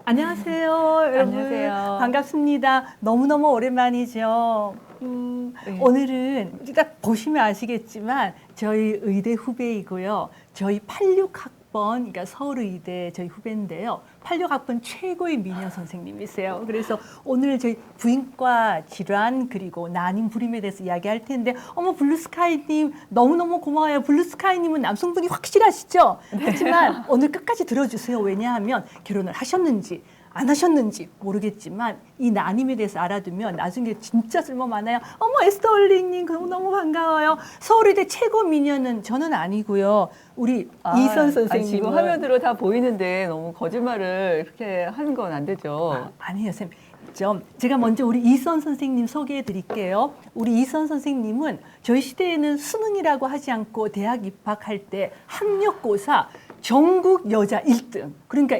안녕하세요, 여러분. 안녕하세요. 반갑습니다. 너무너무 오랜만이죠. 네. 오늘은 딱 보시면 아시겠지만 저희 의대 후배이고요. 저희 86학번, 그러니까 서울의대 저희 후배인데요. 86학번 최고의 미녀 선생님이세요. 그래서 오늘 저희 부인과 질환 그리고 난임 불임에 대해서 이야기할 텐데 어머 블루스카이님 너무너무 고마워요. 블루스카이님은 남성분이 확실하시죠? 하지만 오늘 끝까지 들어주세요. 왜냐하면 결혼을 하셨는지 안 하셨는지 모르겠지만 이 난임에 대해서 알아두면 나중에 진짜 쓸모 많아요. 어머 에스더 올리님 너무 반가워요. 서울의대 최고 미녀는 저는 아니고요. 우리 이선 선생님. 지금 화면으로 다 보이는데 너무 거짓말을 그렇게 하는 건 안 되죠. 아니에요, 선생님. 제가 먼저 우리 이선 선생님 소개해 드릴게요. 우리 이선 선생님은 저희 시대에는 수능이라고 하지 않고 대학 입학할 때 학력고사 전국 여자 1등. 그러니까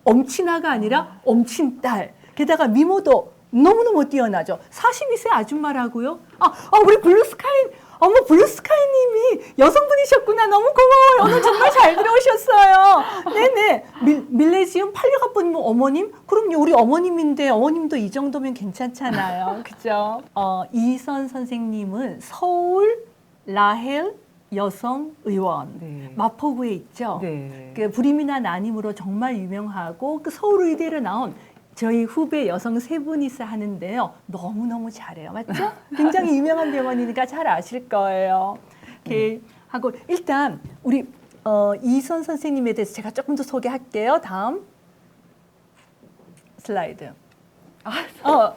엄친아가 아니라 엄친딸. 게다가 미모도 너무너무 뛰어나죠. 42세 아줌마라고요? 우리 어머, 블루스카이님이 여성분이셨구나. 너무 고마워요. 오늘 정말 잘 들어오셨어요. 네네. 밀레지움 86학번 어머님? 그럼요. 우리 어머님인데 어머님도 이 정도면 괜찮잖아요. 그죠? 이선 선생님은 서울 라헬 여성의원 네. 마포구에 있죠. 네. 그 불임이나 난임으로 정말 유명하고 그 서울의대로 나온 저희 후배 여성 세 분이서 하는데요. 너무너무 잘해요. 맞죠? 굉장히 유명한 병원이니까 잘 아실 거예요. 이렇게 하고 일단 우리 이선 선생님에 대해서 제가 조금 더 소개할게요. 다음 슬라이드.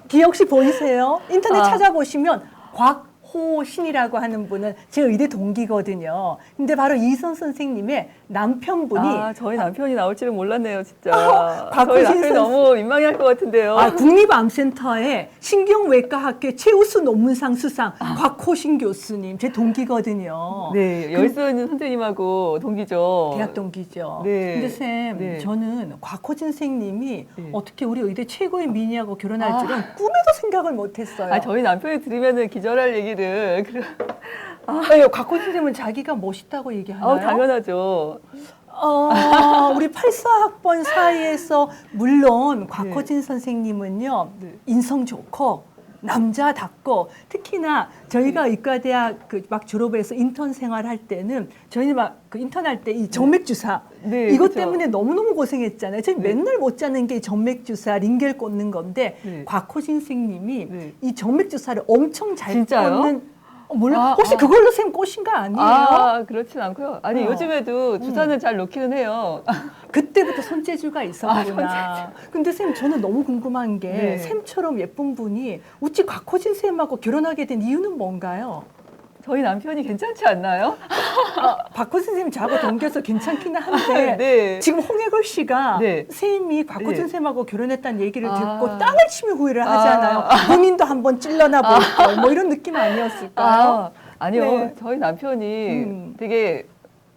기억 씨 보이세요? 인터넷 찾아보시면 곽호신이라고 하는 분은 제 의대 동기거든요. 근데 바로 이선 선생님의 남편분이 저희 남편이 나올 줄은 몰랐네요, 진짜. 곽호신 저희 남편이 너무 민망해할 것 같은데요. 국립암센터의 신경외과학회 최우수 논문상 수상 곽호신 교수님 제 동기거든요. 네, 열수는 선생님하고 동기죠. 대학 동기죠. 네. 근데 쌤, 네. 저는 곽호진 선생님이 네. 어떻게 우리 의대 최고의 미녀하고 결혼할 줄은 꿈에도 생각을 못했어요. 저희 남편이 들으면은 기절할 얘기를. 왜요? 곽호진 선생님은 자기가 멋있다고 얘기하나요? 당연하죠. 우리 84학번 사이에서 물론 곽호진 선생님은요 인성 좋고 남자답고 특히나 저희가 의과대학 막 졸업해서 인턴 생활할 때는 저희는 막 그 인턴할 때 이 정맥 주사 네, 이것 그쵸. 때문에 너무너무 고생했잖아요. 저희 맨날 못 자는 게 정맥 주사, 링겔 꽂는 건데 네. 곽호진 선생님이 네. 이 정맥 주사를 엄청 잘 진짜요? 꽂는 몰라 혹시 그걸로 쌤 꼬신 거 아니에요? 그렇진 않고요. 요즘에도 주사는 잘 놓기는 해요. 그때부터 손재주가 있었구나. 근데 쌤 저는 너무 궁금한 게 네. 쌤처럼 예쁜 분이 어찌 곽호진 쌤하고 결혼하게 된 이유는 뭔가요? 저희 남편이 괜찮지 않나요? 곽호진 쌤이 저하고 동기여서 괜찮기는 한데 네. 지금 홍해걸 씨가 네. 쌤이 곽호진 네. sem하고 결혼했다는 얘기를 듣고 아. 땅을 치며 후회를 하잖아요. 본인도 한번 찔러나 볼걸 뭐 이런 느낌 아니었을까요? 아니요. 네. 저희 남편이 되게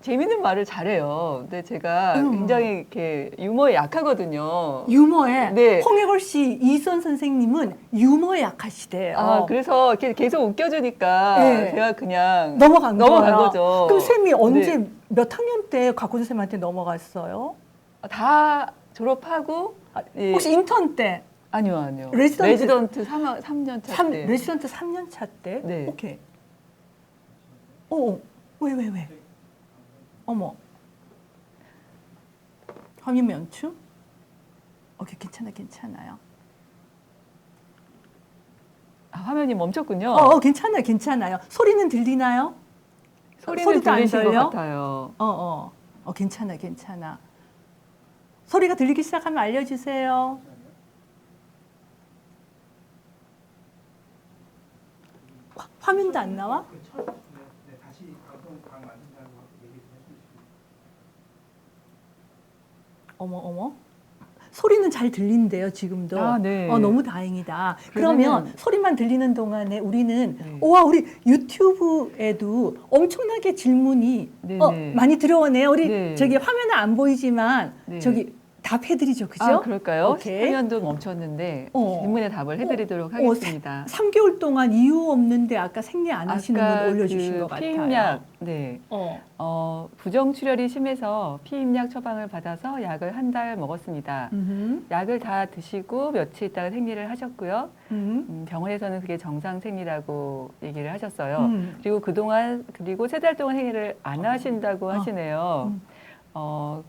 재밌는 말을 잘해요. 근데 제가 굉장히 이렇게 유머에 약하거든요. 유머에 네. 홍해걸 씨, 이선 선생님은 유머에 약하시대요. 그래서 이렇게 계속 웃겨주니까 네. 제가 그냥 넘어간 거예요. 거죠. 그럼 쌤이 언제 네. 몇 학년 때 곽호진 쌤한테 넘어갔어요? 다 졸업하고 예. 혹시 인턴 때? 아니요. 레지던트 3년 차 때. 레지던트 3년 차 때? 네. 오케이. 왜? 어머. 화면 면추? 오케이, 괜찮아요. 화면이 멈췄군요. 괜찮아요. 소리는 들리나요? 소리는 소리도 안 들리신 것 들려? 같아요. 괜찮아. 소리가 들리기 시작하면 알려주세요. 화면도 안 나와? 다시 방송 강 만든다고 얘기 좀 해주시고. 어머. 소리는 잘 들린대요, 지금도. 네. 너무 다행이다. 그러면 소리만 들리는 동안에 우리는 네. 우리 유튜브에도 엄청나게 질문이 네. 많이 들어오네요. 우리 네. 저기 화면은 안 보이지만 네. 저기 답해드리죠, 그죠? 아, 그럴까요? 오케이. 화면도 멈췄는데 질문에 답을 해드리도록 어, 하겠습니다. 3개월 동안 이유 없는데 아까 생리 안 하시는 분 아까 올려주신 그 것 같아요. 피임약, 네. 어. 부정출혈이 심해서 피임약 처방을 받아서 약을 한 달 먹었습니다. 약을 다 드시고 며칠 있다가 생리를 하셨고요. 병원에서는 그게 정상 생리라고 얘기를 하셨어요. 그리고 그리고 3달 동안 생리를 안 하신다고 하시네요.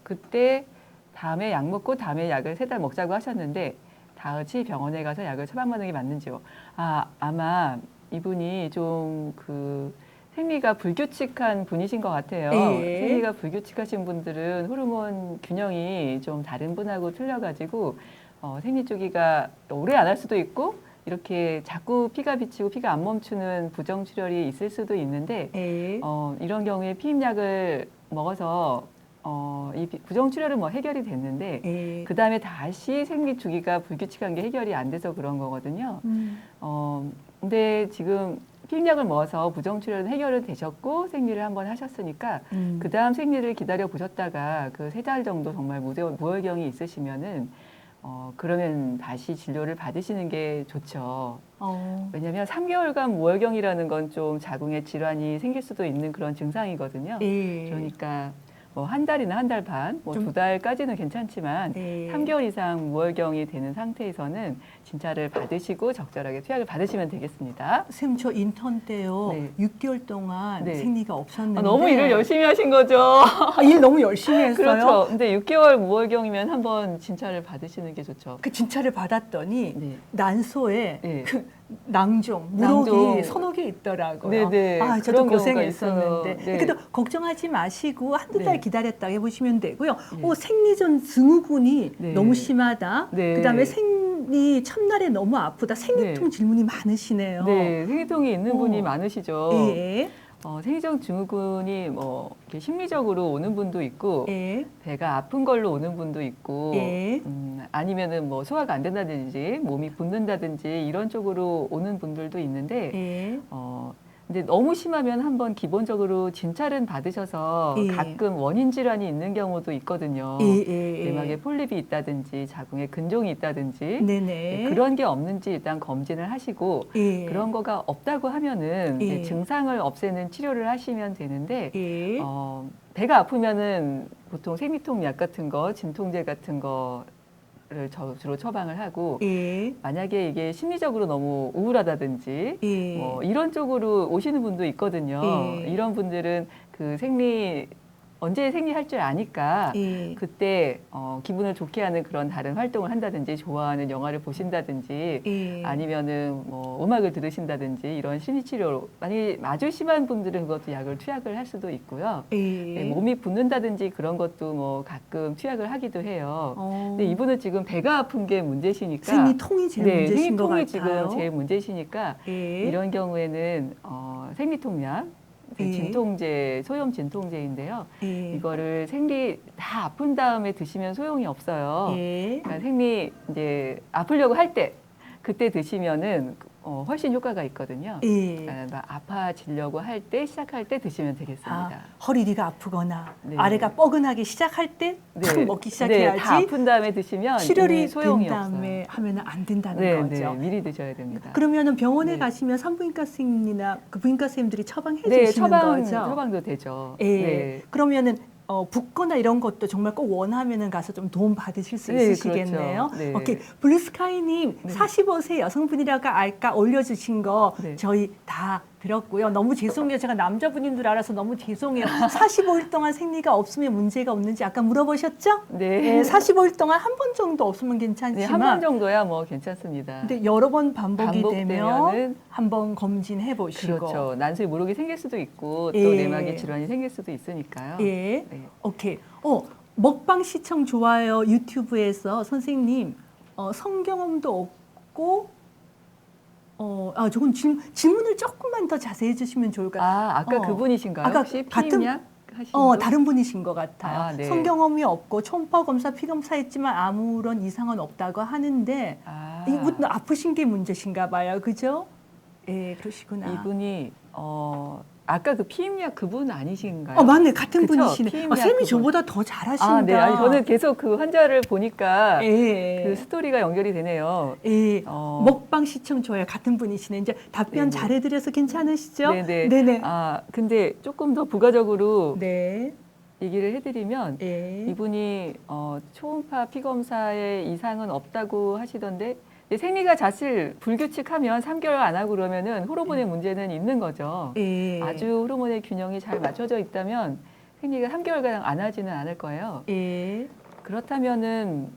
그때 다음에 약 먹고 다음에 약을 3달 먹자고 하셨는데 다시 병원에 가서 약을 처방받는 게 맞는지요? 아마 이분이 좀 생리가 불규칙한 분이신 것 같아요. 예. 생리가 불규칙하신 분들은 호르몬 균형이 좀 다른 분하고 틀려가지고 생리 주기가 오래 안 할 수도 있고 이렇게 자꾸 피가 비치고 피가 안 멈추는 부정출혈이 있을 수도 있는데 예. 이런 경우에 피임약을 먹어서 이 부정출혈은 뭐 해결이 됐는데 예. 그 다음에 다시 생리 주기가 불규칙한 게 해결이 안 돼서 그런 거거든요. 근데 지금 피임약을 먹어서 부정출혈은 해결은 되셨고 생리를 한번 하셨으니까 그 다음 생리를 기다려 보셨다가 그 3달 정도 정말 무혈경이 있으시면은 그러면 다시 진료를 받으시는 게 좋죠. 왜냐하면 3개월간 무혈경이라는 건 좀 자궁에 질환이 생길 수도 있는 그런 증상이거든요. 예. 그러니까 뭐 한 달이나 한 달 반, 뭐 좀- 2달까지는 괜찮지만 예. 3개월 이상 무혈경이 되는 상태에서는 진찰을 받으시고 적절하게 투약을 받으시면 되겠습니다. 쌤, 저 인턴 때요. 네. 6개월 동안 네. 생리가 없었는데. 너무 일을 열심히 하신 거죠. 일 너무 열심히 했어요. 그렇죠. 근데 6개월 무혈경이면 한번 진찰을 받으시는 게 좋죠. 그 진찰을 받았더니 네. 난소에 네. 그 낭종, 낭종. 무록이 서너 개 있더라고요. 네네. 아, 저도 그런 경우가 고생했었는데. 있어요. 네. 그래도 걱정하지 마시고 한두 달 네. 기다렸다 해보시면 되고요. 네. 생리전 증후군이 네. 너무 심하다. 네. 그다음에 생리 첫날에 너무 아프다. 생리통 네. 질문이 많으시네요. 네, 생리통이 있는 분이 많으시죠. 예. 생리적 증후군이 뭐 이렇게 심리적으로 오는 분도 있고 예. 배가 아픈 걸로 오는 분도 있고 예. 아니면은 뭐 소화가 안 된다든지 몸이 붓는다든지 이런 쪽으로 오는 분들도 있는데 예. 근데 너무 심하면 한번 기본적으로 진찰은 받으셔서 예. 가끔 원인 질환이 있는 경우도 있거든요. 예. 내막에 폴립이 있다든지 자궁에 근종이 있다든지 네네. 네, 그런 게 없는지 일단 검진을 하시고 예. 그런 거가 없다고 하면은 예. 이제 증상을 없애는 치료를 하시면 되는데 예. 배가 아프면은 보통 생리통 약 같은 거, 진통제 같은 거를 주로 처방을 하고 예. 만약에 이게 심리적으로 너무 우울하다든지 예. 뭐 이런 쪽으로 오시는 분도 있거든요. 예. 이런 분들은 그 언제 생리할 줄 아니까 예. 그때 기분을 좋게 하는 그런 다른 활동을 한다든지 좋아하는 영화를 보신다든지 예. 아니면은 뭐 음악을 들으신다든지 이런 심리 치료로 만약에 아주 심한 분들은 그것도 약을 투약을 할 수도 있고요. 예. 네, 몸이 붓는다든지 그런 것도 뭐 가끔 투약을 하기도 해요. 근데 이분은 지금 배가 아픈 게 문제시니까 생리통이 제일 문제신 것 생리통이 같아요. 지금 제일 문제시니까 예. 이런 경우에는 생리통약, 예. 진통제, 소염 진통제인데요. 예. 이거를 생리 다 아픈 다음에 드시면 소용이 없어요. 예. 그러니까 생리 이제 아프려고 할 때 그때 드시면은 훨씬 효과가 있거든요. 예. 그러니까 아파지려고 할 때 시작할 때 드시면 되겠습니다. 허리가 아프거나 네. 아래가 뻐근하기 시작할 때 탁 먹기 시작해야지. 다 아픈 다음에 드시면 출혈이 이미 소용이 된 다음에 하면은 안 된다는 네, 거죠. 네, 미리 드셔야 됩니다. 그러면은 병원에 네. 가시면 산부인과 선생님이나 그 부인과 선생님들이 처방해 네, 주시는 거죠. 처방도 되죠. 예. 네. 그러면은 붓거나 이런 것도 정말 꼭 원하면은 가서 좀 도움 받으실 수 네, 있으시겠네요. 그렇죠. 네. 오케이. 블루스카이님 네. 45세 여성분이라고 아까 올려주신 거 네. 저희 다 들었고요. 너무 죄송해요. 제가 남자분인 줄 알아서 너무 죄송해요. 45일 동안 생리가 없으면 문제가 없는지 아까 물어보셨죠? 네. 45일 동안 한 번 정도 없으면 네, 괜찮지만 한 번 정도야 뭐 괜찮습니다. 근데 여러 번 반복이 되면 반복되면은 한번 검진해 보시고 그렇죠. 난소에 무록이 생길 수도 있고 예. 또 내막에 질환이 생길 수도 있으니까요. 예. 네. 오케이. 먹방 시청 좋아요 유튜브에서 선생님 성경험도 없고 조금 질문을 조금만 더 자세히 해주시면 좋을 것 같아요. 아까 그분이신가요? 아까 혹시 같은- 피임약 하신 분? 다른 분이신 것 같아요. 네. 성경험이 없고 초음파 검사, 피검사 했지만 아무런 이상은 없다고 하는데 이분 아프신 게 문제신가 봐요. 그죠? 예, 그러시구나. 이분이 아까 그 피임약 그분 아니신가요? 맞네. 같은 그쵸? 분이시네. 피임약 쌤이 그분. 저보다 더 잘하신다. 아, 네. 아니, 저는 계속 그 환자를 보니까 예. 그 스토리가 연결이 되네요. 예. 어. 먹방 시청 좋아요. 같은 분이시네. 이제 답변 네네. 잘해드려서 괜찮으시죠? 네네. 네네. 아, 근데 조금 더 부가적으로 네. 얘기를 해드리면 예. 이분이 초음파 피검사에 이상은 없다고 하시던데 이제 생리가 사실 불규칙하면 3개월 안 하고 그러면은 호르몬의 문제는 있는 거죠. 예. 아주 호르몬의 균형이 잘 맞춰져 있다면 생리가 3개월가량 안 하지는 않을 거예요. 예. 그렇다면은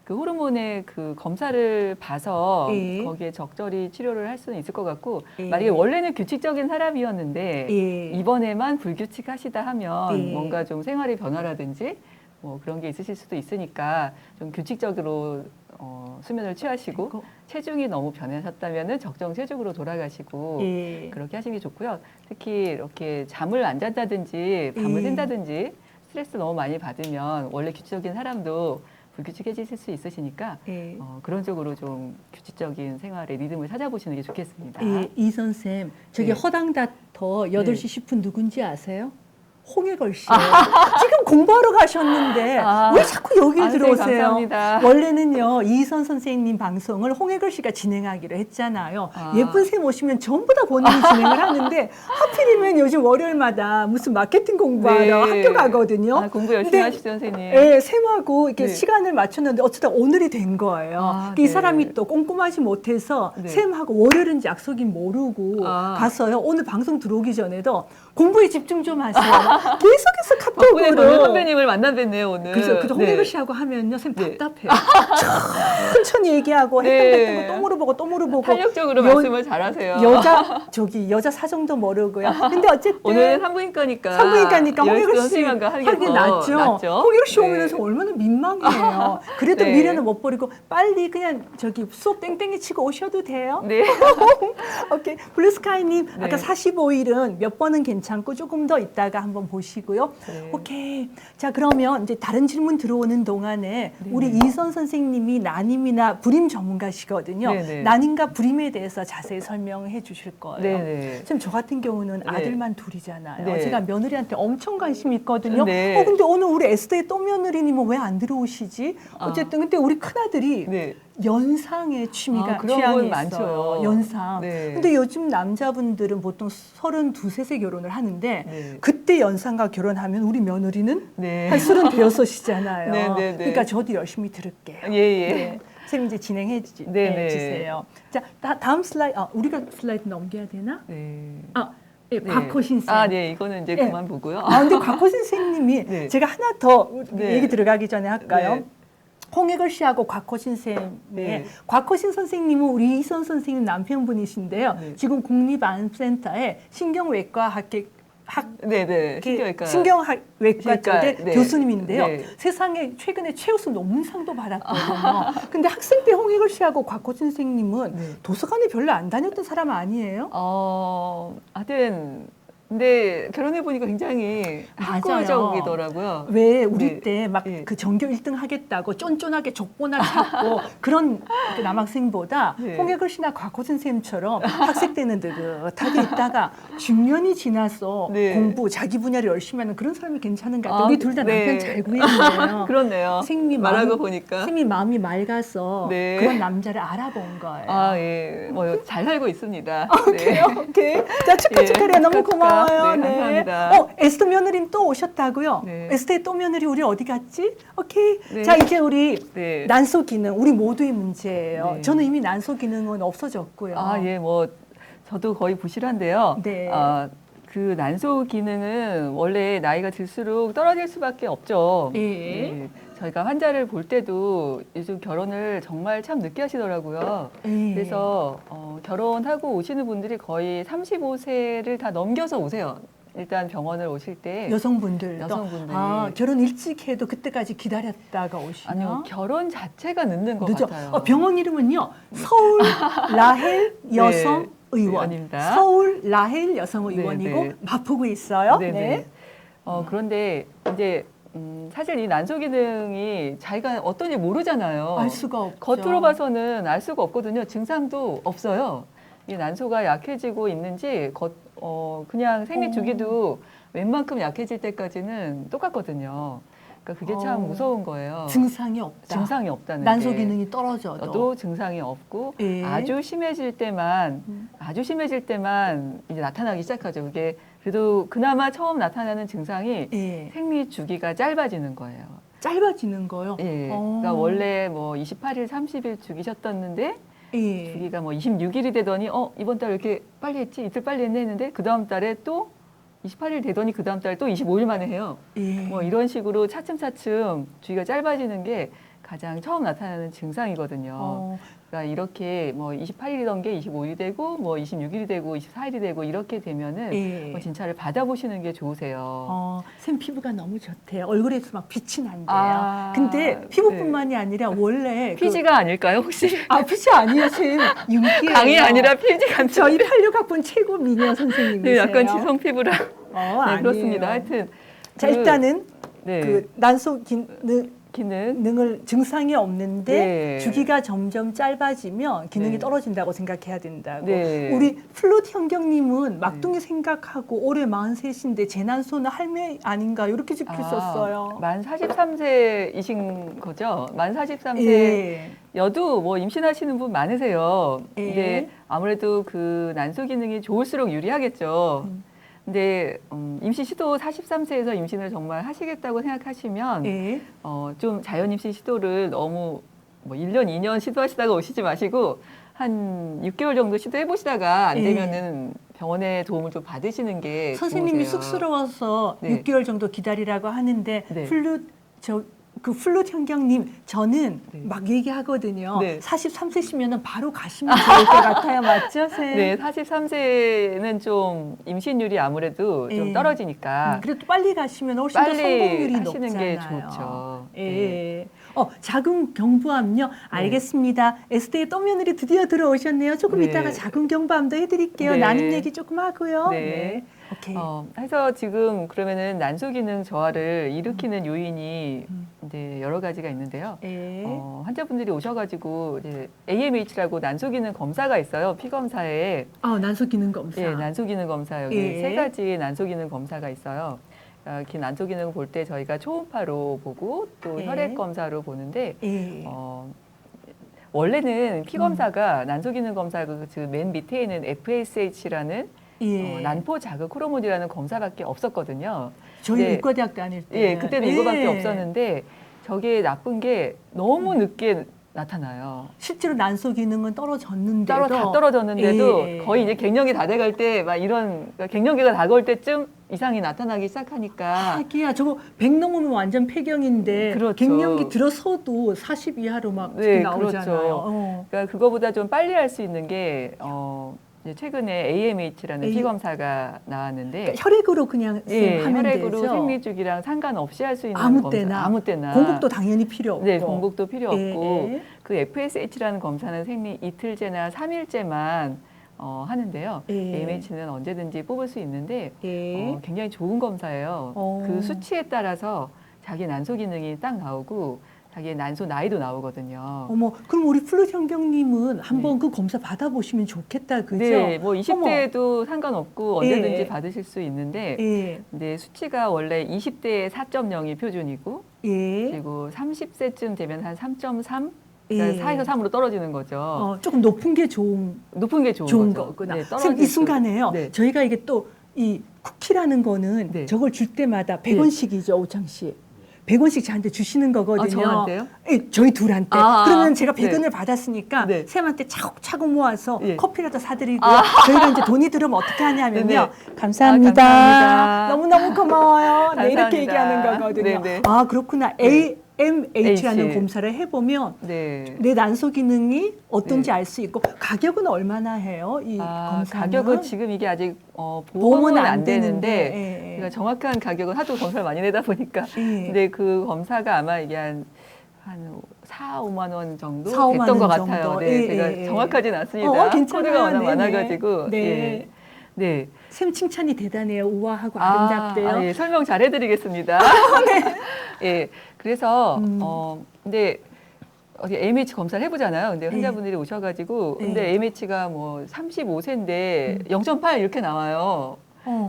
그 호르몬의 그 검사를 봐서 예. 거기에 적절히 치료를 할 수는 있을 것 같고 예. 만약에 원래는 규칙적인 사람이었는데 예. 이번에만 불규칙하시다 하면 예. 뭔가 좀 생활의 변화라든지 뭐 그런 게 있으실 수도 있으니까 좀 규칙적으로 수면을 취하시고 아이고. 체중이 너무 변하셨다면은 적정 체중으로 돌아가시고 예. 그렇게 하시는 게 좋고요. 특히 이렇게 잠을 안 잔다든지 밤을 예. 샌다든지 스트레스 너무 많이 받으면 원래 규칙적인 사람도 불규칙해질 수 있으시니까 예. 그런 쪽으로 좀 규칙적인 생활의 리듬을 찾아보시는 게 좋겠습니다. 예. 이 선생, 저기 네. 허당다터 8시 10분 누군지 아세요? 홍해걸 씨. 지금 공부하러 가셨는데 아. 왜 자꾸 여기 아, 들어오세요? 선생님, 감사합니다. 원래는요, 이선 선생님 방송을 홍해걸 씨가 진행하기로 했잖아요. 아. 예쁜 쌤 오시면 전부 다 본인이 진행을 하는데 하필이면 요즘 월요일마다 무슨 마케팅 공부하러 네. 학교 가거든요. 아, 공부 열심히 근데 하시죠, 선생님. 예, 쌤하고 이렇게 네. 시간을 맞췄는데 어쩌다 오늘이 된 거예요. 아, 이 네. 사람이 또 꼼꼼하지 못해서 네. 쌤하고 월요일인지 약속이 모르고 아. 갔어요. 오늘 방송 들어오기 전에도 공부에 집중 좀 하세요. 계속해서 덕분에 카톡으로. 동료 선배님을 만나 뵀네요, 오늘. 그래서 홍혜글 네. 씨하고 하면요, 쌤 네. 답답해요. 천천히 얘기하고 네. 했던 거 또 물어보고 또 물어보고. 탄력적으로 여- 말씀을 잘하세요. 여자 사정도 모르고요. 근데 어쨌든 오늘은 산부인과니까. 산부인과니까 홍혜글 씨 선생님과 하는 하긴 게 낫죠. 낫죠. 홍혜글 씨 네. 오면서 얼마나 민망해요. 그래도 네. 미래는 못 버리고 빨리 그냥 저기 수업 땡땡이 치고 오셔도 돼요. 네. 오케이. 블루스카이님, 네. 아까 45일은 몇 번은 괜찮고 조금 더 있다가 한번 보시고요. 네. 오케이. 자, 그러면 이제 다른 질문 들어오는 동안에 우리 이선 선생님이 난임이나 불임 전문가시거든요. 네네. 난임과 불임에 대해서 자세히 설명해 주실 거예요. 네네. 지금 저 같은 경우는 네. 아들만 둘이잖아요. 네. 제가 며느리한테 엄청 관심이 있거든요. 네. 근데 오늘 우리 에스더의 또 며느리님은 왜 안 들어오시지? 어쨌든 근데 우리 큰아들이 네. 연상의 취미가 그런 취향이 분 있어요. 많죠. 연상. 네. 근데 요즘 남자분들은 보통 32, 3세 결혼을 하는데 네. 그때 연상과 결혼하면 우리 며느리는 네. 한 36이잖아요. 네, 네, 네. 그러니까 저도 열심히 들을게요. 예, 예. 네. 선생님 이제 진행해 네, 네. 주세요. 자, 다음 슬라이드. 우리가 슬라이드 넘겨야 되나? 네. 예, 네. 곽호신 쌤. 네. 이거는 이제 네. 그만 보고요. 근데 곽호신 선생님이 네. 제가 하나 더 네. 얘기 들어가기 전에 할까요? 네. 홍혜걸 씨하고 곽호신 쌤의 네. 곽호신 선생님은 우리 이선 선생님 남편분이신데요. 네. 지금 국립암센터에 신경외과 네네. 신경외과. 신경외과 쪽의 네. 교수님인데요. 네. 세상에 최근에 최우수 논문상도 받았거든요. 근데 학생 때 홍혜걸 씨하고 곽호신 선생님은 네. 도서관에 별로 안 다녔던 사람 아니에요? 하여튼 근데 결혼해 보니까 굉장히 맞아요. 학구적이더라고요. 왜 우리 네. 때 막 네. 그 전교 1등 하겠다고 쫀쫀하게 족보나 찾고 그런 그 남학생보다 네. 홍혜글 씨나 곽호준 선생님처럼 학생 때는 느긋하게 있다가 중년이 지나서 네. 공부 자기 분야를 열심히 하는 그런 사람이 괜찮은 것 같아요. 아, 우리 둘 다 네. 남편 잘 구했네요. 그렇네요. 선생님이 말하고 마음이- 보니까. 선생님이 마음이 맑아서 네. 그런 남자를 알아본 거예요. 예. 뭐 잘 살고 있습니다. 오케이, 오케이. 자, 축하해요. 예, 너무 축하. 고마워요. 네, 감사합니다. 에스더 며느님 또 오셨다고요? 네. 에스더의 또 며느리 우리 어디 갔지? 오케이. 네. 자, 이제 우리 네. 난소 기능, 우리 모두의 문제예요. 네. 저는 이미 난소 기능은 없어졌고요. 예, 뭐 저도 거의 부실한데요. 네. 그 난소 기능은 원래 나이가 들수록 떨어질 수밖에 없죠. 예. 저희가 환자를 볼 때도 요즘 결혼을 정말 참 늦게 하시더라고요. 예. 그래서 결혼하고 오시는 분들이 거의 35세를 다 넘겨서 오세요. 일단 병원을 오실 때 여성분들도 여성분들이. 결혼 일찍 해도 그때까지 기다렸다가 오시나? 아니요, 결혼 자체가 늦는 것 늦어. 같아요. 병원 이름은요. 서울 라헬 여성 네, 의원. 의원입니다. 서울 라헬 여성 의원이고 네. 마포구에 있어요. 네네. 네. 그런데 이제 사실 이 난소 기능이 자기가 어떤지 모르잖아요. 알 수가 없죠. 겉으로 봐서는 알 수가 없거든요. 증상도 없어요. 이 난소가 약해지고 있는지 그냥 생리 주기도 웬만큼 약해질 때까지는 똑같거든요. 그러니까 그게 참 무서운 거예요. 증상이 없다. 증상이 없다는 난소 게. 기능이 떨어져도. 또 증상이 없고 예. 아주 심해질 때만 이제 나타나기 시작하죠. 그게 그래도 그나마 처음 나타나는 증상이 예. 생리 주기가 짧아지는 거예요. 짧아지는 거요. 예. 그러니까 원래 뭐 28일, 30일 주기셨었는데 예. 주기가 뭐 26일이 되더니 이번 달 왜 이렇게 빨리 했지? 이틀 빨리 했는데 그 다음 달에 또 28일 되더니 그 다음 달에 또 25일 만에 해요. 예. 뭐 이런 식으로 차츰차츰 주기가 짧아지는 게 가장 처음 나타나는 증상이거든요. 그러니까 이렇게 뭐 28일이던 게 25일이 되고 뭐 26일이 되고 24일이 되고 이렇게 되면은 예. 뭐 진찰을 받아보시는 게 좋으세요. 쌤 피부가 너무 좋대요. 얼굴에서 막 빛이 난대요. 아, 근데 피부뿐만이 아니라 원래 피지가 아닐까요 혹시? 피지 아니에요, 쌤. 윤기예요. 강이 아니라 피지 같은. 저희 86학번 최고 미녀 선생님이세요. 네, 약간 지성 피부라. 네, 아니에요. 그렇습니다. 하여튼 자, 일단은 네. 그 난소 기능 기능을 증상이 없는데 네. 주기가 점점 짧아지면 기능이 네. 떨어진다고 생각해야 된다고. 네. 우리 플룻 현경님은 막둥이 생각하고 올해 43인데 재난소는 할매 아닌가 이렇게 적혔었어요. 만 43세이신 거죠? 만 43세 예. 여도 뭐 임신하시는 분 많으세요. 예. 근데 아무래도 그 난소 기능이 좋을수록 유리하겠죠. 근데 임신 시도 43세에서 임신을 정말 하시겠다고 생각하시면 예. 좀 자연 임신 시도를 너무 뭐 1년, 2년 시도하시다가 오시지 마시고 한 6개월 정도 시도해 보시다가 안 예. 되면은 병원의 도움을 좀 받으시는 게 선생님이 좋으세요. 쑥스러워서 네. 6개월 정도 기다리라고 하는데 네. 플룻 현경님 저는 네. 막 얘기하거든요. 네. 43세시면 바로 가시면 좋을 것 같아요. 맞죠, 쌤? 네, 43세는 좀 임신율이 아무래도 좀 예. 떨어지니까 그래도 빨리 가시면 훨씬 더 빨리 성공률이 하시는 높잖아요. 게 좋죠. 예. 네. 자궁 경부암요. 알겠습니다. 에스테의 또 며느리 드디어 들어오셨네요. 조금 네. 이따가 자궁 경부암도 해드릴게요. 네. 나눈 얘기 조금 하고요. 네. 오케이. 해서 지금 그러면은 난소 기능 저하를 일으키는 요인이 이제 여러 가지가 있는데요. 예. 환자분들이 오셔가지고 이제 AMH라고 난소 기능 검사가 있어요. 피 검사에. 난소 기능 검사. 예, 난소 기능 검사 여기 예. 3가지 난소 기능 검사가 있어요. 그 난소 기능 볼 때 저희가 초음파로 보고 또 예. 혈액 검사로 보는데 예. 원래는 피 검사가 난소 기능 검사 그 맨 밑에 있는 FSH라는 예. 난포 자극 호르몬이라는 검사밖에 없었거든요. 저희 네. 의과대학 다닐 때. 예, 그때는 이거밖에 없었는데 저게 나쁜 게 너무 늦게 나타나요. 실제로 난소 기능은 떨어졌는데도 다 떨어졌는데도 예. 거의 이제 갱년기 다 돼갈 때 막 이런 그러니까 갱년기가 다가올 때쯤 이상이 나타나기 시작하니까 하기야 저거 100 넘으면 완전 폐경인데 그렇죠. 갱년기 들어서도 40 이하로 막 네, 나오잖아요. 그렇죠. 그러니까 그거보다 좀 빨리 할 수 있는 게 이제 최근에 AMH라는 피 검사가 나왔는데 그러니까 혈액으로 그냥 예, 하면 혈액으로 되죠. 생리주기랑 상관없이 할 수 있는 아무 검사. 때나. 아무 때나. 공복도 당연히 필요 없고. 네, 공복도 필요 예, 없고 예. 그 FSH라는 검사는 생리 이틀째나 3일째만 하는데요. 예. AMH는 언제든지 뽑을 수 있는데 예. 굉장히 좋은 검사예요. 그 수치에 따라서 자기 난소 기능이 딱 나오고 자기의 난소 나이도 나오거든요. 어머, 그럼 우리 플룻 현경님은 한번 그 검사 받아보시면 좋겠다, 그죠? 네, 뭐 20대에도 상관없고 언제든지 예. 받으실 수 있는데 예, 근데 수치가 원래 20대에 4.0이 표준이고 예, 그리고 30세쯤 되면 한 3.3? 예. 그러니까 4에서 3으로 떨어지는 거죠. 조금 높은 게 좋은 높은 게 좋은 거죠. 거구나. 네, 쌤, 떨어질 이 순간에요. 네. 저희가 이게 또 이 쿠키라는 거는 네. 저걸 줄 때마다 100원씩이죠, 오창 씨. 100원씩 저한테 주시는 거거든요. 저한테요? 예, 저희 둘한테. 아, 그러면 제가 네. 100원을 받았으니까 네. 쌤한테 차곡차곡 모아서 예. 커피라도 사드리고요. 저희가 이제 돈이 들으면 어떻게 하냐면요. 네네. 감사합니다. 감사합니다. 너무너무 고마워요. 네, 이렇게 감사합니다. 얘기하는 거거든요. 네네. 아, 그렇구나. 네. AMH라는 H. 검사를 해보면 네. 내 난소 기능이 어떤지 네. 알 수 있고 가격은 얼마나 해요? 이 검사는? 가격은 지금 이게 아직 보험은 보험은 안 안 되는데, 되는데 예, 예. 그러니까 정확한 가격은 하도 검사를 많이 내다 보니까 예. 근데 그 검사가 아마 이게 한 4, 5만 원 정도 4, 5만 됐던 것 원 같아요. 정도. 네, 예, 제가 예, 예. 정확하진 않습니다. 괜찮아요. 코드가 워낙 네네. 많아가지고. 네. 예. 네. 쌤 칭찬이 대단해요. 우아하고 아름답대요. 예, 설명 잘 해드리겠습니다. 예. 그래서, 근데, 어디 AMH 검사를 해보잖아요. 근데 네. 환자분들이 오셔가지고 네. 근데 AMH가 뭐 35세인데 0.8 이렇게 나와요.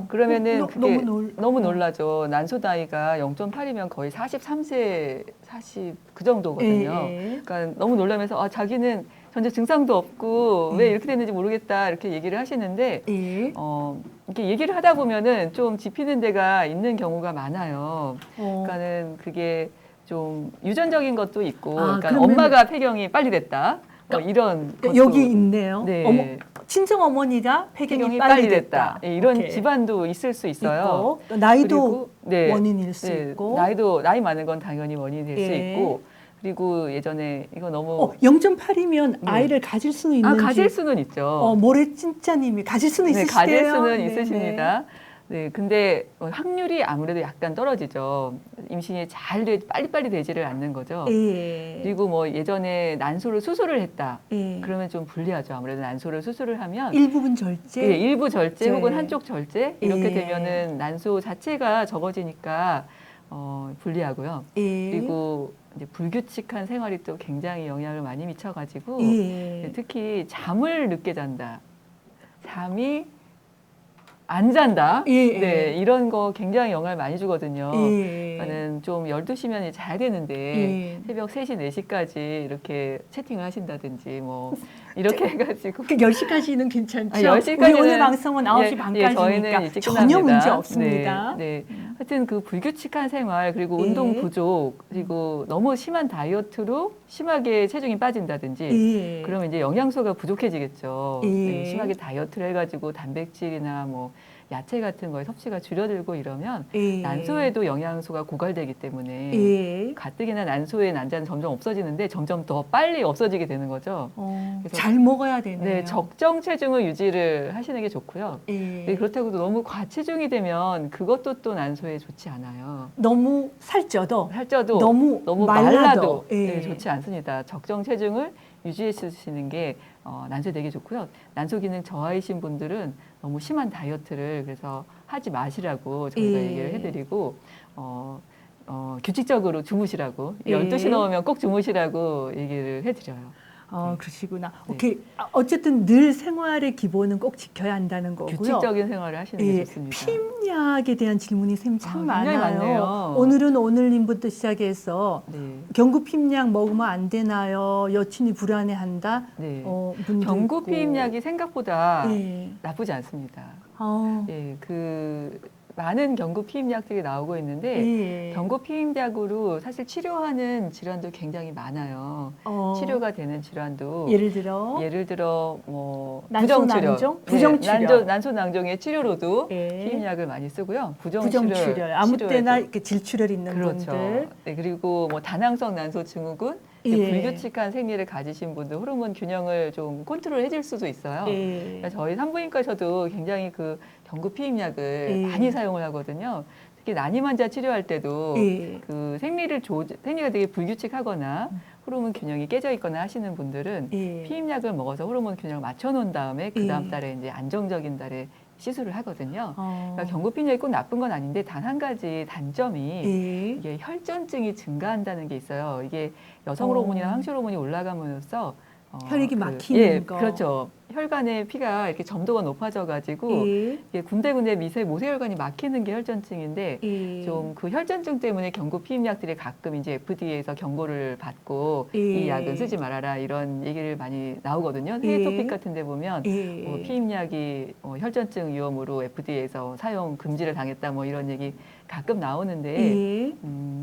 그러면은 그게 너무 놀라죠. 난소 나이가 0.8이면 거의 43세, 40 그 정도거든요. 그러니까 너무 놀라면서 아, 자기는 전혀 증상도 없고 왜 이렇게 됐는지 모르겠다 이렇게 얘기를 하시는데 이렇게 얘기를 하다 보면은 좀 짚히는 데가 있는 경우가 많아요. 그러니까는 그게 좀 유전적인 것도 있고, 그러니까 엄마가 폐경이 빨리 됐다. 이런 것도 여기 있네요. 네. 친정 어머니가 폐경이 빨리 됐다. 이런 오케이. 집안도 있을 수 있어요. 있고, 또 나이도 그리고, 원인일 수 있고. 나이 많은 건 당연히 원인이 될 수 있고, 그리고 예전에 이거 너무 0.8이면 아이를 가질 수는 있는지. 가질 수는 있죠. 모래찐짜님이 가질 수는 있으시대요. 가질 수는 있으십니다. 네, 근데 확률이 아무래도 약간 떨어지죠. 임신이 빨리빨리 되지를 않는 거죠. 그리고 뭐 예전에 난소를 수술을 했다. 그러면 좀 불리하죠. 아무래도 난소를 수술을 하면 일부분 절제, 일부 절제 혹은 한쪽 절제 이렇게 되면은 난소 자체가 적어지니까 불리하고요. 그리고 이제 불규칙한 생활이 또 굉장히 영향을 많이 미쳐가지고 특히 잠을 늦게 잔다. 잠이 안 잔다. 네, 이런 거 굉장히 영향을 많이 주거든요. 저는 좀 12시면 자야 되는데 새벽 3시, 4시까지 이렇게 채팅을 하신다든지 뭐 이렇게 해가지고 10시까지는 괜찮죠? 10시까지는 우리 오늘 방송은 9시 반까지니까 저희는 일찍 전혀 끝납니다. 문제 없습니다. 네. 하여튼 그 불규칙한 생활 그리고 운동 부족 그리고 너무 심한 다이어트로 심하게 체중이 빠진다든지 그러면 이제 영양소가 부족해지겠죠. 심하게 다이어트를 해가지고 단백질이나 뭐 야채 같은 거에 섭취가 줄어들고 이러면 난소에도 영양소가 고갈되기 때문에 가뜩이나 난소의 난자는 점점 없어지는데 점점 더 빨리 없어지게 되는 거죠. 잘 먹어야 되네요. 네, 적정 체중을 유지를 하시는 게 좋고요. 네, 그렇다고 너무 과체중이 되면 그것도 또 난소에 좋지 않아요. 너무 살쪄도 너무 말라도 네, 좋지 않습니다. 적정 체중을 유지해 주시는 게 난소에 되게 좋고요. 난소 기능 저하이신 분들은 너무 심한 다이어트를 그래서 하지 마시라고 저희가 얘기를 해드리고 규칙적으로 주무시라고 12시 넘으면 꼭 주무시라고 얘기를 해드려요. 그러시구나. 오케이. 어쨌든 늘 생활의 기본은 꼭 지켜야 한다는 거고요. 규칙적인 생활을 하시는 게 좋습니다. 피임약에 대한 질문이 쌤 참 많아요. 많네요. 오늘은 오늘님부터 시작해서 경구 피임약 먹으면 안 되나요? 여친이 불안해한다. 경구 피임약이 생각보다 나쁘지 않습니다. 많은 경구 피임약들이 나오고 있는데 경구 피임약으로 사실 치료하는 질환도 굉장히 많아요. 치료가 되는 질환도 예를 들어 뭐 부정치료, 난소낭종의 치료로도 피임약을 많이 쓰고요. 부정치료 아무 때나 이렇게 질출혈 있는 분들. 네, 그리고 뭐 다낭성 난소 증후군 불규칙한 생리를 가지신 분들 호르몬 균형을 좀 컨트롤 해줄 수도 있어요. 그러니까 저희 산부인과에서도 굉장히 그 경구 피임약을 많이 사용을 하거든요. 특히 난임 환자 치료할 때도 그 생리가 되게 불규칙하거나 호르몬 균형이 깨져 있거나 하시는 분들은 피임약을 먹어서 호르몬 균형을 맞춰 놓은 다음에 그 다음 달에 이제 안정적인 달에 시술을 하거든요. 그러니까 경구 피임약이 꼭 나쁜 건 아닌데 단 한 가지 단점이 이게 혈전증이 증가한다는 게 있어요. 이게 여성 호르몬이나 황실 호르몬이 올라감으로써 혈액이 막히는 거. 그렇죠. 혈관에 피가 이렇게 점도가 높아져가지고 이게 군데군데 모세혈관이 막히는 게 혈전증인데 좀 그 혈전증 때문에 경구 피임약들이 가끔 이제 FDA에서 경고를 받고 이 약은 쓰지 말아라 이런 얘기를 많이 나오거든요. 헤이토픽 같은데 보면 피임약이 혈전증 위험으로 FDA에서 사용 금지를 당했다 뭐 이런 얘기 가끔 나오는데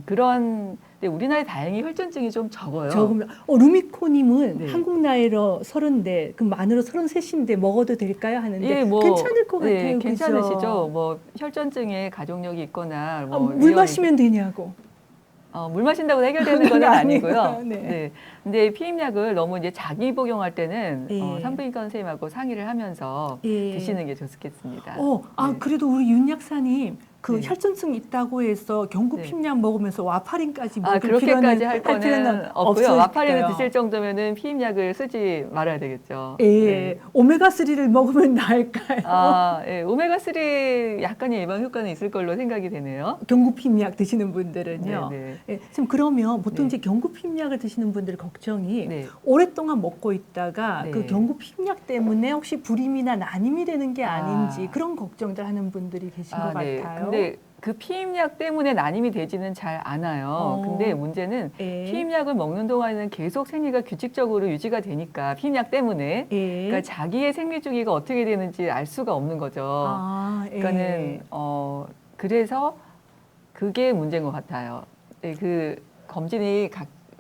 근데 우리나라에 다행히 혈전증이 좀 적어요. 적으면 루미코님은 한국 나이로 30대, 그럼 만으로 33인데 먹어도 될까요? 하는데 괜찮을 것 같아요. 괜찮으시죠? 그죠? 뭐 혈전증에 가족력이 있거나 물 마시면 되냐고. 물 마신다고 해결되는 건 아니고요. 네. 근데 피임약을 너무 이제 자기 복용할 때는 산부인과 선생님하고 상의를 하면서 드시는 게 좋겠습니다. 그래도 우리 윤 약사님 그 네. 혈전증이 있다고 해서 경구 네. 피임약 먹으면서 와파린까지 아, 먹을 그렇게까지 할 필요는 거는 없고요. 없으니까요. 와파린을 드실 정도면은 피임약을 쓰지 말아야 되겠죠. 예, 네. 오메가3를 먹으면 나을까요? 아, 예. 오메가3 약간의 예방 효과는 있을 걸로 생각이 되네요. 경구 피임약 드시는 분들은요. 네, 예, 지금 그러면 보통 네. 이제 경구 피임약을 드시는 분들 걱정이 네. 오랫동안 먹고 있다가 네. 그 경구 피임약 때문에 혹시 불임이나 난임이 되는 게 아. 아닌지 그런 걱정들 하는 분들이 계신 것 네. 같아요. 근데 그 피임약 때문에 난임이 되지는 잘 않아요. 근데 문제는 예. 피임약을 먹는 동안에는 계속 생리가 규칙적으로 유지가 되니까 피임약 때문에 예. 그러니까 자기의 생리 주기가 어떻게 되는지 알 수가 없는 거죠. 아, 예. 그러니까는 그래서 그게 문제인 것 같아요. 네, 그 검진이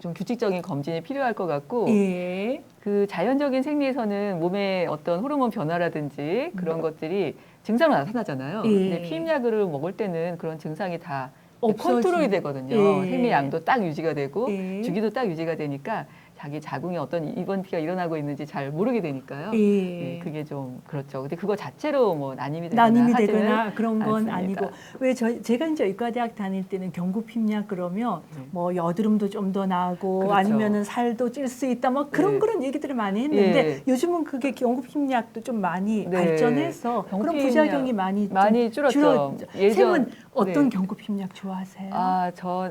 좀 규칙적인 검진이 필요할 것 같고 예. 그 자연적인 생리에서는 몸의 어떤 호르몬 변화라든지 그런 것들이 증상으로 나타나잖아요. 예. 근데 피임약을 먹을 때는 그런 증상이 다 없어지는. 컨트롤이 되거든요. 예. 생리 양도 딱 유지가 되고 예. 주기도 딱 유지가 되니까 자기 자궁에 어떤 이번티가 일어나고 있는지 잘 모르게 되니까요. 예. 네, 그게 좀 그렇죠. 근데 그거 자체로 뭐 난임이 되거나 난임이 하지는 되거나 그런 건 않습니다. 아니고 왜 제가 이제 의과대학 다닐 때는 경구 피임약 그러면 네. 뭐 여드름도 좀 더 나고 그렇죠. 아니면은 살도 찔 수 있다 뭐 네. 그런 얘기들을 많이 했는데 예. 요즘은 그게 경구 피임약도 좀 많이 네. 발전해서 경구 그런 피임약 부작용이 많이 많이 좀 줄었죠. 쌤은 어떤 네. 경구 피임약 좋아하세요?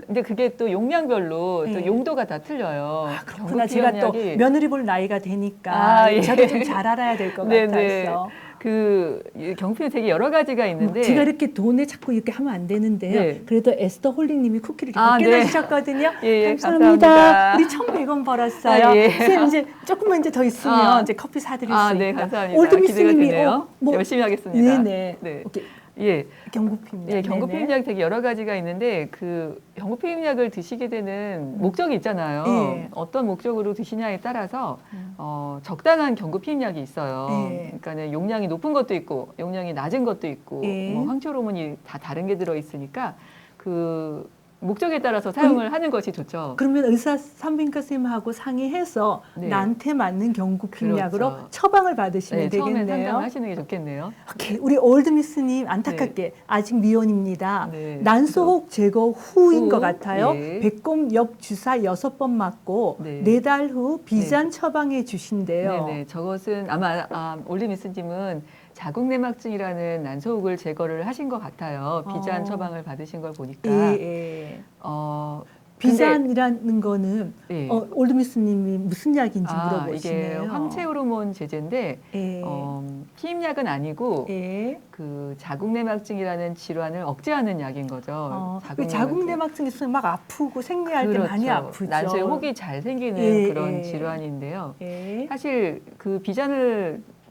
근데 그게 또 용량별로 또 예. 용도가 다 틀려요. 그렇구나. 제가 또 경구피임약이 며느리 볼 나이가 되니까 아, 예. 저도 좀 잘 알아야 될 것 네네. 같아서. 경피는 되게 여러 가지가 있는데 제가 이렇게 돈에 자꾸 이렇게 하면 안 되는데요. 네. 그래도 에스더 홀링님이 쿠키를 아, 이렇게 네. 깨주셨거든요. 예, 감사합니다. 감사합니다. 우리 1,100원 벌었어요. 아, 예. 쌤 이제 조금만 이제 더 있으면 아. 이제 커피 사드릴 수 네, 있다. 감사합니다. 올드미스님이 기대가 되네요. 열심히 하겠습니다. 네네. 네. 오케이. 예. 경구피임약. 예, 경구 네네. 피임약 되게 여러 가지가 있는데 그 경구 피임약을 드시게 되는 목적이 있잖아요. 예. 어떤 목적으로 드시냐에 따라서 적당한 경구 피임약이 있어요. 예. 그러니까 용량이 높은 것도 있고 용량이 낮은 것도 있고 예. 뭐 황초 호르몬이 다 다른 게 들어 있으니까 그 목적에 따라서 사용을 하는 것이 좋죠. 그러면 의사 산부인과 선생님하고 상의해서 네. 나한테 맞는 경구피임약으로 그렇죠. 처방을 받으시면 네, 처음엔 되겠네요. 상담을 하시는 게 좋겠네요. 오케이. 우리 올드미스님 안타깝게 아직 미혼입니다. 네. 난소혹 제거 후인 후, 것 같아요. 예. 배꼽 옆 주사 6번 맞고 네. 4달 후 비잔 처방해 주신대요. 네네. 저것은 아마 올리미스님은 자궁내막증이라는 난소혹을 제거를 하신 것 같아요. 비잔 처방을 받으신 걸 보니까. 예, 예. 비잔이라는 거는 예. 올드미스님이 무슨 약인지 이게 물어보시네요. 황체 호르몬 제제인데 예. 피임약은 아니고 예. 그 자궁내막증이라는 질환을 억제하는 약인 거죠. 자궁내막증 있으면 막 아프고 생리할 때 그렇죠. 많이 아프죠. 난소에 혹이 잘 생기는 예, 그런 예. 질환인데요. 예. 사실 그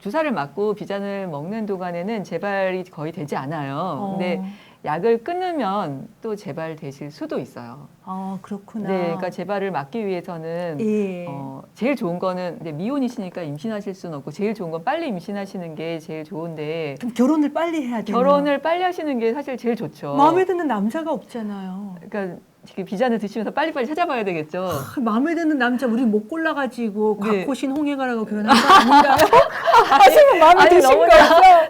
주사를 맞고 비잔을 먹는 동안에는 재발이 거의 되지 않아요. 근데 약을 끊으면 또 재발되실 수도 있어요. 그렇구나. 네, 그러니까 재발을 막기 위해서는 예. 제일 좋은 거는 근데 미혼이시니까 임신하실 수는 없고 제일 좋은 건 빨리 임신하시는 게 제일 좋은데 그럼 결혼을 빨리 해야 돼요. 결혼을 빨리 하시는 게 사실 제일 좋죠. 마음에 드는 남자가 없잖아요. 그러니까 지금 비잔을 드시면서 빨리빨리 찾아봐야 되겠죠. 마음에 드는 남자 우리 못 골라가지고 네. 곽호신 홍해가라고 결혼한 거 아닌가요? 하시면 마음에 드신 거죠?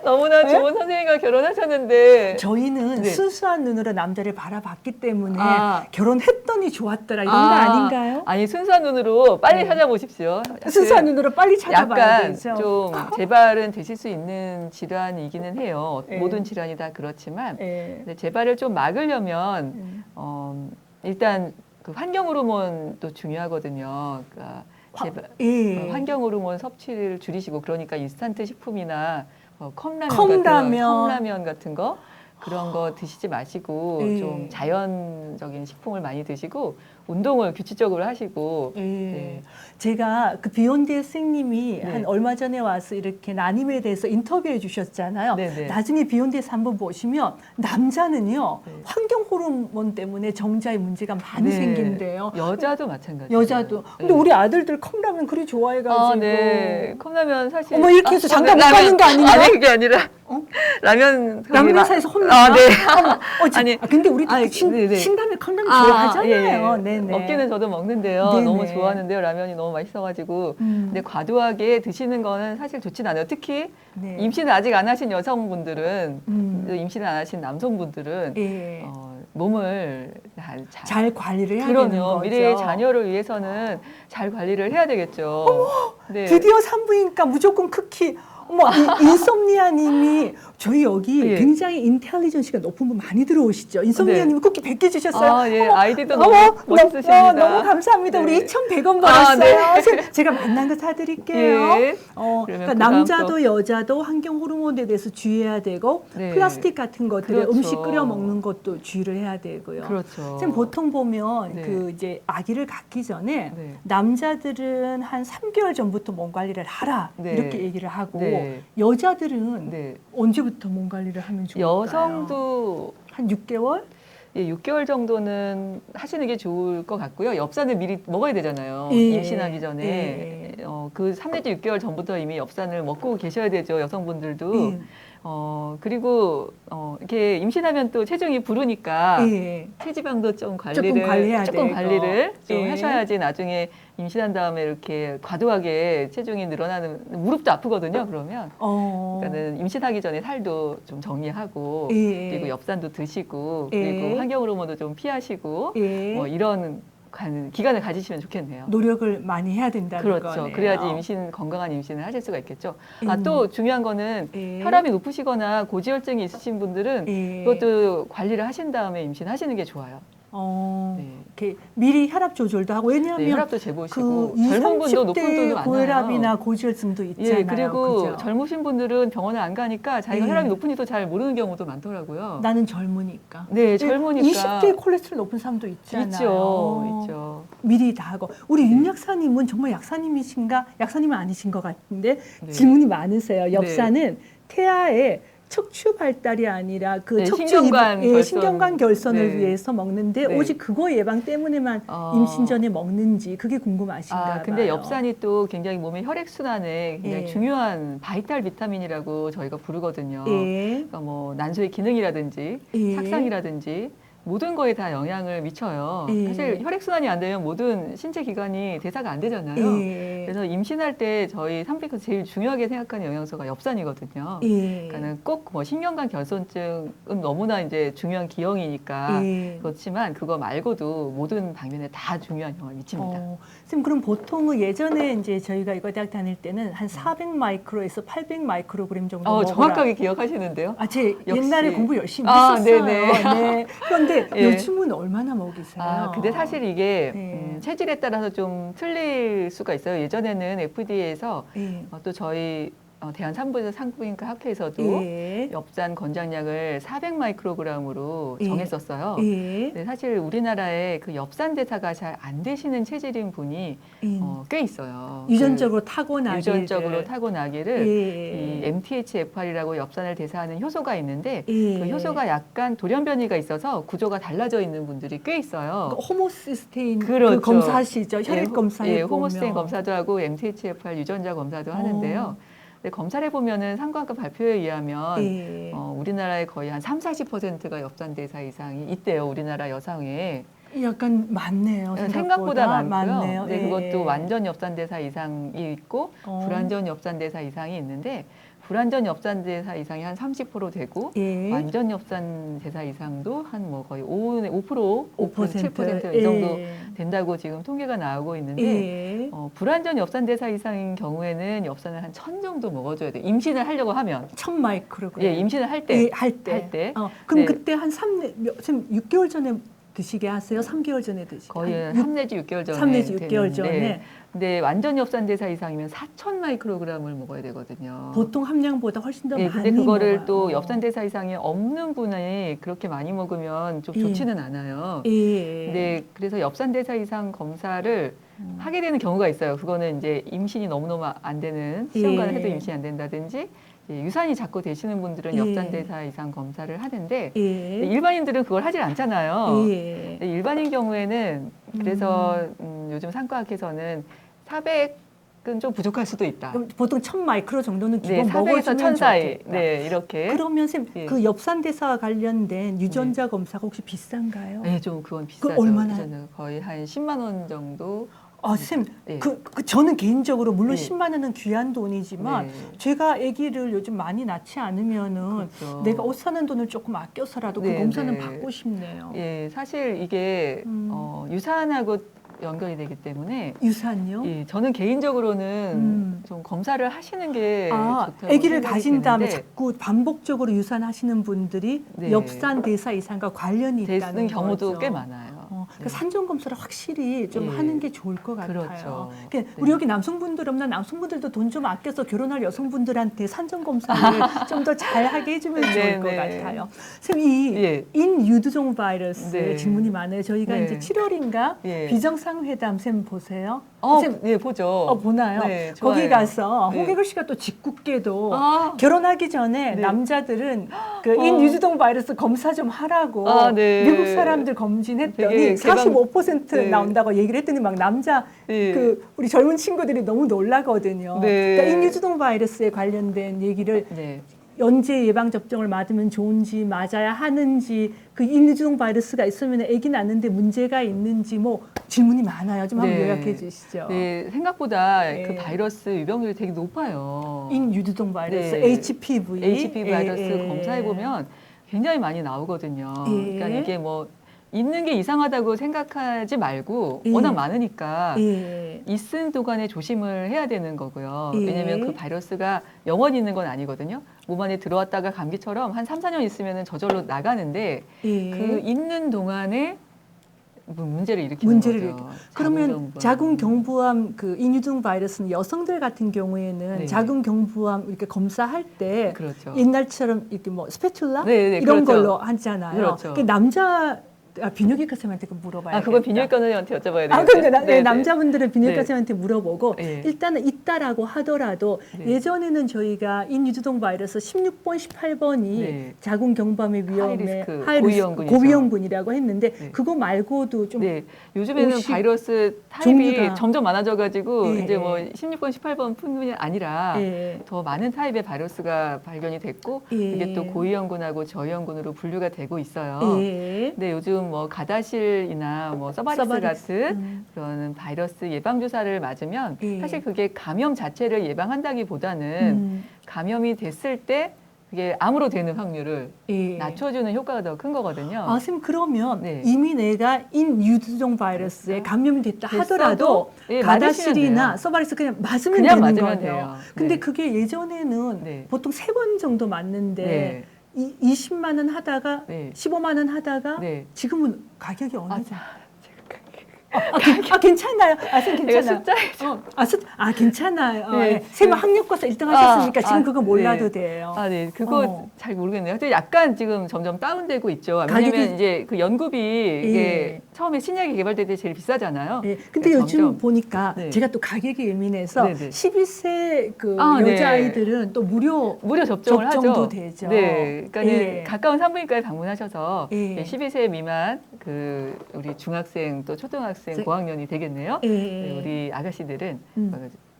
너무나 좋은 선생님과 결혼하셨는데 저희는 네. 순수한 눈으로 남자를 바라봤기 때문에 아. 결혼했더니 좋았더라 이런 거 아닌가요? 아니 순수한 눈으로 빨리 네. 찾아보십시오. 순수한 눈으로 빨리 찾아봐야 약간 되죠. 좀 재발은 되실 수 있는 질환이기는 해요. 네. 모든 질환이 다 그렇지만 예. 근데 재발을 좀 막으려면 일단 그 환경 호르몬도 중요하거든요. 그러니까 예. 환경 호르몬 섭취를 줄이시고 그러니까 인스턴트 식품이나 컵라면. 같은 거 그런 거 드시지 마시고 예. 좀 자연적인 식품을 많이 드시고 운동을 규칙적으로 하시고 예. 네. 제가 그 비욘드의 선생님이 네. 한 얼마 전에 와서 이렇게 난임에 대해서 인터뷰해 주셨잖아요. 네네. 나중에 비욘드에서 한번 보시면 남자는요 네. 환경 호르몬 때문에 정자에 문제가 많이 네. 생긴대요. 여자도 마찬가지예요. 여자도. 근데 네. 우리 아들들 컵라면 그리 좋아해가지고. 네. 컵라면 사실 어머 이렇게 해서 장가 못 가는 거 아니냐? 아니 그게 아니라 라면 라면 회사에서 혼나? 아, 네. 아니, 근데 우리 아니, 네네. 신라면 컵라면 좋아하잖아요. 예, 예. 네네. 먹기는 저도 먹는데요. 네네. 너무 좋아하는데요. 라면이 너무 맛있어가지고. 근데 과도하게 드시는 거는 사실 좋진 않아요. 특히 네. 임신을 아직 안 하신 여성분들은, 임신을 안 하신 남성분들은 예. 몸을 잘 관리를 해야 되는 그럼요. 거죠. 미래의 자녀를 위해서는 잘 관리를 해야 되겠죠. 네. 드디어 산부인과 무조건 쿠키. 어머, 인썸니아님이 저희 여기 예. 굉장히 인텔리전시가 높은 분 많이 들어오시죠. 인썸니아님이 쿠키 100개 주셨어요. 아, 예. 어머, 아이디도 너무 멋있으십니다. 너무 감사합니다. 네. 우리 2,100원 아, 벌었어요. 제가 만난 거 사드릴게요. 예. 그러니까 그 남자도 다음 여자도 환경 호르몬에 대해서 주의해야 되고 네. 플라스틱 같은 것들에 그렇죠. 음식 끓여 먹는 것도 주의를 해야 되고요. 그렇죠. 지금 보통 보면 네. 그 이제 아기를 갖기 전에 네. 남자들은 한 3개월 전부터 몸 관리를 하라 네. 이렇게 얘기를 하고 네. 여자들은 네. 언제부터 몸 관리를 하면 좋을까요? 여성도 한 6개월? 예, 6개월 정도는 하시는 게 좋을 것 같고요. 엽산을 미리 먹어야 되잖아요. 예. 임신하기 전에. 그 3 내지 6개월 전부터 이미 엽산을 먹고 계셔야 되죠. 여성분들도. 그리고 이렇게 임신하면 또 체중이 부르니까 예. 체지방도 좀 관리를 조금 관리해야 조금 되고. 관리를 좀 예. 하셔야지 나중에 임신한 다음에 이렇게 과도하게 체중이 늘어나는 무릎도 아프거든요. 그러면 그러니까는 임신하기 전에 살도 좀 정리하고 예. 그리고 엽산도 드시고 예. 그리고 환경 호르몬도 좀 피하시고 예. 뭐 이런 기간을 가지시면 좋겠네요. 노력을 많이 해야 된다는 그렇죠. 거네요. 그래야지 건강한 임신을 하실 수가 있겠죠. 음. 또 중요한 거는 예. 혈압이 높으시거나 고지혈증이 있으신 분들은 예. 그것도 관리를 하신 다음에 임신하시는 게 좋아요. 네. 이렇게 미리 혈압 조절도 하고 왜냐하면 네, 혈압도 재보시고 그 20, 젊은 분도 높은 분도 30대 많아요. 고혈압이나 고지혈증도 있잖아요. 예, 그리고 그죠? 젊으신 분들은 병원을 안 가니까 자기가 예. 혈압이 높은지도 잘 모르는 경우도 많더라고요. 나는 젊으니까. 네, 젊으니까. 20대 콜레스테롤 높은 사람도 있잖아요. 있죠. 미리 다 하고. 우리 윤 약사님은 정말 약사님이신가? 약사님은 아니신 것 같은데 네. 질문이 많으세요. 엽산은 태아의 척추 발달이 아니라 그 네, 척추 신경관 결선. 신경관 결선을 네. 위해서 먹는데 네. 오직 그거 예방 때문에만 임신 전에 먹는지 그게 궁금하신가 봐요. 근데 엽산이 또 굉장히 몸의 혈액 순환에 굉장히 예. 중요한 바이탈 비타민이라고 저희가 부르거든요. 예. 그러니까 뭐 난소의 기능이라든지 예. 착상이라든지 모든 거에 다 영향을 미쳐요. 예. 사실 혈액 순환이 안 되면 모든 신체 기관이 대사가 안 되잖아요. 예. 그래서 임신할 때 저희 산부인과에서 제일 중요하게 생각하는 영양소가 엽산이거든요. 예. 그러니까는 꼭 뭐 신경관 결손증은 너무나 이제 중요한 기형이니까 예. 그렇지만 그거 말고도 모든 방면에 다 중요한 영향을 미칩니다. 선생님 그럼 보통은 예전에 이제 저희가 이거 대학 다닐 때는 한 400 마이크로에서 800 마이크로그램 정도 먹어라. 정확하게 기억하시는데요. 제 역시. 옛날에 공부 열심히 아, 했었어요. 네네. 네. 그런데 예. 요즘은 얼마나 먹이세요? 근데 사실 이게 네. 체질에 따라서 좀 틀릴 수가 있어요. 예전에는 FDA에서 예. 또 저희 대한산부인과 학회에서도 예. 엽산 권장량을 400 마이크로그램으로 예. 정했었어요. 예. 근데 사실 우리나라에 그 엽산 대사가 잘 안 되시는 체질인 분이 꽤 있어요. 유전적으로 타고나기를. 유전적으로 타고나기를 예. 이 MTHFR이라고 엽산을 대사하는 효소가 있는데 예. 그 효소가 약간 돌연변이가 있어서 구조가 달라져 있는 분들이 꽤 있어요. 그 호모시스테인 그렇죠. 그 검사하시죠? 혈액 검사에 예, 보면. 호모스테인 검사도 하고 MTHFR 유전자 검사도 하는데요. 근데 검사를 해보면은 산부인과 발표에 의하면 예. 우리나라에 거의 한 30~40%가 엽산 대사 이상이 있대요. 우리나라 여성에. 약간 많네요. 생각보다 많고요. 많네요. 네, 예. 그것도 완전 엽산 대사 이상이 있고 불완전 엽산 대사 이상이 있는데 불완전 엽산 대사 이상이 한 30% 되고 예. 완전 엽산 대사 이상도 한 뭐 거의 5%, 7% 예. 이 정도 된다고 지금 통계가 나오고 있는데 예. 불완전 엽산 대사 이상인 경우에는 엽산을 한 1000 정도 먹어줘야 돼요. 임신을 하려고 하면. 1000 마이크로그램. 예, 임신을 할 때. 예, 할 때. 그럼 네. 그때 한 6개월 전에 드시게 하세요? 3개월 전에 드시게? 거의 3 내지 6개월 전에. 3 내지 6개월 되는데 전에. 근데 완전 엽산 대사 이상이면 4000 마이크로그램을 먹어야 되거든요. 보통 함량보다 훨씬 더 예, 많이 근데 그거를 먹어요. 또 엽산 대사 이상이 없는 분이 그렇게 많이 먹으면 좀 좋지는 않아요. 예. 근데 그래서 엽산 대사 이상 검사를 하게 되는 경우가 있어요. 그거는 이제 임신이 너무너무 안 되는 시험관을 예. 해도 임신이 안 된다든지 유산이 자꾸 되시는 분들은 예. 엽산 대사 이상 검사를 하는데 예. 일반인들은 그걸 하질 않잖아요. 예. 일반인 경우에는 그래서 요즘 산과학에서는 400 좀 부족할 수도 있다. 그럼 보통 1000 마이크로 정도는 기본 네, 400에서 먹어주면 1000 사이. 좋겠다. 네, 이렇게. 그러면 쌤, 예. 그 엽산대사와 관련된 유전자 검사가 혹시 비싼가요? 네, 좀 그건 비싸죠. 얼마나? 저는 거의 한 10만 원 정도. 쌤, 예. 저는 개인적으로 물론 예. 10만 원은 귀한 돈이지만 네. 제가 아기를 요즘 많이 낳지 않으면은 그렇죠. 내가 옷 사는 돈을 조금 아껴서라도 그 네, 검사는 네. 받고 싶네요. 예, 사실 이게 유산하고 연결이 되기 때문에 유산요? 예, 저는 개인적으로는 좀 검사를 하시는 게 좋다고 아기를 생각이 가진 다음에 되는데 자꾸 반복적으로 유산하시는 분들이 네. 엽산 대사 이상과 관련이 있다는 되는 경우도 거죠. 꽤 많아요. 그러니까 산전 검사를 확실히 좀 예. 하는 게 좋을 것 같아요. 그렇죠. 그러니까 네. 우리 여기 남성분들 없나 남성분들도 돈 좀 아껴서 결혼할 여성분들한테 산전 검사를 좀 더 잘하게 해주면 좋을 네, 것 네. 같아요. 선생님, 예. 인유두종 바이러스 네. 질문이 많아요. 저희가 네. 이제 7월인가 예. 비정상회담 쌤 보세요. 쌤 네, 보죠. 보나요? 네, 거기 좋아요. 가서 네. 홍계글 씨가 또 짓궂게도 아. 결혼하기 전에 네. 남자들은 그 인유두종 바이러스 검사 좀 하라고 네. 미국 사람들 검진했더니 되게 45% 네. 나온다고 얘기를 했더니 막 남자 네. 그 우리 젊은 친구들이 너무 놀라거든요. 네. 그러니까 인유두종 바이러스에 관련된 얘기를 네. 언제 예방 접종을 맞으면 좋은지 맞아야 하는지 그 인유두종 바이러스가 있으면 아기 낳는데 문제가 있는지 뭐 질문이 많아요. 좀 한번 네. 요약해 주시죠. 네, 생각보다 네. 그 바이러스 유병률이 되게 높아요. 인유두종 바이러스 네. HPV HPV 바이러스 예. 검사해 보면 굉장히 많이 나오거든요. 예. 그러니까 이게 뭐 있는 게 이상하다고 생각하지 말고 예. 워낙 많으니까 예. 있은 동안에 조심을 해야 되는 거고요. 예. 왜냐하면 그 바이러스가 영원히 있는 건 아니거든요. 몸 안에 들어왔다가 감기처럼 한 3, 4년 있으면 저절로 나가는데 예. 그 있는 동안에 뭐 문제를 일으키는 문제를 거죠. 일으켜. 그러면 자궁경부암. 자궁경부암 그 인유두종 바이러스는 여성들 같은 경우에는 네. 자궁경부암 이렇게 검사할 때 그렇죠. 옛날처럼 이렇게 뭐 스패츌라 네, 네, 이런 그렇죠. 걸로 하잖아요. 그렇죠. 그 남자 비뇨기과 선생님한테 그 물어봐야겠다. 그건 비뇨기과 선생님한테 여쭤봐야 되겠네요. 근데 네, 남자분들은 비뇨기과 네. 선생님한테 물어보고 예. 일단은 있다라고 하더라도 네. 예전에는 저희가 인유두종 바이러스 16번, 18번이 네. 자궁경부암의 위험에 하이리스크, 하이리스크, 고위험군이죠. 고위험군이라고 했는데 네. 그거 말고도 좀 네, 요즘에는 50 바이러스 타입이 종류가. 점점 많아져가지고 예, 이제 뭐 예. 16번, 18번 뿐만이 아니라 예. 더 많은 타입의 바이러스가 발견이 됐고 예. 이게 또 고위험군하고 저위험군으로 분류가 되고 있어요. 예. 근데 요즘 뭐 가다실이나 뭐 서바릭스 서바릭스. 같은 그런 바이러스 예방 주사를 맞으면 예. 사실 그게 감염 자체를 예방한다기보다는 감염이 됐을 때 그게 암으로 되는 확률을 예. 낮춰주는 효과가 더 큰 거거든요. 선생님 그러면 네. 이미 내가 인유두종 바이러스에 감염이 됐다 하더라도 예, 가다실이나 맞으시면 돼요. 서바릭스 그냥 맞으면 그냥 되는 맞으면 거예요. 돼요. 근데 네. 그게 예전에는 네. 보통 3번 정도 맞는데 네. 20만 원 하다가 네. 15만 원 하다가 네. 지금은 가격이 어느 아, 정도? 괜찮아요. 선생님 제가 괜찮아요. 숫자에 괜찮아요. 네. 세무 학력고사 1등 하셨으니까 지금 그거 몰라도 네. 돼요. 네, 그거 잘 모르겠네요. 근데 약간 지금 점점 다운되고 있죠. 가격이- 왜냐면 이제 그 연구비 이게 예. 처음에 신약이 개발될 때 제일 비싸잖아요. 예, 근데 그러니까 요즘 점점- 보니까 네. 제가 또 가격이 예민해서 네, 네. 12세 그 네. 여자아이들은 또 무료 접종을 접종도 하죠. 되죠. 네, 그러니까 예. 가까운 산부인과에 방문하셔서 예. 12세 미만 그 우리 중학생 또 초등학생 네. 고학년이 되겠네요. 예. 네, 우리 아가씨들은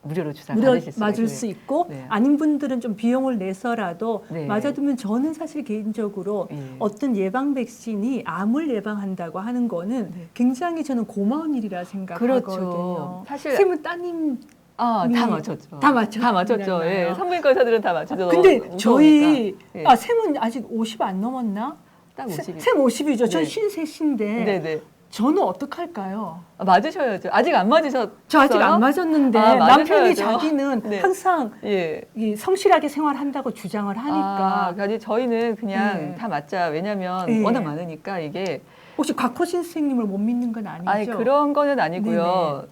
무료로 주사 무료 받으실 수가 맞을 있고요. 수 있고 네. 아닌 분들은 좀 비용을 내서라도 네. 맞아두면 저는 사실 개인적으로 예. 어떤 예방 백신이 암을 예방한다고 하는 거는 네. 굉장히 저는 고마운 일이라 생각하거든요. 그렇죠. 사실 쌤은 따님 다 미- 맞췄죠. 다 맞췄- 다 맞췄죠. 맞나요? 예. 산부인과 의사들은 다 맞췄죠. 근데 무서우니까. 저희 예. 쌤은 아직 50 안 넘었나? 딱 50이. 쌤 50이죠. 전 네. 53인데 네네. 저는 어떡할까요? 맞으셔야죠. 아직 안 맞으셨어요? 저 아직 안 맞았는데 맞으셔야죠. 남편이 자기는 네. 항상 예. 이 성실하게 생활한다고 주장을 하니까 그러니까 저희는 그냥 네. 다 맞자. 왜냐면 네. 워낙 많으니까 이게 혹시 곽호신 선생님을 못 믿는 건 아니죠? 아니 그런 거는 아니고요.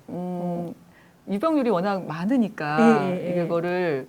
유병률이 워낙 많으니까 이거를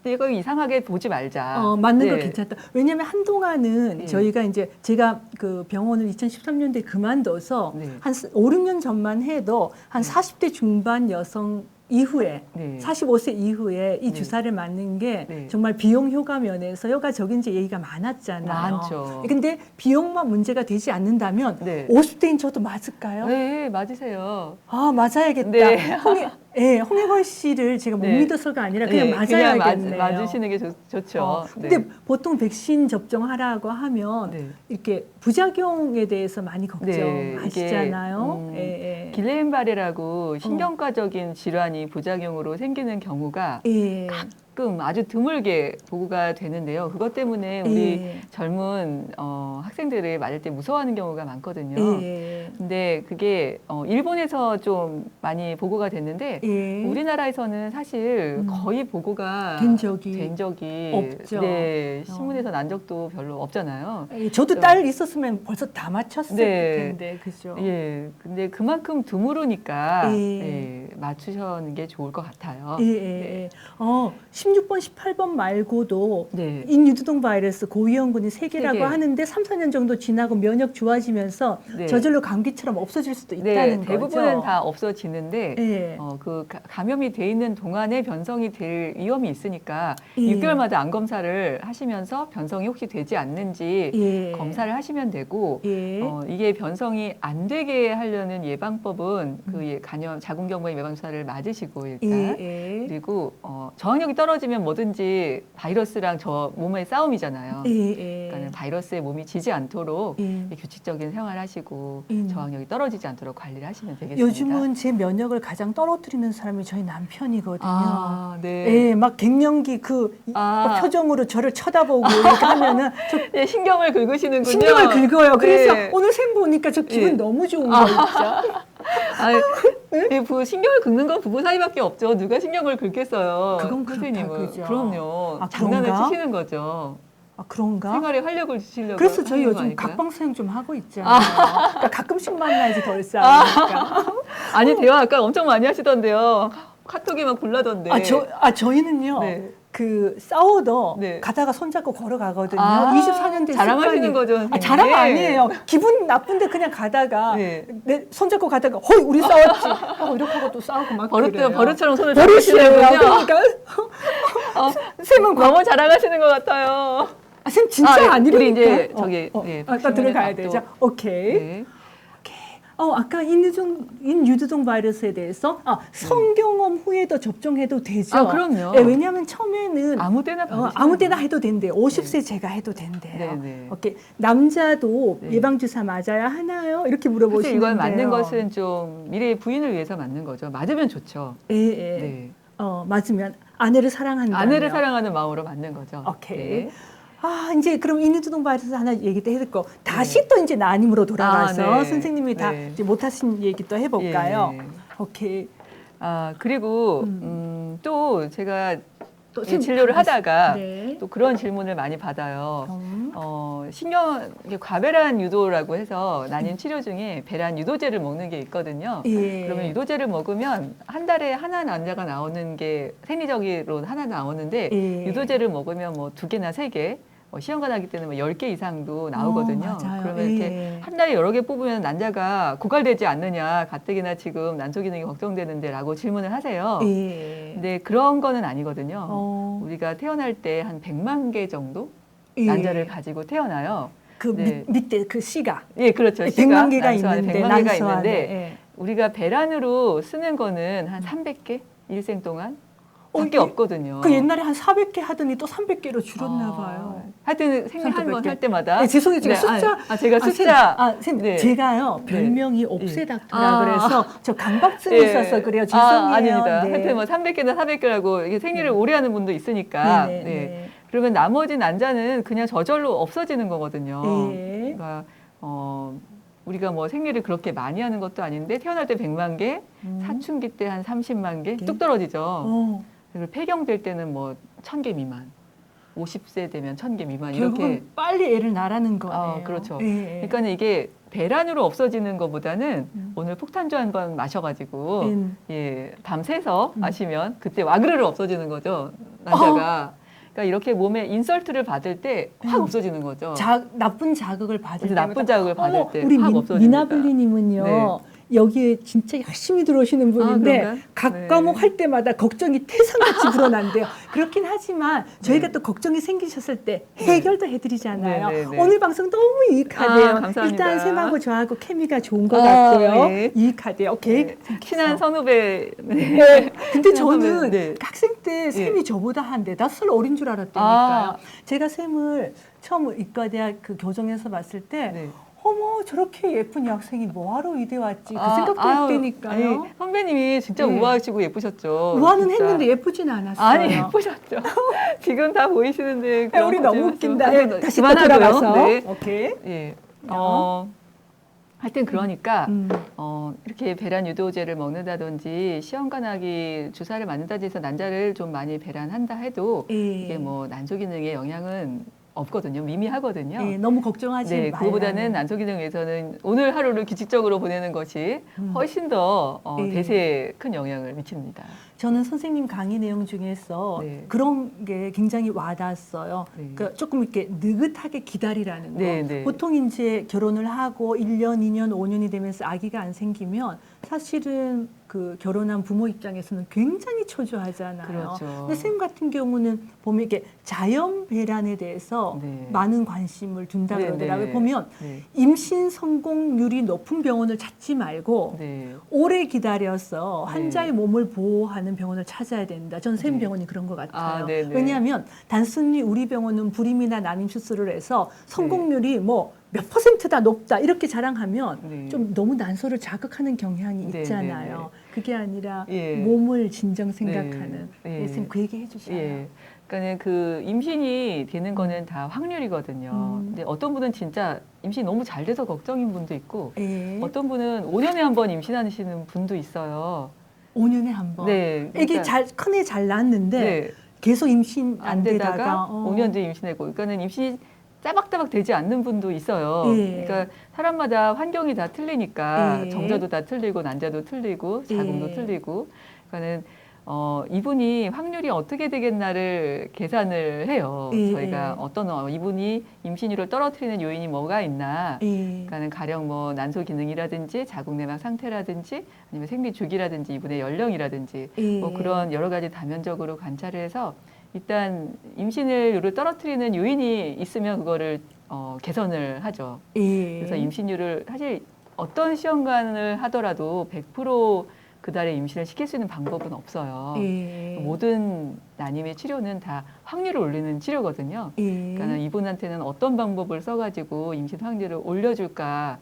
이거 이상하게 보지 말자. 맞는 거 네. 괜찮다. 왜냐하면 한동안은 예. 저희가 이제 제가 그 병원을 2013년도에 그만둬서 네. 한 5, 6년 전만 해도 한 40대 중반 여성 이후에 네. 45세 이후에 이 네. 주사를 맞는 게 네. 정말 비용 효과 면에서 효과적인 이제 얘기가 많았잖아요. 많죠. 근데 비용만 문제가 되지 않는다면 네. 50대인 저도 맞을까요? 네, 맞으세요. 아, 맞아야겠다. 네. 홍혜걸 씨를 제가 못 네. 믿어서가 아니라 그냥 네, 맞아야겠네요. 맞으시는 게 좋죠. 네. 근데 보통 백신 접종하라고 하면 네. 이렇게 부작용에 대해서 많이 걱정하시잖아요. 이게, 예. 길레인바레라고 신경과적인 질환이 부작용으로 생기는 경우가 예. 가끔 아주 드물게 보고가 되는데요. 그것 때문에 우리 예. 젊은 학생들이 맞을 때 무서워하는 경우가 많거든요. 예. 근데 그게 일본에서 좀 많이 보고가 됐는데 예. 우리나라에서는 사실 거의 보고가 된 적이 없죠. 네, 신문에서 난 적도 별로 없잖아요. 예, 저도 딸 있었으면 벌써 다 맞췄을 네. 텐데, 그죠? 예, 근데 그만큼 드물으니까 예. 예, 맞추시는 게 좋을 것 같아요. 예. 16번, 18번 말고도 네. 인유두동 바이러스 고위험군이 3개라고 3개. 하는데 3, 4년 정도 지나고 면역 좋아지면서 네. 저절로 감기처럼 없어질 수도 네, 있다는 거죠. 대부분은 다 없어지는데 예. 그 감염이 돼 있는 동안에 변성이 될 위험이 있으니까 예. 6개월마다 암 검사를 하시면서 변성이 혹시 되지 않는지 예. 검사를 하시면 되고 예. 이게 변성이 안 되게 하려는 예방법은 그 자궁경부암 예방주사를 맞으시고 일단 예. 그리고 저항력이 떨어지면 뭐든지 바이러스랑 저 몸의 싸움이잖아요. 예. 그러니까 바이러스에 몸이 지지 않도록 예. 규칙적인 생활하시고 음. 저항력이 떨어지지 않도록 관리를 하시면 되겠습니다. 요즘은 제 면역을 가장 떨어뜨리는 사람이 저희 남편이거든요. 아, 네. 예, 막 갱년기 아. 표정으로 저를 쳐다보고 이렇게 하면은 저 예, 신경을 긁으시는군요. 신경을 긁어요. 그래서 네. 오늘 샘 보니까 저 기분 예. 너무 좋은 거예요, 진짜. 신경을 긁는 건 부부 사이밖에 없죠. 누가 신경을 긁겠어요. 그건 그렇다, 선생님은. 그죠. 그럼요. 아, 장난을 그런가? 치시는 거죠. 아, 그런가? 생활에 활력을 주시려고. 그래서 저희 하는 거 요즘 아닐까요? 각방사용 좀 하고 있잖아요. 그러니까 가끔씩 만나야지 덜 싸우니까. 아니 대화 아까 엄청 많이 하시던데요. 카톡이 막 굴라던데. 저희는요. 네. 그 싸워도 네. 가다가 손잡고 걸어가거든요. 아, 24년 된 자랑하시는 습관이. 거죠, 선생님. 자랑 아니에요. 기분 나쁜데 그냥 가다가 네. 내 손잡고 가다가 허이 우리 싸웠지 하고 이렇게 하고 또 싸우고 막 그래요. 버릇처럼 손을 버릇이에요. 잡으시는군요. 그러니까 쌤은 너무 자랑하시는 것 같아요. 쌤 진짜 아니라니까. 우리 이제 저기 아까 들어가야 되죠. 오케이. 네. 아까 인유두동 바이러스에 대해서 성경험 후에도 접종해도 되죠. 아, 그럼요. 네, 왜냐하면 처음에는 아무 때나 받으시면 아무 때나 해도 된대요. 50세 제가 해도 된대요. 네. 오케이. 남자도 네. 예방주사 맞아야 하나요? 이렇게 사실 물어보시는데요. 이걸 맞는 것은 좀 미래의 부인을 위해서 맞는 거죠. 맞으면 좋죠. 예. 네. 맞으면 아내를 사랑한다. 아내를 사랑하는 마음으로 맞는 거죠. 오케이. 네. 이제 그럼 인유두동 바이러스 하나 얘기 또 해듣고 다시 또 이제 난임으로 돌아가서 네. 선생님이 다 네. 이제 못하신 얘기 또 해볼까요? 예. 오케이. 그리고 또 제가 또 진료를 하다가 네. 또 그런 질문을 많이 받아요. 이게 과배란 유도라고 해서 난임 치료 중에 배란 유도제를 먹는 게 있거든요. 예. 그러면 유도제를 먹으면 한 달에 하나 난자가 나오는 게 생리적으로 하나 나오는데 예. 유도제를 먹으면 뭐 2개나 3개 시험관 하기 때문에 뭐 10개 이상도 나오거든요. 맞아요. 그러면 이렇게 한 달에 여러 개 뽑으면 난자가 고갈되지 않느냐, 가뜩이나 지금 난소 기능이 걱정되는데 라고 질문을 하세요. 예. 근데 그런 거는 아니거든요. 우리가 태어날 때 한 100만 개 정도 예. 난자를 가지고 태어나요. 그 네. 밑에 그 씨가 예, 그렇죠. 100만 개가 난소 안에 있는데 100만 개가 난소 있는데 안에. 우리가 배란으로 쓰는 거는 한 300개 일생 동안 밖에 이게 없거든요. 그 옛날에 한 400개 하더니 또 300개로 줄었나 봐요. 하여튼 생리 한 번 300개. 할 때마다. 네, 죄송해요. 제가 숫자. 제가 숫자. 선생님, 네. 제가요, 네. 별명이 옵세닥터라 그래서 저 강박증이 예. 있어서 그래요. 죄송해요. 아닙니다. 네. 하여튼 뭐 300개나 400개라고 이게 생리를 오래 하는 분도 있으니까. 네. 그러면 나머지 난자는 그냥 저절로 없어지는 거거든요. 예. 그러니까 우리가 뭐 생리를 그렇게 많이 하는 것도 아닌데 태어날 때 100만 개, 사춘기 때 한 30만 개 뚝 떨어지죠. 그리고 폐경될 때는 뭐 1000개 미만, 50세 되면 1000개 미만 결국은 이렇게. 빨리 애를 낳으라는 거예요. 그렇죠. 예. 그러니까 이게 배란으로 없어지는 것보다는 오늘 폭탄주 한 번 마셔가지고 밤새서 마시면 그때 와그르르 없어지는 거죠. 난자가. 그러니까 이렇게 몸에 인설트를 받을 때 확 없어지는 거죠. 나쁜 자극을 받을 때. 나쁜 자극을 받을 때 우리 확 없어집니다. 미나블리님은요. 네. 여기에 진짜 열심히 들어오시는 분인데 그런가요? 각 네. 과목 할 때마다 걱정이 태산같이 불어난대요. 그렇긴 하지만 저희가 또 걱정이 생기셨을 때 해결도 해드리잖아요. 네, 네, 네. 오늘 방송 너무 유익하대요. 감사합니다. 일단 쌤하고 저하고 케미가 좋은 것 같고요. 네. 유익하대요. 오케이. 네. 친한 선후배. 네. 네. 근데 친한 저는 선후배. 네. 학생 때 쌤이 저보다 한 4-5살 어린 줄 알았다니까요. 제가 쌤을 처음 이과대학 그 교정에서 봤을 때 네. 어머 저렇게 예쁜 여학생이 뭐하러 이대 왔지 그 생각도 했다니까요. 아니, 선배님이 진짜 네. 우아하시고 예쁘셨죠. 우아는 진짜. 했는데 예쁘진 않았어요. 아니 예쁘셨죠. 지금 다 보이시는데. 야, 우리 너무 웃긴다. 네, 다시 또 그만하고요. 돌아가서. 네. 오케이. 예. 하여튼 그러니까 이렇게 배란 유도제를 먹는다든지 시험관하기 주사를 맞는다든지 해서 난자를 좀 많이 배란한다 해도 예. 이게 뭐 난소 기능에 영향은 없거든요. 미미하거든요. 예, 너무 걱정하지 네, 말라는. 그거보다는 난소 기능에서는 오늘 하루를 규칙적으로 보내는 것이 훨씬 더 예. 대세에 큰 영향을 미칩니다. 저는 선생님 강의 내용 중에서 네. 그런 게 굉장히 와닿았어요. 네. 그러니까 조금 이렇게 느긋하게 기다리라는 거. 네, 네. 보통 이제 결혼을 하고 1년, 2년, 5년이 되면서 아기가 안 생기면 사실은 그 결혼한 부모 입장에서는 굉장히 초조하잖아요. 그렇죠. 근데 쌤 같은 경우는 보면 이게 자연 배란에 대해서 네. 많은 관심을 둔다 네, 그러더라고요. 네. 보면 네. 임신 성공률이 높은 병원을 찾지 말고 네. 오래 기다려서 네. 환자의 몸을 보호하는 병원을 찾아야 된다. 전 샘 네. 병원이 그런 것 같아요. 네, 네. 왜냐하면 단순히 우리 병원은 불임이나 난임 수술을 해서 성공률이 뭐 몇 %다 높다 이렇게 자랑하면 네. 좀 너무 난소를 자극하는 경향이 네, 있잖아요. 네, 그게 아니라 예. 몸을 진정 생각하는. 네. 네. 쌤 그 얘기 해주셔요. 예. 그러니까는 그 임신이 되는 거는 다 확률이거든요. 근데 어떤 분은 진짜 임신 너무 잘 돼서 걱정인 분도 있고 예. 어떤 분은 5년에 한 번 임신하시는 분도 있어요. 5년에 한 번. 네. 애기 큰애 잘 낳았는데 네. 계속 임신 안 되다가 5년 뒤에 임신하고 그러니까는 임신이 따박따박 되지 않는 분도 있어요. 예. 그러니까 사람마다 환경이 다 틀리니까 예. 정자도 다 틀리고 난자도 틀리고 자궁도 예. 틀리고 그러니까는 이분이 확률이 어떻게 되겠나를 계산을 해요. 예. 저희가 이분이 임신율을 떨어뜨리는 요인이 뭐가 있나. 예. 그러니까는 가령 뭐 난소 기능이라든지 자궁 내막 상태라든지 아니면 생리 주기라든지 이분의 연령이라든지 예. 뭐 그런 여러 가지 다면적으로 관찰을 해서 일단 임신율을 떨어뜨리는 요인이 있으면 그거를 개선을 하죠. 예. 그래서 임신율을 사실 어떤 시험관을 하더라도 100% 그달에 임신을 시킬 수 있는 방법은 없어요. 예. 모든 난임의 치료는 다 확률을 올리는 치료거든요. 예. 그러니까 이분한테는 어떤 방법을 써가지고 임신 확률을 올려줄까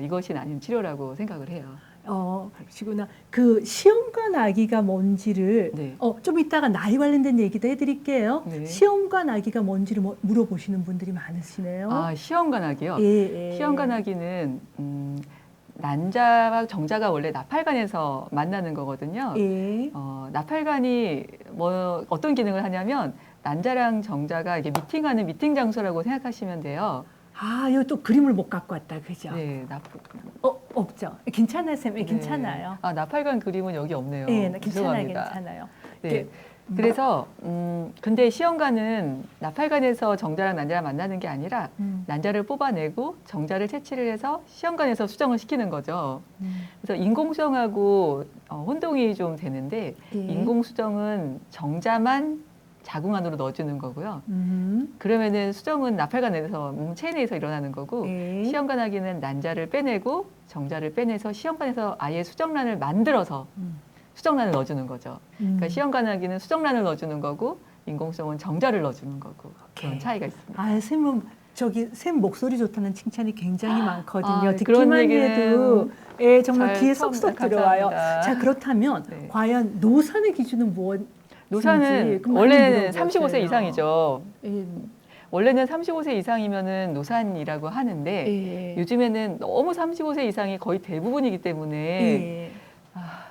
이것이 난임 치료라고 생각을 해요. 그러시구나. 그 시험관 아기가 뭔지를 네. 좀 이따가 나이 관련된 얘기도 해드릴게요. 네. 시험관 아기가 뭔지를 물어보시는 분들이 많으시네요. 시험관하기요. 예, 예. 시험관하기는 난자와 정자가 원래 나팔관에서 만나는 거거든요. 예. 나팔관이 뭐 어떤 기능을 하냐면 난자랑 정자가 이게 미팅하는 미팅 장소라고 생각하시면 돼요. 이거 또 그림을 못 갖고 왔다, 그죠? 네, 없죠. 괜찮아요, 쌤. 네. 괜찮아요. 나팔관 그림은 여기 없네요. 예, 괜찮아요, 죄송합니다. 괜찮아요. 네. 이렇게, 그래서 근데 시험관은 나팔관에서 정자랑 난자랑 만나는 게 아니라 난자를 뽑아내고 정자를 채취를 해서 시험관에서 수정을 시키는 거죠. 그래서 인공수정하고 혼동이 좀 되는데 예. 인공수정은 정자만 자궁 안으로 넣어주는 거고요. 그러면은 수정은 나팔관 내에서 몸 체내에서 일어나는 거고 예. 시험관하기는 난자를 빼내고 정자를 빼내서 시험관에서 아예 수정란을 만들어서 수정란을 넣어주는 거죠. 그러니까 시험관하기는 수정란을 넣어주는 거고 인공수정은 정자를 넣어주는 거고 그런 오케이. 차이가 있습니다. 쌤은 쌤 목소리 좋다는 칭찬이 굉장히 많거든요. 그런 듣기만 얘기는 해도 정말 잘 귀에 처음 쏙쏙 감사합니다. 들어와요. 자, 그렇다면 네. 과연 노산의 기준은 무엇인지 노산은 그 많이 원래는 물어보세요. 35세 이상이죠. 예. 원래는 35세 이상이면은 노산이라고 하는데 예. 요즘에는 너무 35세 이상이 거의 대부분이기 때문에 예.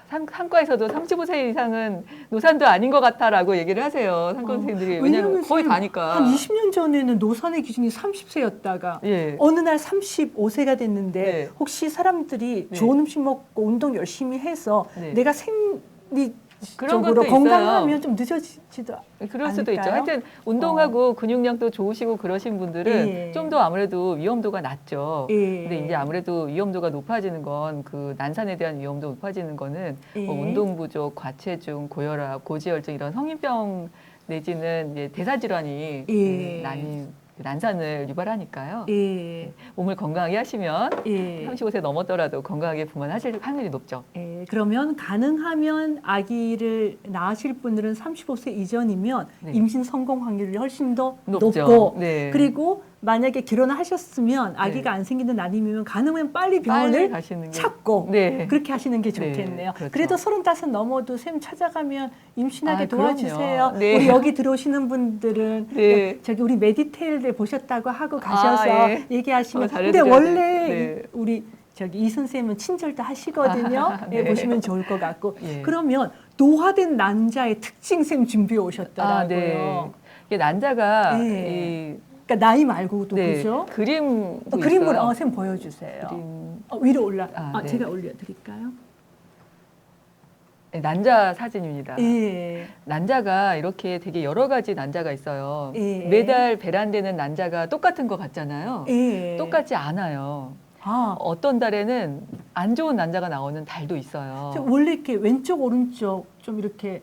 상과에서도 35세 이상은 노산도 아닌 것 같아라고 얘기를 하세요. 상과 선생님들이. 왜냐하면 거의 쌤, 다니까. 한 20년 전에는 노산의 기준이 30세였다가 예. 어느 날 35세가 됐는데 네. 혹시 사람들이 네. 좋은 음식 먹고 운동 열심히 해서 네. 내가 생리 그런 쪽으로 것도 건강하면 있어요. 좀 늦어지지도 그럴 수도 있죠. 않을까요? 하여튼 운동하고 근육량도 좋으시고 그러신 분들은 예. 좀 더 아무래도 위험도가 낮죠. 예. 근데 이제 아무래도 위험도가 높아지는 건 그 난산에 대한 위험도 높아지는 거는 예. 뭐 운동 부족, 과체중, 고혈압, 고지혈증 이런 성인병 내지는 이제 대사 질환이 예. 난산을 유발하니까요. 예. 몸을 건강하게 하시면 예. 35세 넘었더라도 건강하게 부만하실 확률이 높죠. 예, 그러면 가능하면 아기를 낳으실 분들은 35세 이전이면 네. 임신 성공 확률이 훨씬 더 높죠. 높고 네. 그리고 만약에 결혼하셨으면 아기가 네. 안 생기는 나님이면 가능하면 빨리 빨리 병원을 가시는 게 찾고 네. 그렇게 하시는 게 네, 좋겠네요. 그렇죠. 그래도 35 넘어도 쌤 찾아가면 임신하게 아, 도와주세요. 그럼요. 네. 우리 여기 들어오시는 분들은 네. 저기 우리 메디테일들 보셨다고 하고 가셔서 아, 예. 얘기하시면 근데 잘해드려야 원래 네. 우리 저기 이 선생님은 친절도 하시거든요. 네. 네, 보시면 좋을 것 같고 예. 그러면 노화된 난자의 특징 쌤 준비해 오셨더라고요. 아, 네. 이게 난자가 네. 이 그러니까 나이 말고도 네, 그죠? 그림도 그림을 있어요. 쌤 보여주세요. 그림. 위로 올라. 네. 제가 올려드릴까요? 네, 난자 사진입니다. 예. 난자가 이렇게 되게 여러 가지 난자가 있어요. 예. 매달 배란되는 난자가 똑같은 것 같잖아요. 예. 똑같지 않아요. 아, 어떤 달에는 안 좋은 난자가 나오는 달도 있어요. 원래 이렇게 왼쪽 오른쪽 좀 이렇게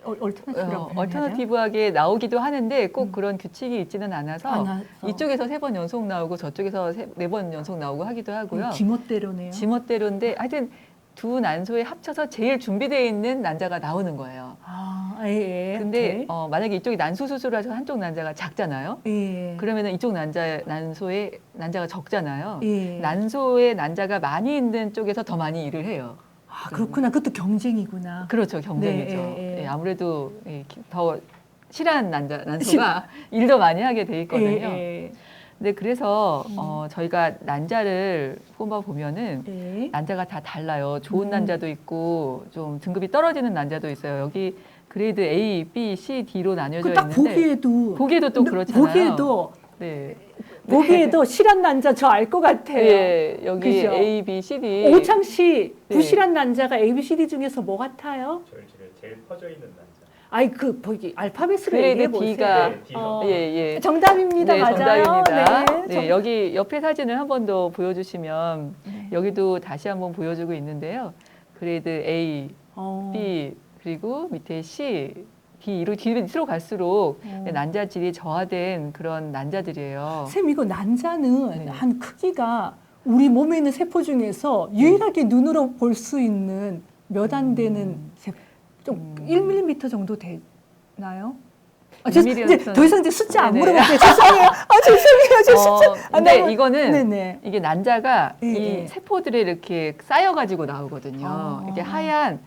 얼터너티브라고 얼터너티브하게 나오기도 하는데 꼭 그런 규칙이 있지는 않아서 이쪽에서 3번 연속 나오고 저쪽에서 4번 연속 나오고 하기도 하고요. 지멋대로네요. 지멋대로인데 하여튼 두 난소에 합쳐서 제일 준비되어 있는 난자가 나오는 거예요. 아, 예. 근데 네. 만약에 이쪽이 난소 수술을 해서 한쪽 난자가 작잖아요. 예. 그러면은 이쪽 난소에 난자가 적잖아요. 예. 난소에 난자가 많이 있는 쪽에서 더 많이 일을 해요. 아, 그렇구나. 그것도 경쟁이구나. 그렇죠, 경쟁이죠. 네, 예, 아무래도 더 실한 난소가 일도 많이 하게 돼 있거든요. 예. 근데 그래서 저희가 난자를 뽑아 보면은 예. 난자가 다 달라요. 좋은 난자도 있고 좀 등급이 떨어지는 난자도 있어요. 여기 그레이드 A, B, C, D로 나뉘어져 딱 있는데 보기에도 또 그렇잖아요. 네. 네. 보기에도 실한 난자 저 알 것 같아요. 예, 여기 그죠? A, B, C, D. 오창 씨 네. 부실한 난자가 A, B, C, D 중에서 뭐 같아요? 제일 퍼져 있는 남자. 아이 그 보기 알파벳으로 그레이드 얘기해 보세요. D가 네, D. 예, 예. 정답입니다. 네, 맞아요. 정답입니다. 네, 네, 여기 옆에 사진을 한 번 더 보여주시면 네. 여기도 다시 한번 보여주고 있는데요. 그레이드 A, B 그리고 밑에 C, D 뒤로 갈수록 난자질이 저하된 그런 난자들이에요. 쌤 이거 난자는 네. 한 크기가 우리 몸에 있는 세포 중에서 유일하게 눈으로 볼 수 있는 몇 안 되는 세포. 좀 1mm 정도 되나요? 이제 더 이상 이제 숫자 안 네네. 물어볼게요. 죄송해요. 죄송해요. 저 숫자. 근데 이거는 네네. 이게 난자가 예, 이 예. 세포들이 이렇게 쌓여가지고 나오거든요. 이게 하얀.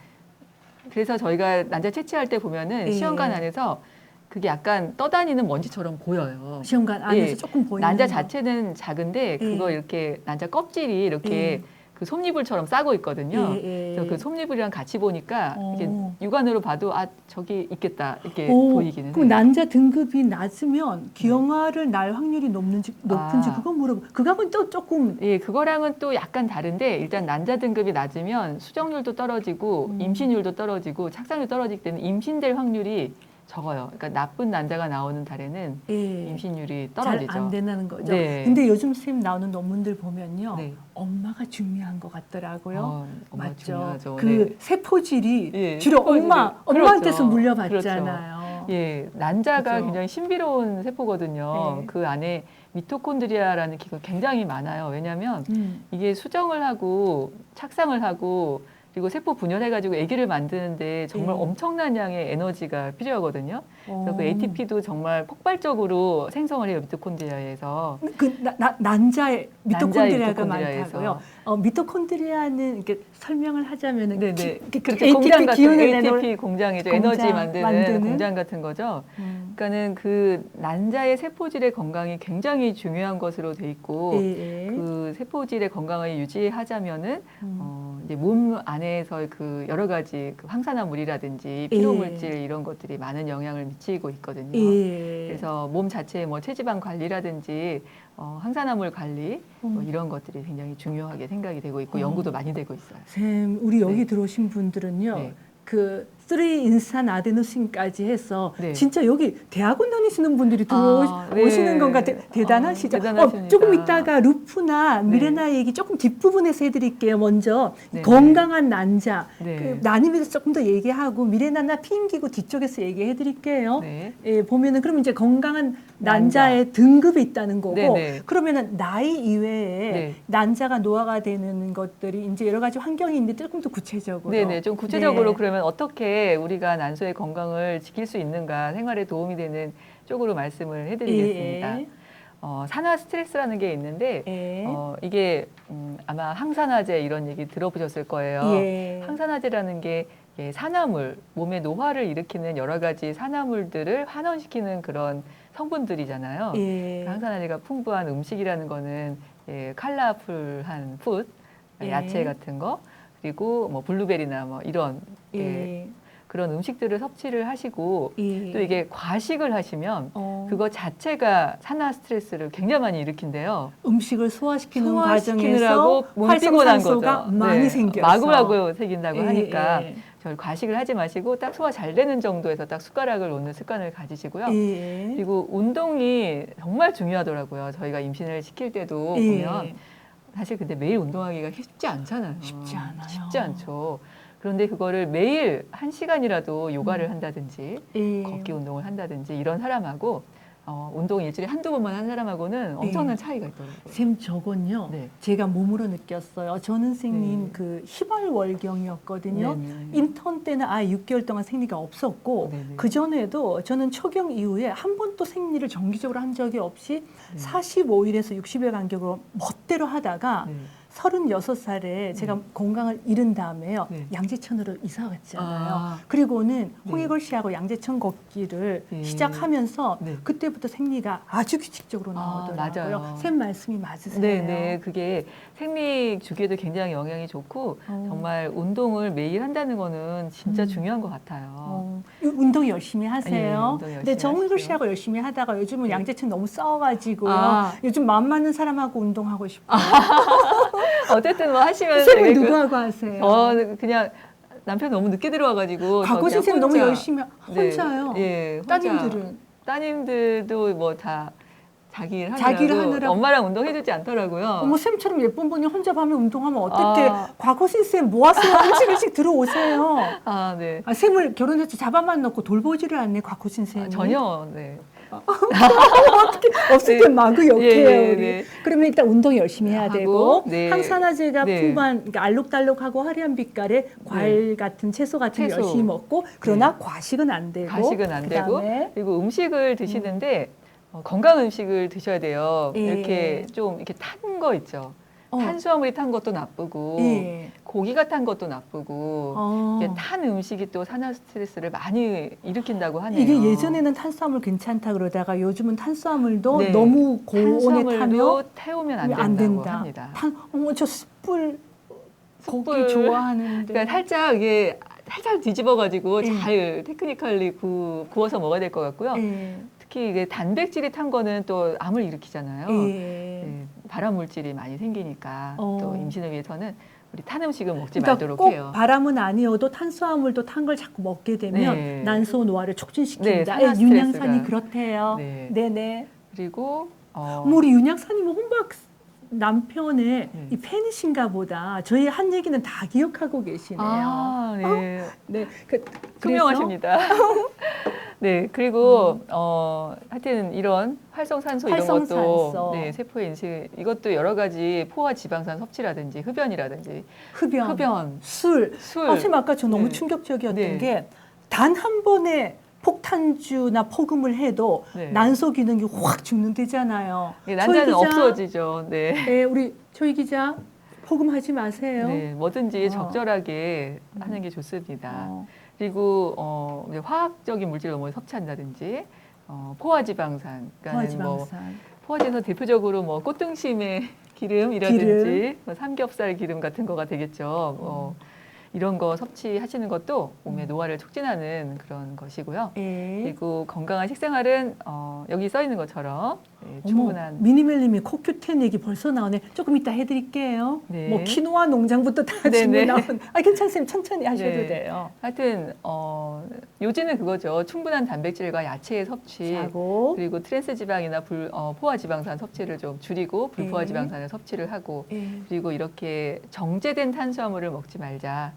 그래서 저희가 난자 채취할 때 보면은 예. 시험관 안에서 그게 약간 떠다니는 먼지처럼 보여요. 시험관 안에서 예. 조금 보이는 난자 거. 자체는 작은데 그거 예. 이렇게 난자 껍질이 이렇게 예. 그 솜니불처럼 싸고 있거든요. 예, 예. 그래서 그 솜니불이랑 같이 보니까 이렇게 육안으로 봐도 저기 있겠다 이렇게 보이기는 그럼 해요. 난자 등급이 낮으면 기형아를 낳을 확률이 높은지 그거 물어보. 그거하고는 또 조금 예, 그거랑은 또 약간 다른데 일단 난자 등급이 낮으면 수정률도 떨어지고 임신율도 떨어지고 착상률 떨어지기 때문에 임신될 확률이 적어요. 그러니까 나쁜 난자가 나오는 달에는 임신율이 떨어지죠. 잘 안 된다는 거죠. 네. 근데 요즘 선생님 나오는 논문들 보면요. 네. 엄마가 중요한 것 같더라고요. 엄마 맞죠. 중요하죠. 그 네. 세포질이 예, 주로 세포질이. 엄마한테서 그렇죠. 물려받잖아요. 예, 난자가 그죠. 굉장히 신비로운 세포거든요. 네. 그 안에 미토콘드리아라는 기가 굉장히 많아요. 왜냐하면 이게 수정을 하고 착상을 하고 그리고 세포 분열해가지고 아기를 만드는데 정말 네. 엄청난 양의 에너지가 필요하거든요. 그래서 그 ATP도 정말 폭발적으로 생성을 해요. 미토콘드리아에서. 난자의 미토콘드리아가 미토콘드리아에서. 많다고요. 미토콘드리아는 이렇게 설명을 하자면은 네네. 그렇죠. 공장 같은 기운을 ATP 공장이죠. 공장 에너지 만드는 만드는? 공장 같은 거죠. 그러니까는 그 난자의 세포질의 건강이 굉장히 중요한 것으로 돼 있고 그 세포질의 건강을 유지하자면은 이제 몸 안에서 그 여러 가지 그 황산화물이라든지 피로물질 이런 것들이 많은 영향을 미치고 있거든요. 그래서 몸 자체의 뭐 체지방 관리라든지 항산화물 관리 뭐 이런 것들이 굉장히 중요하게 생각이 되고 있고 연구도 많이 되고 있어요. 쌤, 우리 여기 네. 들어오신 분들은요. 네. 그 인산 아데노신까지 해서 네. 진짜 여기 대학원 다니시는 분들이 네. 들어오시는 건가 대단하시죠. 대단하십니다. 조금 이따가 루프나 네. 미레나 얘기 조금 뒷부분에서 해드릴게요. 먼저 네. 건강한 난자 네. 그 나님에서 조금 더 얘기하고 미레나나 피임기구 뒤쪽에서 얘기해드릴게요. 네. 예, 보면은 그럼 이제 건강한 난자의 등급이 있다는 거고 네, 네. 그러면은 나이 이외에 네. 난자가 노화가 되는 것들이 이제 여러 가지 환경이 있는데 조금 더 구체적으로 네네, 좀 구체적으로 네. 그러면 어떻게 우리가 난소의 건강을 지킬 수 있는가, 생활에 도움이 되는 쪽으로 말씀을 해드리겠습니다. 예. 산화 스트레스라는 게 있는데 예. 이게 아마 항산화제 이런 얘기 들어보셨을 거예요. 예. 항산화제라는 게 산화물, 몸의 노화를 일으키는 여러 가지 산화물들을 환원시키는 그런 성분들이잖아요. 예. 항산화제가 풍부한 음식이라는 거는 컬러풀한 푸드, 예. 야채 같은 거, 그리고 뭐 블루베리나 뭐 이런 예. 그런 음식들을 섭취를 하시고 예. 또 이게 과식을 하시면 그거 자체가 산화 스트레스를 굉장히 많이 일으킨대요. 음식을 소화시키는 소화시키느라고 과정에서 몸이 피곤한 거죠. 활성산소가 많이 생겨서 마구마구 생긴다고 예, 하니까 예. 저 과식을 하지 마시고 딱 소화 잘 되는 정도에서 딱 숟가락을 놓는 습관을 가지시고요. 예. 그리고 운동이 정말 중요하더라고요. 저희가 임신을 시킬 때도 예. 보면 사실 근데 매일 운동하기가 쉽지 않잖아요. 쉽지 않아요. 쉽지 않죠. 그런데 그거를 매일 1시간이라도 요가를 한다든지 예. 걷기 운동을 한다든지 이런 사람하고 운동 일주일에 한두 번만 한 사람하고는 엄청난 차이가 있더라고요. 쌤 저건요. 네. 제가 몸으로 느꼈어요. 전 선생님 네. 그 희발월경이었거든요. 네네. 인턴 때는 아예 6개월 동안 생리가 없었고 네네. 그 전에도 저는 초경 이후에 한 번도 생리를 정기적으로 한 적이 없이 네. 45일에서 60일 간격으로 멋대로 하다가 네. 36살에 제가 건강을 잃은 다음에요. 네. 양재천으로 이사 갔잖아요. 아. 그리고는 네. 홍해걸 씨하고 양재천 걷기를 네. 시작하면서 네. 그때부터 생리가 아주 규칙적으로 아, 나오더라고요. 맞아요. 쌤 말씀이 맞으세요? 네네. 그게 생리 주기에도 굉장히 영향이 좋고 정말 운동을 매일 한다는 거는 진짜 중요한 것 같아요. 운동 열심히 하세요. 예, 운동 열심히 근데 정의글 하시죠. 씨하고 열심히 하다가 요즘은 네. 양재천 너무 싸워가지고요. 아. 요즘 마음 맞는 사람하고 운동하고 싶어요. 어쨌든 뭐 하시면 쌤은 되게 누구하고 하세요? 그냥 남편 너무 늦게 들어와가지고 과거 저 그냥 선생님 너무 혼자- 열심히 혼자요. 네, 예, 혼자. 따님들도 뭐 다 자기 자기를 하느라고 하느라고. 엄마랑 운동해주지 않더라고요. 어머 쌤처럼 예쁜 분이 혼자 밤에 운동하면 어떻게 아. 과거 선생님 모아서 한 시간씩 들어오세요. 아, 네. 아, 쌤을 결혼해서 잡아만 놓고 돌보지를 않네 과거 선생님. 전혀, 네. 없을 네. 때 마구 욕해요. 예, 우리. 네. 그러면 일단 운동 열심히 해야 하고, 되고 네. 항산화제가 네. 풍부한 그러니까 알록달록하고 화려한 빛깔의 과일 같은 채소 같은 거 채소. 열심히 먹고 그러나 과식은 안 되고 가식은 안 되고 그다음에 그리고 음식을 드시는데 건강 음식을 드셔야 돼요. 예. 이렇게 좀 이렇게 탄 거 있죠. 어. 탄수화물이 탄 것도 나쁘고 예. 고기가 탄 것도 나쁘고 이게 탄 음식이 또 산화 스트레스를 많이 일으킨다고 하네요. 이게 예전에는 탄수화물 괜찮다 그러다가 요즘은 탄수화물도 네. 너무 고온에 타면 탄수화물도 태우면 안 안 된다고 된다. 합니다. 어머 저 숯불 고기 숯불. 좋아하는데. 그러니까 살짝 이게 살짝 뒤집어가지고 예. 잘 테크니컬리 구워서 먹어야 될 것 같고요. 예. 특히 이게 단백질이 탄 거는 또 암을 일으키잖아요. 예. 네, 발암 물질이 많이 생기니까 또 임신을 위해서는 우리 탄 음식은 먹지 그러니까 말도록 꼭 해요. 바람은 아니어도 탄수화물도 탄 걸 자꾸 먹게 되면 네. 난소 노화를 네, 촉진시킨다. 산화 예, 윤양산이 스트레스가. 그렇대요. 네. 네네. 그리고 어머, 우리 윤양사님 혼박 남편의 네. 이 팬이신가 보다. 저희 한 얘기는 다 기억하고 계시네요. 아, 네. 네. 그래서 투명하십니다. 네, 그리고 하여튼 이런 활성산소 이런 활성산소. 것도 네, 세포의 인식 이것도 여러 가지 포화 지방산 섭취라든지 흡연이라든지 흡연, 술. 술. 선생님 아까 저 너무 네. 충격적이었던 네. 게 단 한 번에 폭탄주나 폭음을 해도 네. 난소 기능이 확 죽는다잖아요. 네, 난자는 소희 기자, 없어지죠. 네. 네, 우리 조희 기자 폭음하지 마세요. 네, 뭐든지 어. 적절하게 하는 게 좋습니다. 어. 그리고 이제 화학적인 물질을 너무 섭취한다든지 포화지방산, 그러니까 뭐 포화지방산. 포화지에서 대표적으로 뭐 꽃등심의 기름이라든지 뭐 삼겹살 기름 같은 거가 되겠죠. 이런 거 섭취하시는 것도 몸의 노화를 촉진하는 그런 것이고요. 예. 그리고 건강한 식생활은 여기 써 있는 것처럼 충분한 미니멜님이 코큐텐 얘기 벌써 나오네. 조금 이따 해드릴게요. 네. 뭐 키노아 농장부터 다 네네. 질문 나온. 괜찮습니다. 천천히 하셔도 네. 돼요. 하여튼 요지는 그거죠. 충분한 단백질과 야채의 섭취 자고. 그리고 트랜스 지방이나 포화 지방산 섭취를 좀 줄이고 불포화 네. 지방산을 섭취를 하고 예. 그리고 이렇게 정제된 탄수화물을 먹지 말자.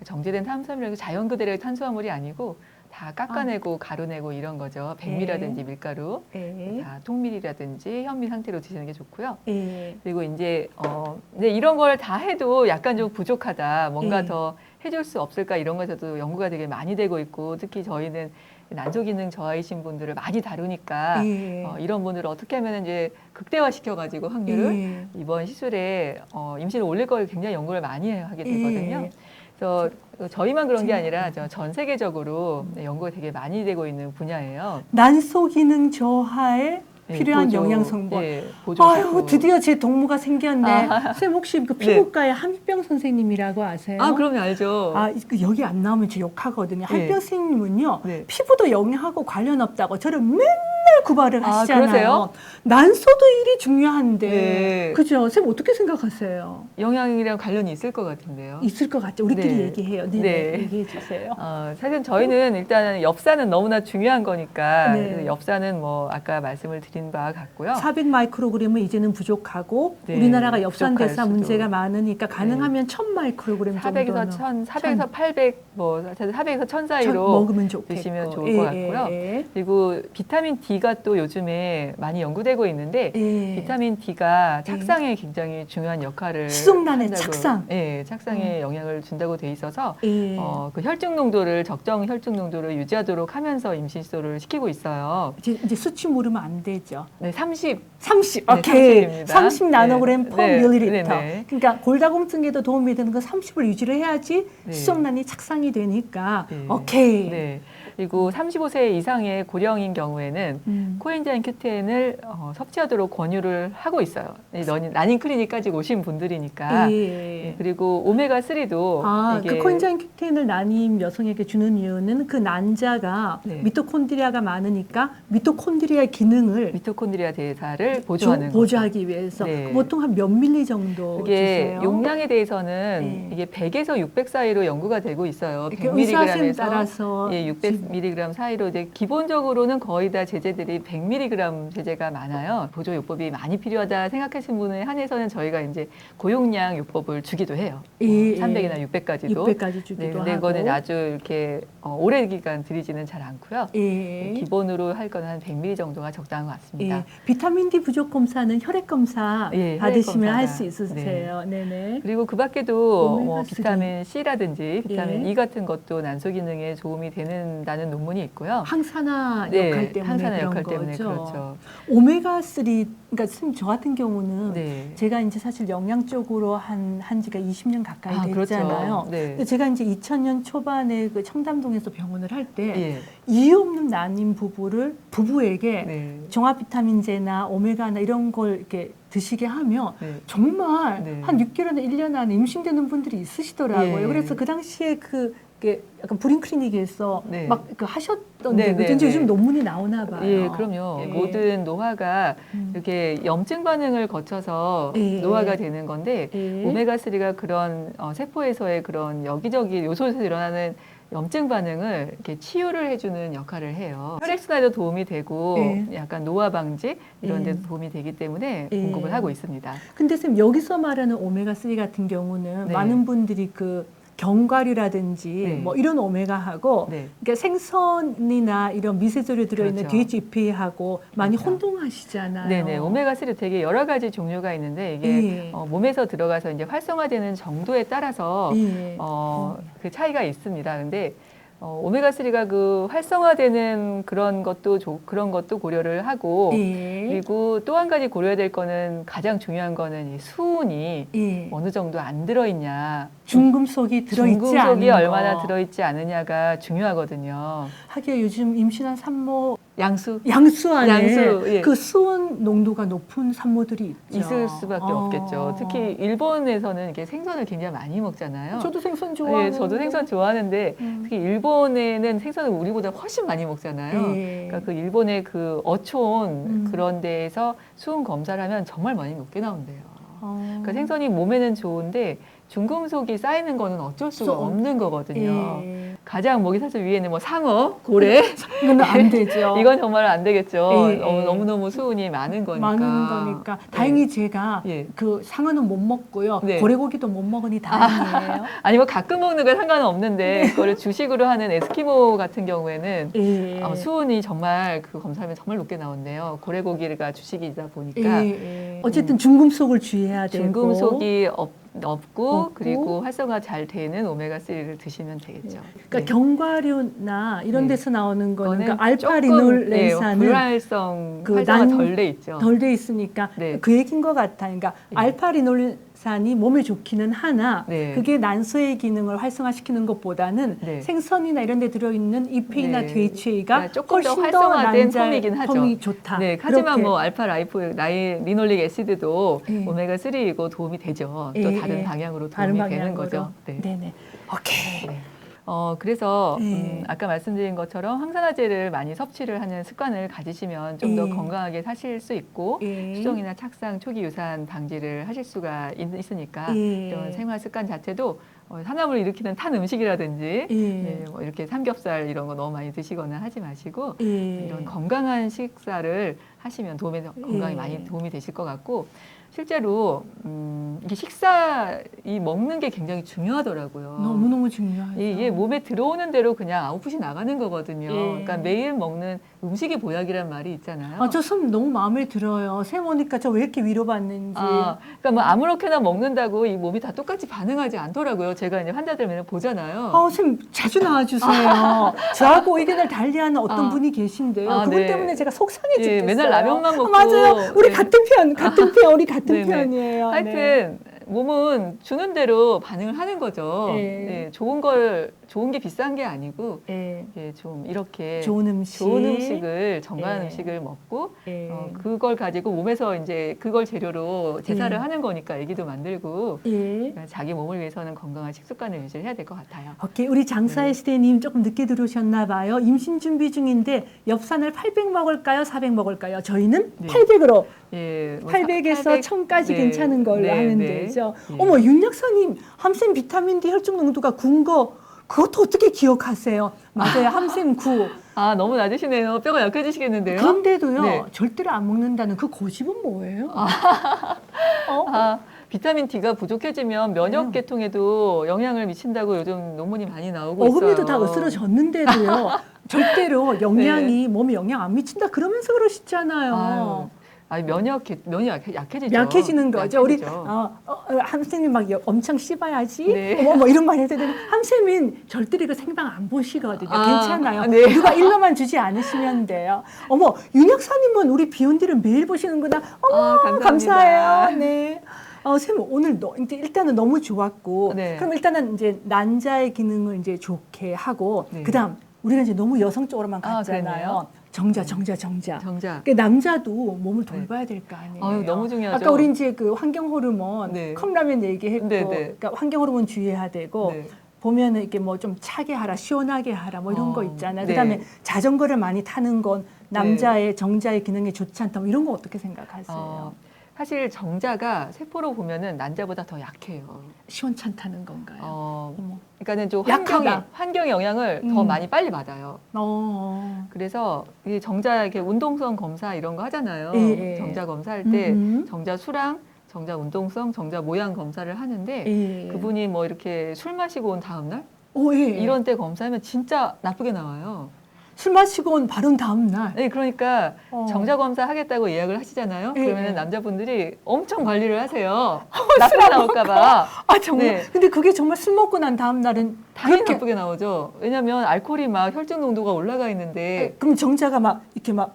정제된 탄수화물은 자연 그대로의 탄수화물이 아니고 다 깎아내고 가루내고 이런 거죠. 백미라든지 밀가루, 예. 다 통밀이라든지 현미 상태로 드시는 게 좋고요. 예. 그리고 이제 이런 걸 다 해도 약간 좀 부족하다. 뭔가 예. 더 해줄 수 없을까 이런 것에도 연구가 되게 많이 되고 있고 특히 저희는 난소 기능 저하이신 분들을 많이 다루니까 예. 이런 분들을 어떻게 하면 이제 극대화시켜가지고 확률을 예. 이번 시술에 임신을 올릴 걸 굉장히 연구를 많이 하게 되거든요. 예. 그래서 저희만 그런 게 아니라 전 세계적으로 연구가 되게 많이 되고 있는 분야예요. 난소 기능 저하에 예, 필요한 보조, 영양 성분. 예, 보조 아유, 식품. 드디어 제 동무가 생겼네. 선생님 혹시 그 피부과의 한빛병 선생님이라고 아세요? 아, 그럼요, 알죠. 여기 안 나오면 저 욕하거든요. 네. 한빛병 선생님은요, 네. 피부도 영양하고 관련 없다고 저를 맨날 구발을 하시잖아요. 그러세요? 난소도 일이 중요한데, 네. 그죠? 선생님 어떻게 생각하세요? 영양이랑 관련이 있을 것 같은데요. 있을 것 같죠. 우리끼리 네. 얘기해요. 네, 네. 얘기해 주세요. 사실 저희는 일단 엽산은 너무나 중요한 거니까 네. 그래서 엽산은 뭐 아까 말씀을 드린 바와 같고요. 400 마이크로그램은 이제는 부족하고 네, 우리나라가 엽산 부족할 대사 수도. 문제가 많으니까 가능하면 1000 마이크로그램 400에서 정도는 1000, 400에서 800, 뭐 400에서 1000 사이로 먹으면 좋겠고. 드시면 좋을 것 같고요. 그리고 비타민 D가 또 요즘에 많이 연구되고 있는데 비타민 D가 착상에 굉장히 중요한 역할을 수송란의 한다고, 착상. 예, 착상에 영향을 준다고 돼 있어서 예. 그 혈중 농도를 적정 혈중 농도를 유지하도록 하면서 임신 시도를 시키고 있어요. 이제 수치 모르면 안 되죠. 네, 30. 30, 네, 오케이. 30입니다. 30 나노그램 네. per 네. 밀리리터. 네, 네. 그러니까 골다공증에도 도움이 되는 건 30을 유지를 해야지 네. 수송란이 착상이 되니까 네. 오케이. 네. 그리고 35세 이상의 고령인 경우에는 코엔자임 Q10을 섭취하도록 권유를 하고 있어요. 난임 클리닉까지 오신 분들이니까. 예. 그리고 오메가 3도 그 코엔자임 Q10을 난임 여성에게 주는 이유는 그 난자가 네. 미토콘드리아가 많으니까 미토콘드리아의 기능을 미토콘드리아 대사를 보조하는 거죠. 보조하기 위해서 네. 보통 한 몇 밀리 정도 그게 주세요? 용량에 대해서는 네. 이게 100에서 600 사이로 연구가 되고 있어요. 의사쌤 100mg에서 따라서 600mg 사이로 이제 기본적으로는 거의 다 제제들이 100mg 제제가 많아요. 보조 요법이 많이 필요하다 생각하시는 분에 한해서는 저희가 이제 고용량 요법을 주기도 해요. 예, 300이나 600까지도. 600까지 주기도 네, 근데 하고. 이거는 아주 이렇게 오래 기간 드리지는 잘 않고요. 예. 기본으로 할 거는 한 100mg 정도가 적당한 것 같습니다. 예. 비타민 D 부족 검사는 혈액 검사 예, 혈액 받으시면 할 검사가. 수 있으세요. 네. 네. 그리고 그 밖에도 오메가 뭐 3. 비타민 C라든지 비타민 예. E 같은 것도 난소 기능에 도움이 되는다는 논문이 있고요. 항산화 네, 역할 때문에 항산화 그런 역할 거죠. 때문에 그렇죠. 오메가 3, 그러니까 선생님 저 같은 경우는 네. 제가 이제 사실 영양 쪽으로 한 지가 20년 가까이 됐잖아요. 그렇죠. 네. 근데 제가 이제 2000년 초반에 그 청담동에서 병원을 할 때 예. 이유 없는 난임 부부에게 네. 종합 비타민제나 오메가나 이런 걸 이렇게 드시게 하면 네. 정말 네. 한 6개월이나 1년 안에 임신되는 분들이 있으시더라고요. 예. 그래서 그 당시에 그게 약간 브린 클리닉에서 네. 막 그 하셨던데 네, 네, 그런지 네. 요즘 논문이 나오나 봐요. 예, 그럼요. 예. 모든 노화가 이렇게 염증 반응을 거쳐서 예. 노화가 되는 건데 예. 오메가3가 그런 세포에서의 그런 여기저기 요소에서 일어나는 염증 반응을 이렇게 치유를 해주는 역할을 해요. 혈액순환에도 도움이 되고 예. 약간 노화 방지 이런 예. 데도 도움이 되기 때문에 예. 공급을 하고 있습니다. 근데 선생님 여기서 말하는 오메가 3 같은 경우는 네. 많은 분들이 그 견과류라든지 네. 뭐 이런 오메가하고 네. 그러니까 생선이나 이런 미세조류 들어있는 그렇죠. DHEA하고 많이 그렇죠. 혼동하시잖아요. 네네. 오메가3 되게 여러 가지 종류가 있는데 이게 예. 몸에서 들어가서 이제 활성화되는 정도에 따라서 예. 그 차이가 있습니다. 근데 오메가3가 그 활성화되는 그런 것도 고려를 하고 예. 그리고 또 한 가지 고려해야 될 거는 가장 중요한 거는 이 수은이 예. 어느 정도 안 들어있냐. 중금속이 들어있지 중금속이 않은 얼마나 거. 들어있지 않느냐가 중요하거든요. 하기야 요즘 임신한 산모 양수 양수 안에 양수, 예. 그 수온 농도가 높은 산모들이 있죠. 있을 수밖에 없겠죠. 특히 일본에서는 이게 생선을 굉장히 많이 먹잖아요. 저도 생선 좋아하는데. 네, 저도 생선 좋아하는데 특히 일본에는 생선을 우리보다 훨씬 많이 먹잖아요. 예. 그러니까 그 일본의 그 어촌 음. 그런 데에서 수은 검사를 하면 정말 많이 높게 나온대요. 그러니까 어. 생선이 몸에는 좋은데 중금속이 쌓이는 거는 어쩔 수가 없는 거거든요. 예. 가장 먹이 사슬 위에는 뭐 상어, 고래 이건 안 되죠. 이건 정말 안 되겠죠. 예, 예. 너무너무 수은이 많은 거니까. 많은 거니까. 다행히 제가 예. 그 상어는 못 먹고요. 네. 고래고기도 못 먹으니 다행이에요. 아니 뭐 가끔 먹는 건 상관은 없는데 그거를 주식으로 하는 에스키모 같은 경우에는 예. 수은이 정말 그 검사하면 정말 높게 나온대요. 고래고기가 주식이다 보니까 예, 예. 어쨌든 중금속을 주의해야 되고. 중금속이 없고 없고. 그리고 활성화 잘 되는 오메가3를 드시면 되겠죠. 그러니까 네. 경과류나 이런 네. 데서 나오는 거는 그 조금, 알파리놀렌산은 불활성 그 활성화 난- 덜 돼 있죠. 덜 돼 있으니까 네. 그 얘기인 것 같아. 그러니까 네. 알파리놀산이 몸에 좋기는 하나 네. 그게 난소의 기능을 활성화시키는 것보다는 네. 생선이나 이런 데 들어있는 EPA나 네. DHA가 그러니까 조금 더 훨씬 활성화된 난자의 폼이긴 하죠. 폼이 좋다. 네, 하지만 그렇게. 뭐 알파 리놀릭 애시드도 예. 오메가 3이고 도움이 되죠. 또 예, 다른 예. 방향으로 다른 도움이 되는 방향으로. 거죠. 네. 네네. 오케이. 네. 그래서 예. 아까 말씀드린 것처럼 항산화제를 많이 섭취를 하는 습관을 가지시면 좀 더 예. 건강하게 사실 수 있고 예. 수종이나 착상, 초기 유산 방지를 하실 수가 있으니까 예. 이런 생활 습관 자체도 산화물을 일으키는 탄 음식이라든지 예. 뭐 이렇게 삼겹살 이런 거 너무 많이 드시거나 하지 마시고 예. 이런 건강한 식사를 하시면 건강에 예. 많이 도움이 되실 것 같고 실제로 이게 이 먹는 게 굉장히 중요하더라고요. 너무너무 중요하죠. 이게 몸에 들어오는 대로 그냥 아웃풋이 나가는 거거든요. 예. 그러니까 매일 먹는 음식이 보약이란 말이 있잖아요. 아, 저 선 너무 마음에 들어요. 쌤 오니까 저 왜 이렇게 위로받는지. 그러니까 뭐 아무렇게나 먹는다고 이 몸이 다 똑같이 반응하지 않더라고요. 제가 이제 환자들 맨날 보잖아요. 쌤 자주 나와주세요. 저하고 의견을 달리하는 어떤 아. 분이 계신데요. 아, 그것 네. 때문에 제가 속상해 죽겠어요. 맨날 라면만 먹고. 맞아요. 우리 네. 같은 편, 우리 같은 네네. 편이에요. 하여튼 네. 몸은 주는 대로 반응을 하는 거죠. 예. 네, 좋은 게 비싼 게 아니고 예. 좀 이렇게 좋은 음식. 좋은 음식을 건강한 예. 음식을 먹고 예. 그걸 가지고 몸에서 이제 그걸 재료로 제사를 예. 하는 거니까 애기도 만들고 예. 그러니까 자기 몸을 위해서는 건강한 식습관을 유지를 해야 될 것 같아요. 오케이. 우리 장사의 시대님 조금 늦게 들어오셨나 봐요. 임신 준비 중인데 엽산을 800 먹을까요? 400 먹을까요? 저희는 네. 800으로. 예, 뭐 800에서 1000까지 네. 괜찮은 걸로 네, 하면 네. 되죠. 예. 어머, 윤 약사님, 함쌤 비타민 D 혈중 농도가 9인 거 그것도 어떻게 기억하세요? 맞아요. 함쌤 9. 너무 낮으시네요. 뼈가 약해지시겠는데요? 그런데도요, 네. 절대로 안 먹는다는 그 고집은 뭐예요? 비타민 D가 부족해지면 면역 계통에도 영향을 미친다고 요즘 논문이 많이 나오고 어금니도 있어요. 다 으스러졌는데도요, 절대로 영양이 몸에 영향 안 미친다 그러면서 그러시잖아요. 면역이 약해지죠. 약해지는 거죠. 우리 약해지죠. 함쌤이 막 엄청 씹어야지. 네. 뭐 이런 말 해도 되는. 함쌤은 절대로 이거 생방 안 보시거든요. 괜찮아요. 네. 누가 일러만 주지 않으시면 돼요. 어머, 윤 약사님은 우리 비욘디를 매일 보시는구나. 어머, 감사합니다. 감사해요. 네. 쌤 오늘 이제 일단은 너무 좋았고, 네. 그럼 일단은 이제 난자의 기능을 이제 좋게 하고, 네. 그다음 우리가 이제 너무 여성적으로만 갔잖아요. 그랬나요? 정자. 정작. 그 남자도 몸을 돌봐야 될 거 아니에요. 너무 중요하죠. 아까 우리 이제 그 환경 호르몬 네. 컵라면 얘기했고, 네, 네. 그러니까 환경 호르몬 주의해야 되고. 네. 보면은 이렇게 뭐 좀 차게 하라, 시원하게 하라, 뭐 이런 거 있잖아요. 네. 그다음에 자전거를 많이 타는 건 남자의 정자의 기능에 좋지 않다. 뭐 이런 거 어떻게 생각하세요? 사실 정자가 세포로 보면은 난자보다 더 약해요. 시원찮다는 건가요? 어머. 그러니까는 좀 약하다. 환경의 영향을 더 많이 빨리 받아요. 그래서 이 정자 이렇게 운동성 검사 이런 거 하잖아요. 예. 정자 검사할 때 음흠. 정자 수랑, 정자 운동성, 정자 모양 검사를 하는데 예. 그분이 뭐 이렇게 술 마시고 온 다음 날 예. 이런 때 검사하면 진짜 나쁘게 나와요. 술 마시고 온 바른 다음 날. 네, 그러니까 정자 검사 하겠다고 예약을 하시잖아요. 예. 그러면은 남자분들이 엄청 관리를 하세요. 나쁘게 나올까봐. 정말. 네. 근데 그게 정말 술 먹고 난 다음 날은 당연히 그렇게 나쁘게 나오죠. 왜냐하면 알코올이 막 혈중 농도가 올라가 있는데 그럼 정자가 막 이렇게 막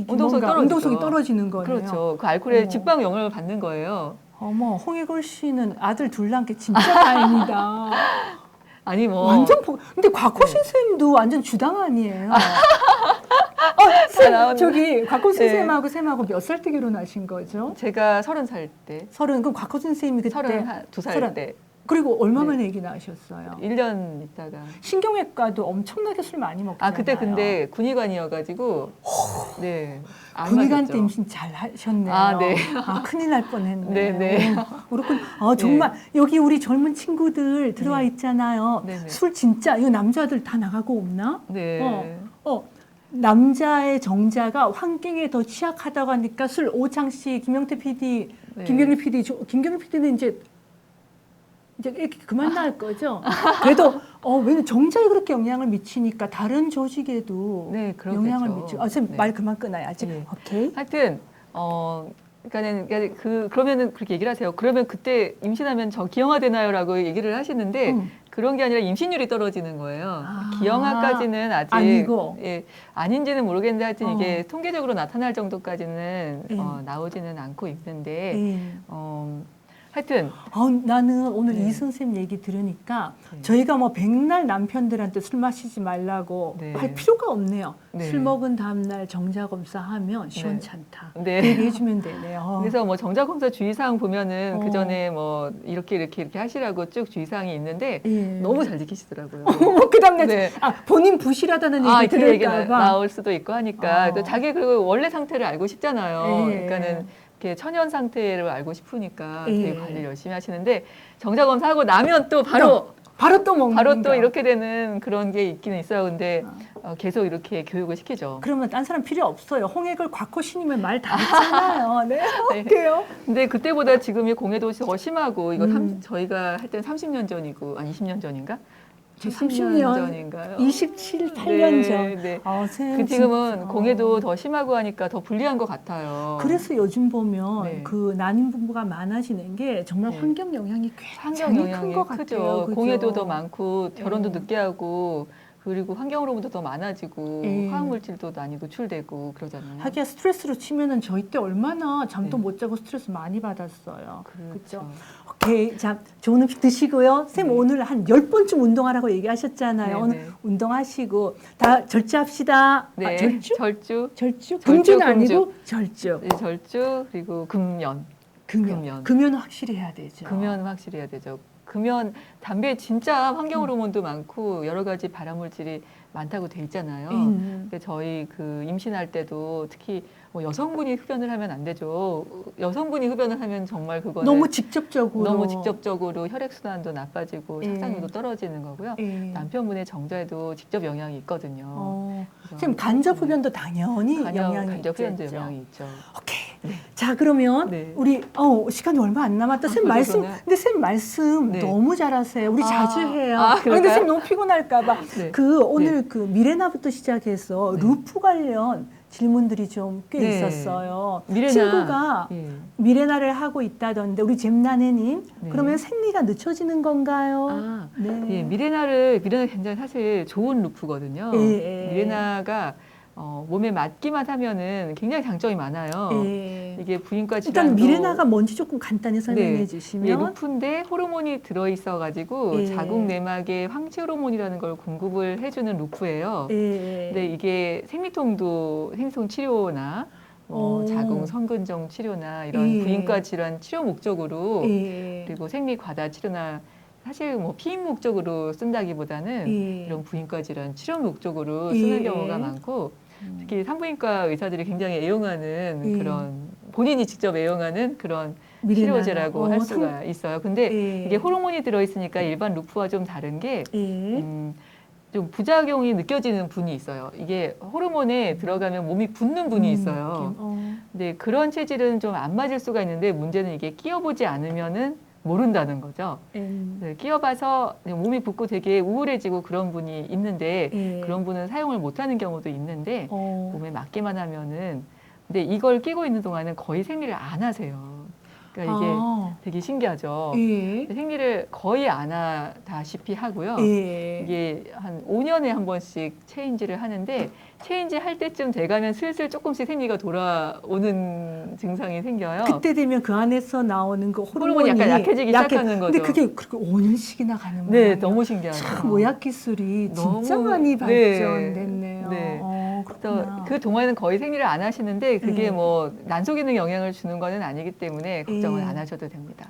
운동성이 떨어지죠. 운동성이 떨어지는 거예요. 그렇죠. 그 알코올의 어머. 직방 영향을 받는 거예요. 어머, 홍익걸 씨는 아들 둘 낳은 게 진짜 다행이다. 아니 뭐 완전 근데 곽호신 쌤도 완전 주당 아니에요. 쌤, 나왔네. 저기 곽호순 네. 쌤하고 몇 살 때 결혼하신 거죠? 제가 30살 때, 그럼 곽호순 쌤이 그때 32살 때, 그리고 얼마 네. 만에 아기 낳으셨어요? 1년 있다가. 신경외과도 엄청나게 술 많이 먹잖아요. 아, 그때 근데 군의관이어가지고, 네. 안 군의관 맞았죠. 때 임신 잘 하셨네요. 아, 네. 아, 큰일 날 뻔했네요. 네, 네. 그렇군. 정말 여기 우리 젊은 친구들 들어와 네. 있잖아요. 네, 네. 술 진짜 이거 남자들 다 나가고 없나? 네. 남자의 정자가 환경에 더 취약하다고 하니까 술 오창 씨, 김영태 PD, 네. 김경일 PD, 김경일 PD는 이제 이렇게 그만 나을 거죠. 그래도 왜냐면 정자에 그렇게 영향을 미치니까 다른 조직에도 네, 그렇겠죠. 영향을 미치고. 선생님 네. 말 그만 끊어야지. 네. 오케이. 하여튼, 그러니까는 그러면은 그렇게 얘기를 하세요. 그러면 그때 임신하면 저 기형아되나요라고 얘기를 하시는데 그런 게 아니라 임신율이 떨어지는 거예요. 아, 기형아까지는 아직 아니고. 예, 아닌지는 모르겠는데 하여튼 어. 이게 통계적으로 나타날 정도까지는 예. 나오지는 않고 있는데 예. 하여튼 나는 오늘 네. 이 선생님 얘기 들으니까 네. 저희가 뭐 백날 남편들한테 술 마시지 말라고 네. 할 필요가 없네요. 네. 술 먹은 다음날 정자검사하면 시원찮다. 네. 얘기해주면 되네요. 그래서 뭐 정자검사 주의사항 보면은 어. 그 전에 뭐 이렇게 하시라고 쭉 주의사항이 있는데 예. 너무 잘 지키시더라고요. 그다음에 네. 본인 부실하다는 얘기 그 얘기가 들을까봐. 나올 수도 있고 하니까 또 어. 자기 그 원래 상태를 알고 싶잖아요. 예. 그러니까는 이렇게 천연 상태를 알고 싶으니까 예. 되게 관리를 열심히 하시는데 정자 검사하고 나면 또 바로 또 먹는 바로 또 거. 이렇게 되는 그런 게 있기는 있어요. 근데 계속 이렇게 교육을 시키죠. 그러면 딴 사람 필요 없어요. 홍액을 곽호 신이면 말 다 했잖아요. 네, 네. 할게요. 근데 그때보다 지금이 공해도 더 심하고 이거 음. 저희가 할 때는 30년 전이고 20년 전인가? 30년 전인가요? 27, 8년 전. 네. 쌤, 지금은 진짜. 공해도 더 심하고 하니까 더 불리한 것 같아요. 그래서 요즘 보면 네. 그 난임 부부가 많아지는 게 정말 네. 환경 영향이 환경 굉장히 큰 영향이 것 크죠. 같아요. 그죠? 공해도 더 많고 결혼도 네. 늦게 하고 그리고 환경으로부터 더 많아지고 네. 화학물질도 많이 노출되고 그러잖아요. 하기야 스트레스로 치면은 저희 때 얼마나 잠도 네. 못 자고 스트레스 많이 받았어요. 그렇죠. 그렇죠. 오케이. 자, 좋은 음식 드시고요. 쌤 네. 오늘 한 10번쯤 운동하라고 얘기하셨잖아요. 네, 오늘 네. 운동하시고 다 절제합시다. 네. 절주? 절주, 절주? 절주, 금주는 금주. 아니고 절주. 네, 절주 그리고 금연. 금연. 금연은 확실히 해야 되죠. 금연 확실히 해야 되죠. 금연 담배 진짜 환경 호르몬도 많고 여러 가지 발암물질이 많다고 돼 있잖아요. 근데 저희 그 임신할 때도 특히 뭐 여성분이 흡연을 하면 안 되죠. 여성분이 흡연을 하면 정말 그거는 너무 직접적으로 혈액 순환도 나빠지고 예. 착상률도 떨어지는 거고요. 예. 남편분의 정자에도 직접 영향이 있거든요. 그래서 쌤 간접 흡연도 당연히 영향이 간접 흡연도 있겠죠. 영향이 있죠. 오케이. 자 그러면 네. 우리 시간이 얼마 안 남았다. 쌤 벌써 말씀. 그러네. 근데 쌤 말씀 네. 너무 잘하세요. 우리 자주 해요. 근데 그럴까요? 쌤 너무 피곤할까봐. 네. 오늘 그 미레나부터 시작해서 네. 루프 관련 질문들이 좀 꽤 네. 있었어요. 미레나. 친구가 예. 미레나를 하고 있다던데 우리 잼나네님 네. 그러면 생리가 늦춰지는 건가요? 네. 예, 미레나 굉장히 사실 좋은 루프거든요. 예, 예. 미레나가 몸에 맞기만 하면은 굉장히 장점이 많아요. 예. 이게 부인과 일단 질환도 미레나가 뭔지 조금 간단히 설명해 네. 주시면. 이게 루프인데 호르몬이 들어있어가지고 예. 자궁 내막에 황체 호르몬이라는 걸 공급을 해주는 루프예요. 예. 근데 이게 생리통 치료나 오. 자궁 성근종 치료나 이런 예. 부인과 질환 치료 목적으로 예. 그리고 생리 과다 치료나 사실 뭐 피임 목적으로 쓴다기보다는 예. 이런 부인과 질환 치료 목적으로 예. 쓰는 경우가 많고 특히 산부인과 의사들이 굉장히 애용하는 예. 그런 본인이 직접 애용하는 그런 미레나가. 치료제라고 할 수가 있어요. 근데 예. 이게 호르몬이 들어있으니까 일반 루프와 좀 다른 게 예. 좀 부작용이 느껴지는 분이 있어요. 이게 호르몬에 들어가면 몸이 붓는 분이 있어요. 근데 그런 체질은 좀 안 맞을 수가 있는데 문제는 이게 끼워보지 않으면은 모른다는 거죠. 네, 끼워봐서 몸이 붓고 되게 우울해지고 그런 분이 있는데 예. 그런 분은 사용을 못하는 경우도 있는데 어. 몸에 맞기만 하면은 근데 이걸 끼고 있는 동안은 거의 생리를 안 하세요. 그러니까 이게 되게 신기하죠. 예. 생리를 거의 안 하다시피 하고요. 예. 이게 한 5년에 한 번씩 체인지를 하는데 체인지 할 때쯤 돼가면 슬슬 조금씩 생리가 돌아오는 증상이 생겨요. 그때 되면 그 안에서 나오는 그 호르몬이 호르몬이 약간 약해지기 시작하는 거죠. 근데 그게 그렇게 5년씩이나 가는 거예요. 네, 너무 신기하죠. 참 의학 기술이 진짜 너무- 많이 네. 발전됐네요. 네. 그렇구나. 그렇구나. 그 동안은 거의 생리를 안 하시는데 그게 네. 뭐 난소 기능 영향을 주는 거는 아니기 때문에 걱정을 예. 안 하셔도 됩니다.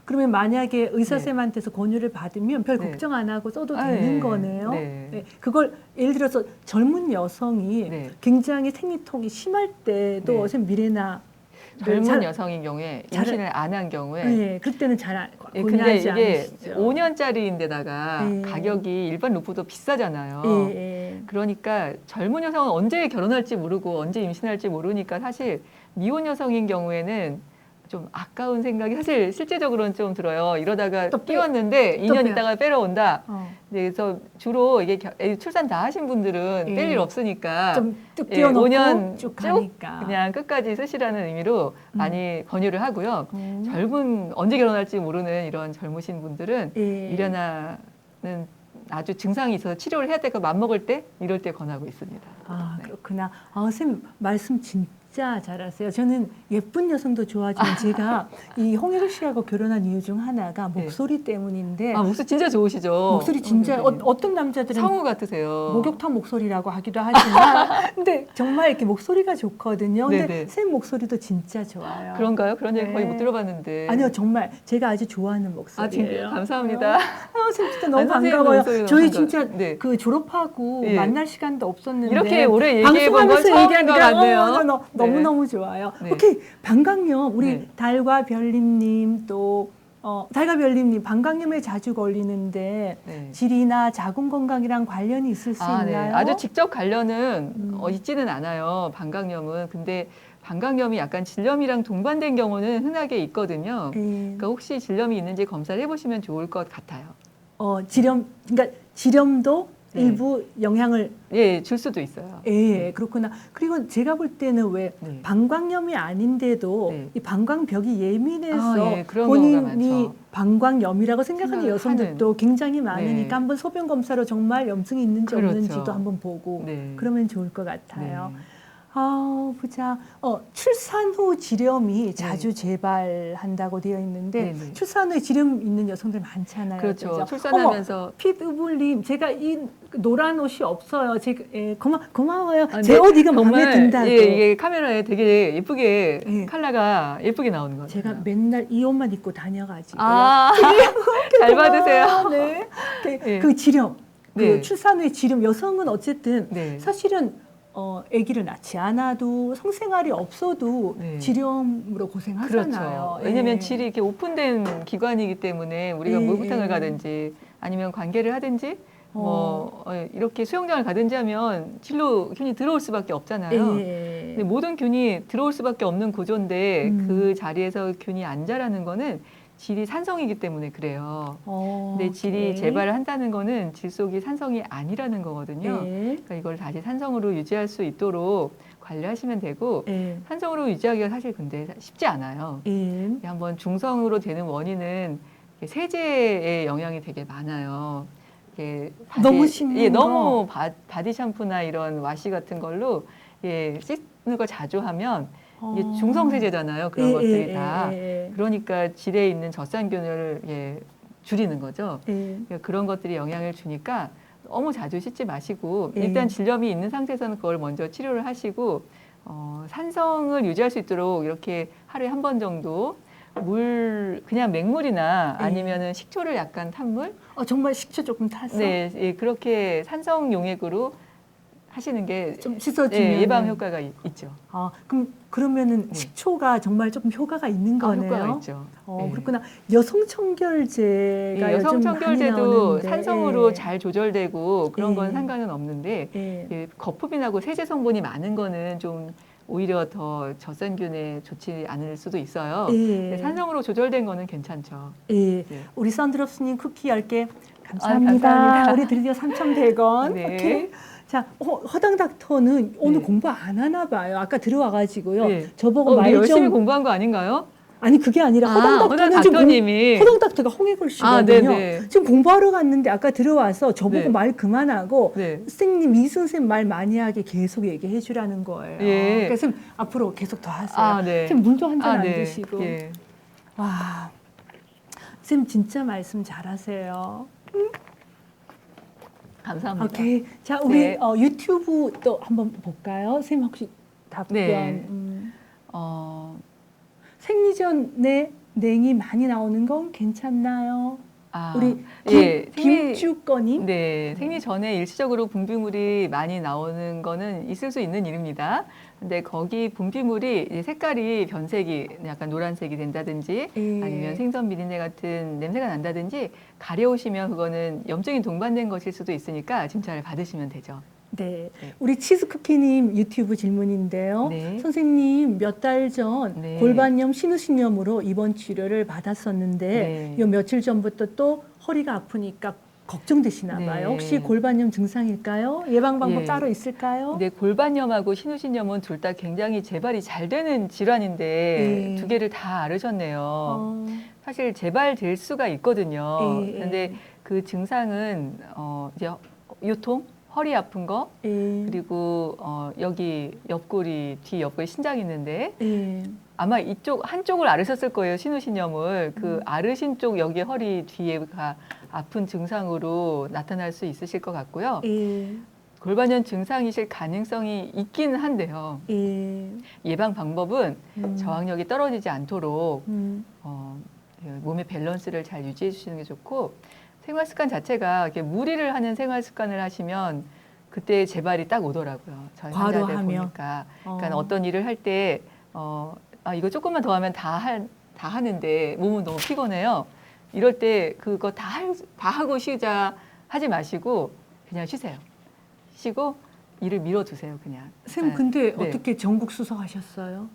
그러면 만약에 의사쌤한테서 권유를 받으면 별 네. 걱정 안 하고 써도 아, 되는 네. 거네요. 네. 네. 그걸 예를 들어서 젊은 여성이 네. 굉장히 생리통이 심할 때도 네. 선 미레나 젊은 여성인 경우에 임신을 안 한 경우에 네, 그때는 잘 예, 근데 권유하지 이게 않으시죠. 5년짜리인데다가 예. 가격이 일반 루프도 비싸잖아요. 예, 예. 그러니까 젊은 여성은 언제 결혼할지 모르고 언제 임신할지 모르니까 사실 미혼 여성인 경우에는 좀 아까운 생각이 사실 실제적으로는 좀 들어요. 이러다가 또 끼웠는데 또 2년 빼요. 있다가 빼러 온다. 네, 그래서 주로 이게 출산 다 하신 분들은 예. 뺄 일 없으니까 좀뚝 예, 띄워놓고 5년 쭉 쭉 가니까. 그냥 끝까지 쓰시라는 의미로 많이 권유를 하고요. 음. 젊은 언제 결혼할지 모르는 이런 젊으신 분들은 예. 미레나는 아주 증상이 있어서 치료를 해야 되고 맘먹을 때 이럴 때 권하고 있습니다. 아, 네. 그렇구나. 선생님 말씀 진짜 잘하세요. 저는 예쁜 여성도 좋아하지만 제가 이 홍익을 씨하고 결혼한 이유 중 하나가 네. 목소리 때문인데 아, 목소리 진짜 좋으시죠? 목소리 진짜 선생님. 어떤 남자들은 성우 같으세요. 목욕탕 목소리라고 하기도 하지만 근데 정말 이렇게 목소리가 좋거든요. 근데 네네. 쌤 목소리도 진짜 좋아요. 그런가요? 그런 얘기 거의 네. 못 들어봤는데. 아니요, 정말 제가 아주 좋아하는 목소리예요. 아, 진짜요? 감사합니다. 쌤 진짜 너무 아니, 선생님 반가워요. 목소리 너무 저희 반가워요. 진짜 네. 그 졸업하고 예. 만날 시간도 없었는데 이렇게 오래 얘기해 본 건 방송하면서 처음인 것 얘기하니까 같네요. 너무너무 좋아요. 네. 오케이, 방광염 우리 네. 달과 별님님 또 달과 별님님 방광염에 자주 걸리는데 네. 질이나 자궁 건강이랑 관련이 있을 수 네. 있나요? 아주 직접 관련은 음. 있지는 않아요. 방광염은. 근데 방광염이 약간 질염이랑 동반된 경우는 흔하게 있거든요. 예. 그러니까 혹시 질염이 있는지 검사를 해보시면 좋을 것 같아요. 그러니까 질염도 네. 일부 영향을 예, 줄 수도 있어요. 예, 그렇구나. 그리고 제가 볼 때는 왜 네. 방광염이 아닌데도 네. 이 방광벽이 예민해서 아, 예, 그런 경우가 본인이 많죠. 방광염이라고 생각하는 생각을 여성들도 굉장히 많으니까 네. 한번 소변 검사로 정말 염증이 있는지 그렇죠. 없는지도 한번 보고 네. 그러면 좋을 것 같아요. 네. 보자. 출산 후 지렴이 자주 재발한다고 되어 있는데 네, 네. 출산 후에 지렴 있는 여성들 많잖아요. 그렇죠. 그죠? 출산하면서 핏우블님, 제가 이 노란 옷이 없어요. 제가 고마워요. 아, 제 네. 옷 이거 마음에 정말, 든다고. 예, 이게 카메라에 되게 예쁘게 예. 컬러가 예쁘게 나오는 거죠. 제가 맨날 이 옷만 입고 다녀가지고. 아, 잘 받으세요. 네. 예. 그 지렴, 네. 그 출산 후에 지렴. 여성은 어쨌든 네. 사실은 아기를 낳지 않아도 성생활이 없어도 네. 지렴으로 고생하잖아요. 그렇죠. 왜냐하면 예. 질이 이렇게 오픈된 기관이기 때문에 우리가 예, 목욕탕을 예. 가든지 아니면 관계를 하든지 이렇게 수영장을 가든지 하면 질로 균이 들어올 수밖에 없잖아요. 예. 근데 모든 균이 들어올 수밖에 없는 구조인데 음. 그 자리에서 균이 안 자라는 거는 질이 산성이기 때문에 그래요. 근데 질이 오케이. 재발을 한다는 거는 질 속이 산성이 아니라는 거거든요. 예. 그러니까 이걸 다시 산성으로 유지할 수 있도록 관리하시면 되고 예. 산성으로 유지하기가 사실 근데 쉽지 않아요. 예. 한번 중성으로 되는 원인은 세제의 영향이 되게 많아요. 이게 너무 씻는 예, 거. 너무 바디 샴푸나 이런 와시 같은 걸로 씻는 걸 자주 하면 이게 중성 세제잖아요. 그런 것들이 다. 예. 그러니까 질에 있는 젖산균을 줄이는 거죠. 예. 그러니까 그런 것들이 영향을 주니까 너무 자주 씻지 마시고 예. 일단 질염이 있는 상태에서는 그걸 먼저 치료를 하시고 산성을 유지할 수 있도록 이렇게 하루에 한 번 정도 물 그냥 맹물이나 예. 아니면은 식초를 약간 탄 물, 정말 식초 조금 타서 네, 예, 그렇게 산성 용액으로 하시는 게 좀 씻어주면 예방 효과가 있죠. 그러면은 네. 식초가 정말 조금 효과가 있는 거네요. 효과가 있죠. 예. 그렇구나. 여성 청결제가 여성 요즘 청결제도 많이 나오는데, 산성으로 예. 잘 조절되고 그런 건 예. 상관은 없는데 예. 거품이 나고 세제 성분이 많은 거는 좀 오히려 더 젖산균에 좋지 않을 수도 있어요. 근데 예. 산성으로 조절된 거는 괜찮죠. 예. 네. 우리 썬드럽스님 쿠키 10개 감사합니다. 감사합니다. 우리 드디어 3,100원. 네. 오케이. 자, 허당 닥터는 오늘 네. 공부 안 하나 봐요. 아까 들어와가지고요. 네. 저보고 우리 말 열심히 좀. 공부한 거 아닌가요? 아니 그게 아니라 허당 허당 닥터는 지금 닥터님이 허당 닥터가 홍해골 씨거든요. 네네. 지금 공부하러 갔는데 아까 들어와서 저보고 네. 말 그만하고 네. 선생님 이순 쌤 말 많이 하게 계속 얘기해 주라는 거예요. 예. 그래서 쌤 앞으로 계속 더 하세요. 네. 쌤 물도 한 잔 안 네. 드시고. 예. 와, 쌤 진짜 말씀 잘하세요. 감사합니다. 오케이. 자, 우리 네. 유튜브 또 한번 볼까요? 선생님 혹시 답변. 네. 음. 어, 생리전에 냉이 많이 나오는 건 괜찮나요? 아, 우리 예, 김주꺼님. 네, 생리 전에 일시적으로 분비물이 많이 나오는 거는 있을 수 있는 일입니다. 근데 거기 분비물이 이제 색깔이 변색이 약간 노란색이 된다든지 예. 아니면 생선 비린내 같은 냄새가 난다든지 가려우시면 그거는 염증이 동반된 것일 수도 있으니까 진찰을 받으시면 되죠. 네. 네. 우리 치즈쿠키님 유튜브 질문인데요. 네. 선생님 몇 달 전 네. 골반염 신우신염으로 입원 치료를 받았었는데 네. 요 며칠 전부터 또 허리가 아프니까 걱정되시나 네. 봐요. 혹시 골반염 증상일까요? 예방 방법 예. 따로 있을까요? 근데 골반염하고 신우신염은 둘 다 굉장히 재발이 잘 되는 질환인데 예. 두 개를 다 앓으셨네요. 어, 사실 재발될 수가 있거든요. 예, 그런데 그 증상은 이제 요통, 허리 아픈 거, 예. 그리고 여기 옆구리, 뒤 옆구리 신장 있는데 예. 아마 이쪽 한쪽을 앓으셨을 거예요. 신우신염을 그 앓으신 쪽 여기 허리 뒤에가 아픈 증상으로 나타날 수 있으실 것 같고요. 예. 골반염 증상이실 가능성이 있기는 한데요. 예. 예방 방법은 음. 저항력이 떨어지지 않도록 음. 몸의 밸런스를 잘 유지해 주시는 게 좋고 생활 습관 자체가 이렇게 무리를 하는 생활 습관을 하시면 그때 재발이 딱 오더라고요. 저희 환자들 과로하면. 보니까. 그러니까 어떤 일을 할 때 이거 조금만 더 하면 다 하는데 몸은 너무 피곤해요. 이럴 때 그거 다 하고 쉬자 하지 마시고 그냥 쉬세요. 쉬고 일을 밀어두세요, 그냥. 쌤 근데 네. 어떻게 전국 수석하셨어요?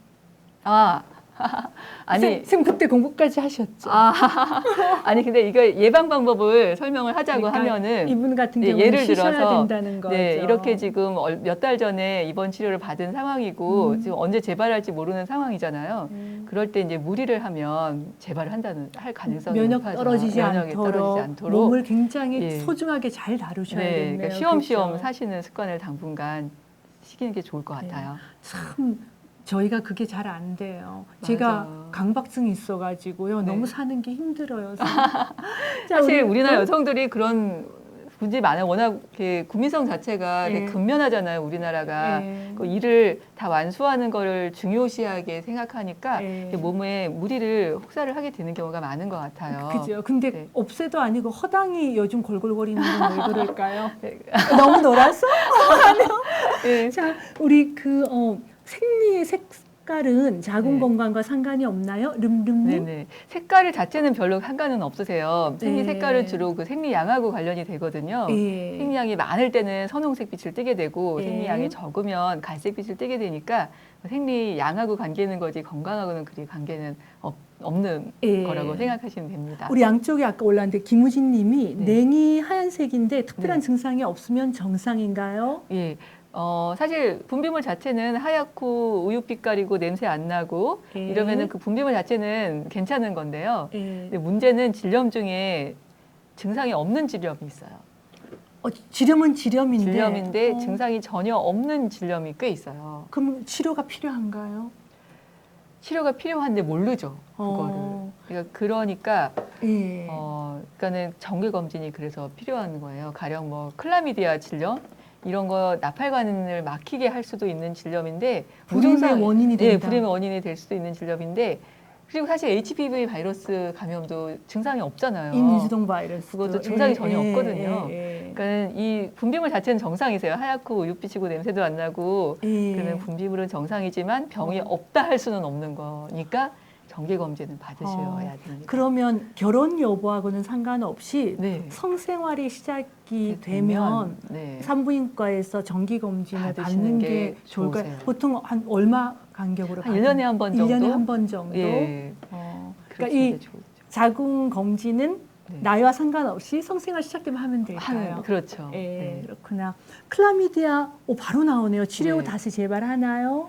아니, 쌤 그때 공부까지 하셨죠? 아니 근데 이거 예방 방법을 설명을 하자고 그러니까 하면은 이분 같은 네, 경우는 예를 쉬셔야 들어서 된다는 거죠. 네, 이렇게 지금 몇 달 전에 입원 치료를 받은 상황이고 지금 언제 재발할지 모르는 상황이잖아요. 그럴 때 이제 무리를 하면 재발을 할 가능성이 면역 높아져요. 떨어지지 면역이 떨어지지 않도록 몸을 굉장히 예. 소중하게 잘 다루셔야 되네요. 그러니까 쉬엄쉬엄 그렇죠? 사시는 습관을 당분간 시키는 게 좋을 것 같아요. 참 저희가 그게 잘 안 돼요. 맞아. 제가 강박증이 있어가지고요. 네. 너무 사는 게 힘들어요. 자, 사실 우리 우리나라 또- 여성들이 그런 문제 많아요. 워낙 이렇게 국민성 자체가 되게 예. 근면하잖아요. 우리나라가. 예. 그 일을 다 완수하는 거를 중요시하게 생각하니까 예. 이렇게 몸에 무리를 혹사를 하게 되는 경우가 많은 것 같아요. 그죠. 근데 네. 업새도 아니고 허당이 요즘 골골거리는 건 왜 그럴까요? 네. 너무 놀았어? 예. 자, 우리 생리의 색깔은 자궁 네. 건강과 상관이 없나요? 름름님? 네네. 색깔 자체는 별로 상관은 없으세요. 생리 네. 색깔은 주로 그 생리양하고 관련이 되거든요. 예. 생리양이 많을 때는 선홍색 빛을 띠게 되고 예. 생리양이 적으면 갈색 빛을 띠게 되니까 생리양하고 관계 있는 거지 건강하고는 그리 관계는 없는 예. 거라고 생각하시면 됩니다. 우리 양쪽에 아까 올랐는데 김우진 님이 네. 냉이 하얀색인데 특별한 네. 증상이 없으면 정상인가요? 예. 사실 분비물 자체는 하얗고 우유빛깔이고 냄새 안 나고 예. 이러면은 그 분비물 자체는 괜찮은 건데요. 예. 근데 문제는 질염 중에 증상이 없는 질염이 있어요. 질염은 질염인데. 질염인데 증상이 전혀 없는 질염이 꽤 있어요. 그럼 치료가 필요한가요? 치료가 필요한데 모르죠. 그거를. 그러니까 예. 그러니까는 정기 검진이 그래서 필요한 거예요. 가령 뭐 클라미디아 질염 이런 거 나팔관을 막히게 할 수도 있는 질염인데 불임의 원인이 된다. 네, 불임의 원인이 될 수도 있는 질염인데 그리고 사실 HPV 바이러스 감염도 증상이 없잖아요. 인유두동 바이러스. 그것도 증상이 전혀 없거든요. 예. 그러니까 이 분비물 자체는 정상이세요. 하얗고 우유빛이고 냄새도 안 나고 예. 그러면 분비물은 정상이지만 병이 없다 할 수는 없는 거니까 정기 검진은 받으셔야 됩니다. 그러면 결혼 여부하고는 상관없이 네. 성생활이 시작이 되면 네. 산부인과에서 정기 검진을 받으시는 받는 게 게 좋을까요? 좋으세요. 보통 한 얼마 간격으로 한 1년에 한 번 정도? 1년에 한 번 정도. 예. 그러니까 그러시는 이 게 좋죠. 자궁 검진은 네. 나이와 상관없이 성생활 시작되면 하면 될까요? 그렇죠. 예, 네. 그렇구나. 클라미디아 바로 나오네요. 치료 후 네. 다시 재발하나요?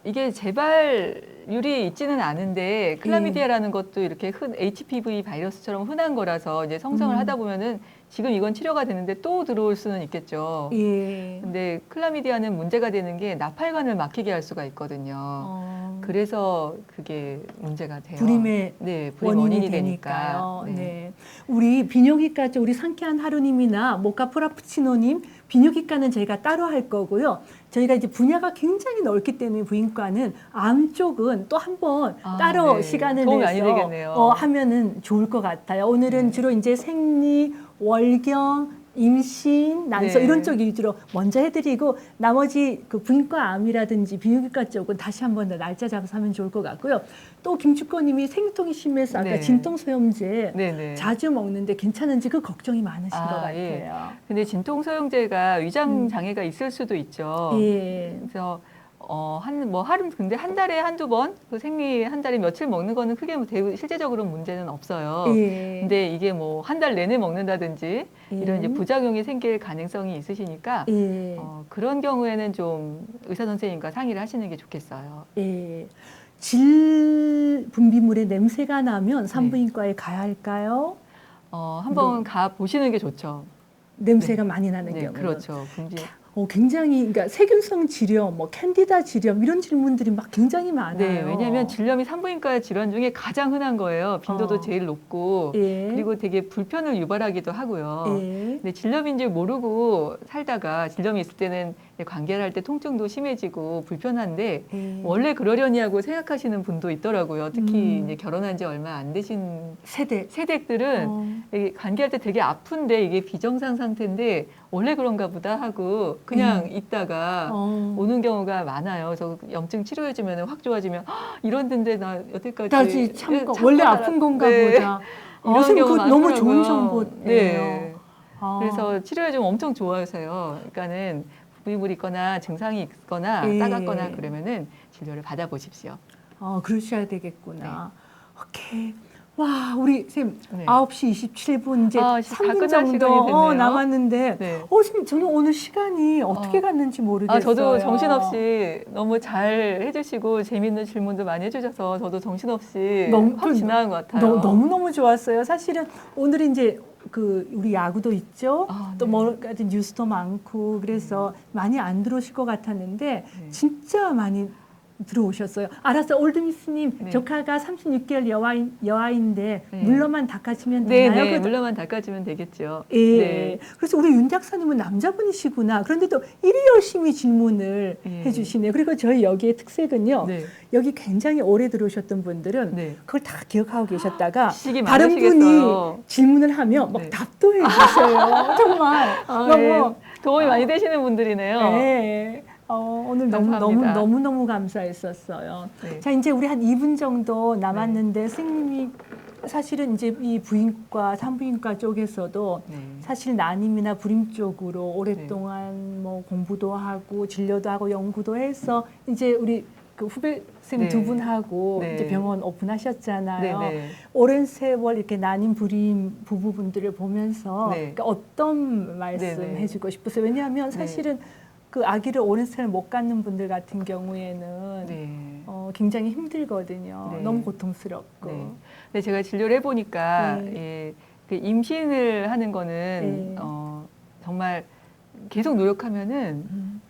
이게 재발률이 있지는 않은데 클라미디아라는 것도 이렇게 HPV 바이러스처럼 흔한 거라서 이제 성장을 하다 보면은 지금 이건 치료가 되는데 또 들어올 수는 있겠죠. 예. 근데 클라미디아는 문제가 되는 게 나팔관을 막히게 할 수가 있거든요. 그래서 그게 문제가 돼요. 불임의 네, 불임 원인이 되니까요. 되니까. 네. 우리 비뇨기과 쪽 우리 상쾌한 하루님이나 모카 프라푸치노님 비뇨기과는 저희가 따로 할 거고요. 저희가 이제 분야가 굉장히 넓기 때문에 부인과는 암 쪽은 또 한번 따로 네. 시간을 도움이 많이 내서 되겠네요. 하면은 좋을 것 같아요. 오늘은 네. 주로 이제 생리, 월경, 임신, 난소 네. 이런 쪽 위주로 먼저 해드리고 나머지 그 부인과 암이라든지 비뇨기과 쪽은 다시 한번 더 날짜 잡아서 하면 좋을 것 같고요. 또 김축권님이 생리통이 심해서 아까 네. 진통소염제 네네. 자주 먹는데 괜찮은지 그 걱정이 많으신 것 같아요. 예. 근데 진통소염제가 위장 장애가 있을 수도 있죠. 예. 그래서 하루 근데 한 달에 한두 번 그 생리 한 달에 며칠 먹는 거는 크게 뭐 실제적으로 문제는 없어요. 예. 근데 이게 뭐 한 달 내내 먹는다든지 이런 이제 예. 부작용이 생길 가능성이 있으시니까 예. 그런 경우에는 좀 의사 선생님과 상의를 하시는 게 좋겠어요. 예. 질 분비물에 냄새가 나면 산부인과에 가야 할까요? 한번 가 보시는 게 좋죠. 냄새가 많이 나는 네, 경우. 그렇죠. 분비. 굉장히 그러니까 세균성 질염, 뭐 캔디다 질염 이런 질문들이 막 굉장히 많아요. 네, 왜냐하면 질염이 산부인과 질환 중에 가장 흔한 거예요. 빈도도 제일 높고 예. 그리고 되게 불편을 유발하기도 하고요. 예. 근데 질염인지 모르고 살다가 질염이 있을 때는 관계를 할 때 통증도 심해지고 불편한데 예. 원래 그러려니 하고 생각하시는 분도 있더라고요. 특히 음. 이제 결혼한 지 얼마 안 되신 세대. 세댁들은 이게 관계할 때 되게 아픈데 이게 비정상 상태인데 원래 그런가 보다 하고 그냥 있다가 오는 경우가 많아요. 그래서 염증 치료해주면 확 좋아지면 이런 데인데 나 여태까지 다시 참고 참고 원래 살았- 아픈 건가 네. 보다. 이런 선생님, 경우가 그거 너무 좋은 많더라고요. 정보예요. 네. 아. 그래서 치료해주면 엄청 좋아하세요. 그러니까는 부비물이 있거나 증상이 있거나 예. 따갑거나 그러면은 진료를 받아보십시오. 그러셔야 되겠구나. 오케이. 와, 우리 선생님 네. 9시 27분 이제 다 3분 끝날 정도 시간이 됐네요. 남았는데 네. 선생님 저는 오늘 시간이 어떻게 갔는지 모르겠어요. 저도 정신없이 너무 잘 해주시고 재밌는 질문도 많이 해주셔서 저도 정신없이 확 지나간 것 같아요. 너무너무 좋았어요. 사실은 오늘은 이제 그 우리 야구도 있죠. 또 네. 뭐 같은 뉴스도 많고 그래서 많이 안 들어오실 것 같았는데 네. 진짜 많이 들어오셨어요. 알았어, 올드미스님 네. 조카가 36개월 여아인데 네. 물로만 닦아주면 네, 되나요? 네, 물로만 닦아주면 되겠죠. 예. 네. 그래서 우리 윤 작사님은 남자분이시구나. 그런데도 이리 열심히 질문을 예. 해주시네요. 그리고 저희 여기의 특색은요. 네. 여기 굉장히 오래 들어오셨던 분들은 네. 그걸 다 기억하고 계셨다가 지식이 다른 분이 많으시겠어요. 질문을 하면 막 네. 답도 해주셔요. 정말 너무 도움이 많이 되시는 분들이네요. 네. 오늘 감사합니다. 너무 감사했었어요. 네. 자, 이제 우리 한 2분 정도 남았는데 선생님이 사실은 이제 이 부인과 산부인과 쪽에서도 네. 사실 난임이나 불임 쪽으로 오랫동안 뭐 공부도 하고 진료도 하고 연구도 해서 이제 우리 그 후배 선생님 네. 두 분하고 네. 이제 병원 오픈하셨잖아요. 네, 네. 오랜 세월 이렇게 난임 불임 부부분들을 보면서 네. 그러니까 어떤 말씀 네, 네. 해주고 싶으세요? 왜냐하면 사실은 그 아기를 오랜 세월 못 갖는 분들 같은 경우에는 네. 굉장히 힘들거든요. 네. 너무 고통스럽고. 네. 근데 제가 진료를 해보니까 네. 예, 그 임신을 하는 거는 네. 정말 계속 노력하면은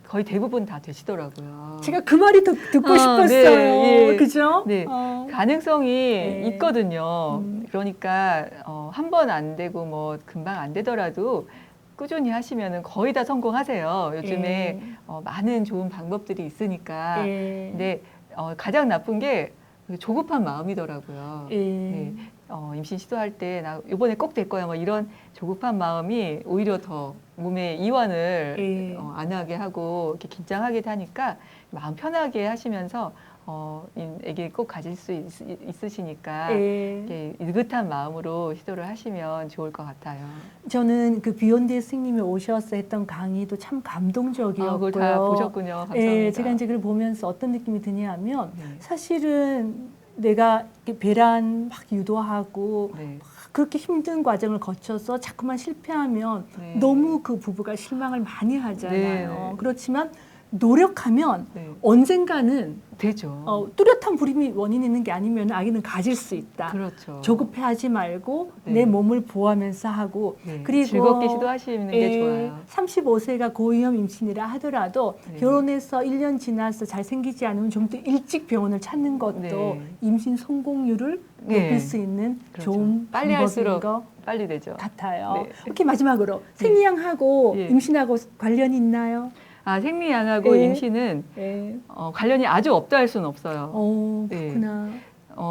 거의 대부분 다 되시더라고요. 제가 그 말이 듣고 싶었어요. 네, 예. 그죠? 네. 가능성이 네. 있거든요. 그러니까 한 번 안 되고 뭐 금방 안 되더라도 꾸준히 하시면은 거의 다 성공하세요. 요즘에 많은 좋은 방법들이 있으니까. 근데 가장 나쁜 게 조급한 마음이더라고요. 네. 임신 시도할 때 나 이번에 꼭 될 거야 뭐 이런 조급한 마음이 오히려 더 몸에 이완을 안 하게 하고 이렇게 긴장하게 하니까 마음 편하게 하시면서 애기 꼭 가질 수 있으시니까 이렇게 느긋한 마음으로 시도를 하시면 좋을 것 같아요. 저는 그 비욘드 스님이 오셔서 했던 강의도 참 감동적이었고요. 그걸 다 보셨군요. 감사합니다. 예, 제가 이제 그걸 보면서 어떤 느낌이 드냐면 사실은 내가 이렇게 배란 막 유도하고 막 그렇게 힘든 과정을 거쳐서 자꾸만 실패하면 너무 그 부부가 실망을 많이 하잖아요. 그렇지만 노력하면 네. 언젠가는 되죠. 뚜렷한 불임이 원인이 있는 게 아니면 아기는 가질 수 있다. 그렇죠. 조급해하지 말고 네. 내 몸을 보호하면서 하고 네. 그리고 즐겁게 시도하시는 게 좋아요. 35세가 고위험 임신이라 하더라도 네. 결혼해서 1년 지나서 잘 생기지 않으면 좀 더 일찍 병원을 찾는 것도 네. 임신 성공률을 네. 높일 수 있는 그렇죠. 좋은 빨리 방법인 할수록 것 빨리 되죠. 같아요. 네. 이렇게 마지막으로 생리양하고 예. 임신하고 관련이 있나요? 생리양하고 네. 임신은 네. 관련이 아주 없다 할 수는 없어요. 네. 그렇구나.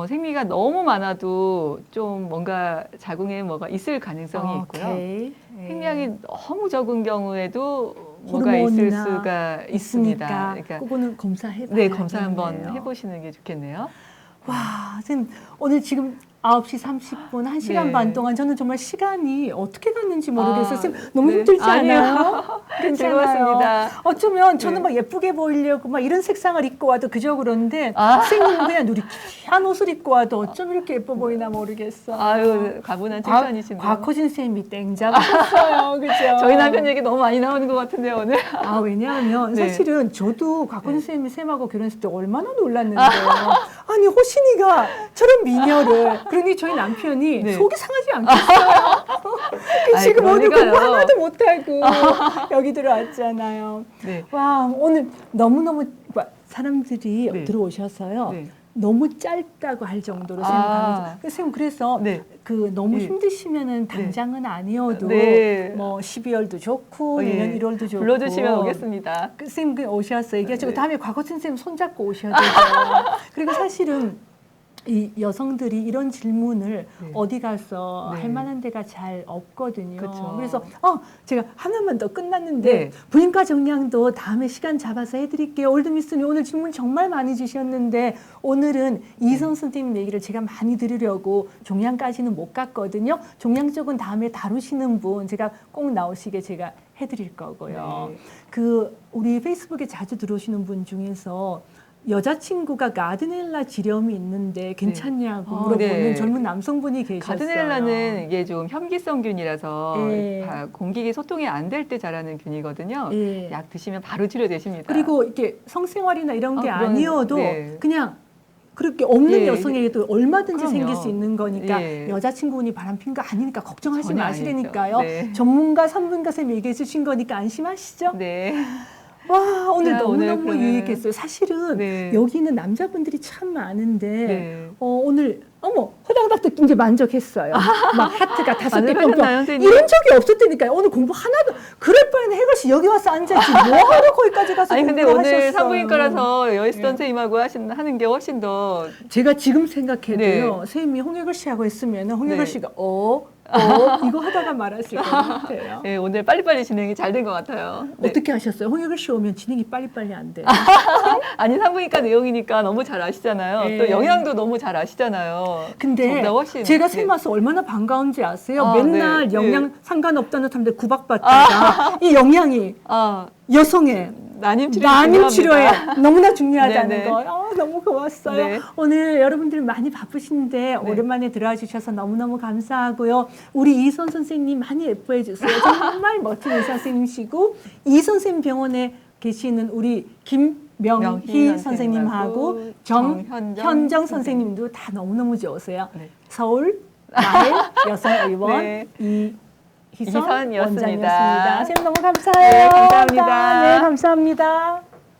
생리가 너무 많아도 좀 뭔가 자궁에 뭐가 있을 가능성이 있고요. 오케이. 생리양이 너무 적은 경우에도 뭐가 호르몬이나 있을 수가 있습니다. 그러니까 그거는 검사해봐야 네, 검사 한번 하겠네요. 해보시는 게 좋겠네요. 와, 선생님 오늘 지금 9시 30분, 1시간 네. 반 동안 저는 정말 시간이 어떻게 갔는지 모르겠어요. 선생님 너무 네. 힘들지 아니요. 않아요? 즐거웠습니다. 어쩌면 저는 네. 막 예쁘게 보이려고 막 이런 색상을 입고 와도 그저 그런데 아. 선생님은 그냥 누리 귀한 옷을 입고 와도 어쩜 이렇게 예뻐 보이나 모르겠어. 아유, 가분한 칭찬이신데요. 곽호진 선생님이 땡 잡으셨어요. 그죠? 저희 남편 얘기 너무 많이 나오는 것 같은데요, 오늘. 왜냐하면 네. 사실은 저도 곽훈 선생님이 쌤하고 결혼했을 때 얼마나 놀랐는데요. 아니 호신이가 저런 미녀를 그러니 저희 남편이 네. 속이 상하지 않겠어요. 지금 오늘 그러니까요. 공부 하나도 못하고 여기 들어왔잖아요. 네. 와 오늘 너무너무 사람들이 네. 들어오셔서요. 네. 너무 짧다고 할 정도로 선생님 그래서 네. 그 너무 네. 힘드시면은 당장은 아니어도 네. 뭐 12월도 좋고 내년 1월도 좋고 불러주시면 오겠습니다. 선생님 오셔서 얘기하시고 네. 다음에 곽호 선생님 손잡고 오셔야 돼요. 그리고 사실은 이 여성들이 이런 질문을 네. 어디 가서 네. 할 만한 데가 잘 없거든요. 그쵸. 그래서 제가 하나만 더 끝났는데 네. 부인과 정량도 다음에 시간 잡아서 해드릴게요. 올드미스님 오늘 질문 정말 많이 주셨는데 오늘은 이선 선생님 얘기를 제가 많이 들으려고 종양까지는 못 갔거든요. 종양 쪽은 다음에 다루시는 분 제가 꼭 나오시게 제가 해드릴 거고요. 네. 그 우리 페이스북에 자주 들어오시는 분 중에서 여자친구가 가드넬라 지렴이 있는데 괜찮냐고 물어보는 네. 젊은 남성분이 계셨어요. 가드넬라는 이게 좀 현기성균이라서 예. 공기계 소통이 안 될 때 자라는 균이거든요. 예. 약 드시면 바로 치료되십니다. 그리고 이렇게 성생활이나 이런 게 그런, 아니어도 네. 그냥 그렇게 없는 예. 여성에게도 얼마든지 그럼요. 생길 수 있는 거니까 예. 여자친구분이 바람핀 거 아니니까 걱정하지 전혀 마시라니까요. 아니죠. 네. 전문가 산부인과 선생님이 얘기해 주신 거니까 안심하시죠? 네. 와 오늘 자, 오늘 너무너무 그러면은- 유익했어요. 사실은 네. 여기는 남자분들이 참 많은데 네. 오늘 허당닥도 이제 만족했어요. 막 하트가 5개 만족하셨나요, 뿅뿅. 선생님? 이런 적이 없었다니까요. 오늘 공부 하나도 그럴 바에는 해글씨 여기 와서 앉아있지 뭐하러 거기까지 가서 아니 근데 공부를 오늘 하셨어요. 산부인과라서 여의스 예. 선생님하고 하는 게 훨씬 더 제가 지금 생각해도요. 네. 선생님이 홍혜글 씨하고 했으면 홍혜글 네. 씨가 이거 하다가 말았을 것 같아요. 네, 오늘 빨리빨리 진행이 잘 된 것 같아요. 네. 어떻게 하셨어요? 홍혜글 씨 오면 진행이 빨리빨리 안 돼요. 아니 산부인과 내용이니까 너무 잘 아시잖아요. 예. 또 영양도 너무 잘 아시잖아요. 근데 저보다 훨씬, 제가 네. 쌤 와서 얼마나 반가운지 아세요? 아, 맨날 네, 영양 네. 상관없다는 사람들 구박받다가 이 영양이 여성의 난임 치료에 너무나 중요하다는 네, 네. 거 너무 고맙어요. 네. 오늘 여러분들 많이 바쁘신데 오랜만에 들어와 주셔서 너무너무 감사하고요. 우리 이선 선생님 많이 예뻐해 주세요. 정말 멋진 의사 선생님이시고 이선 선생님 병원에 계시는 우리 김명희 선생님하고 정현정 선생님도 다 너무너무 좋으세요. 네. 서울 마을 여성의원 네. 이희선 이선이었습니다. 원장이었습니다. 선생님 너무 감사해요. 네, 감사합니다. 네, 감사합니다.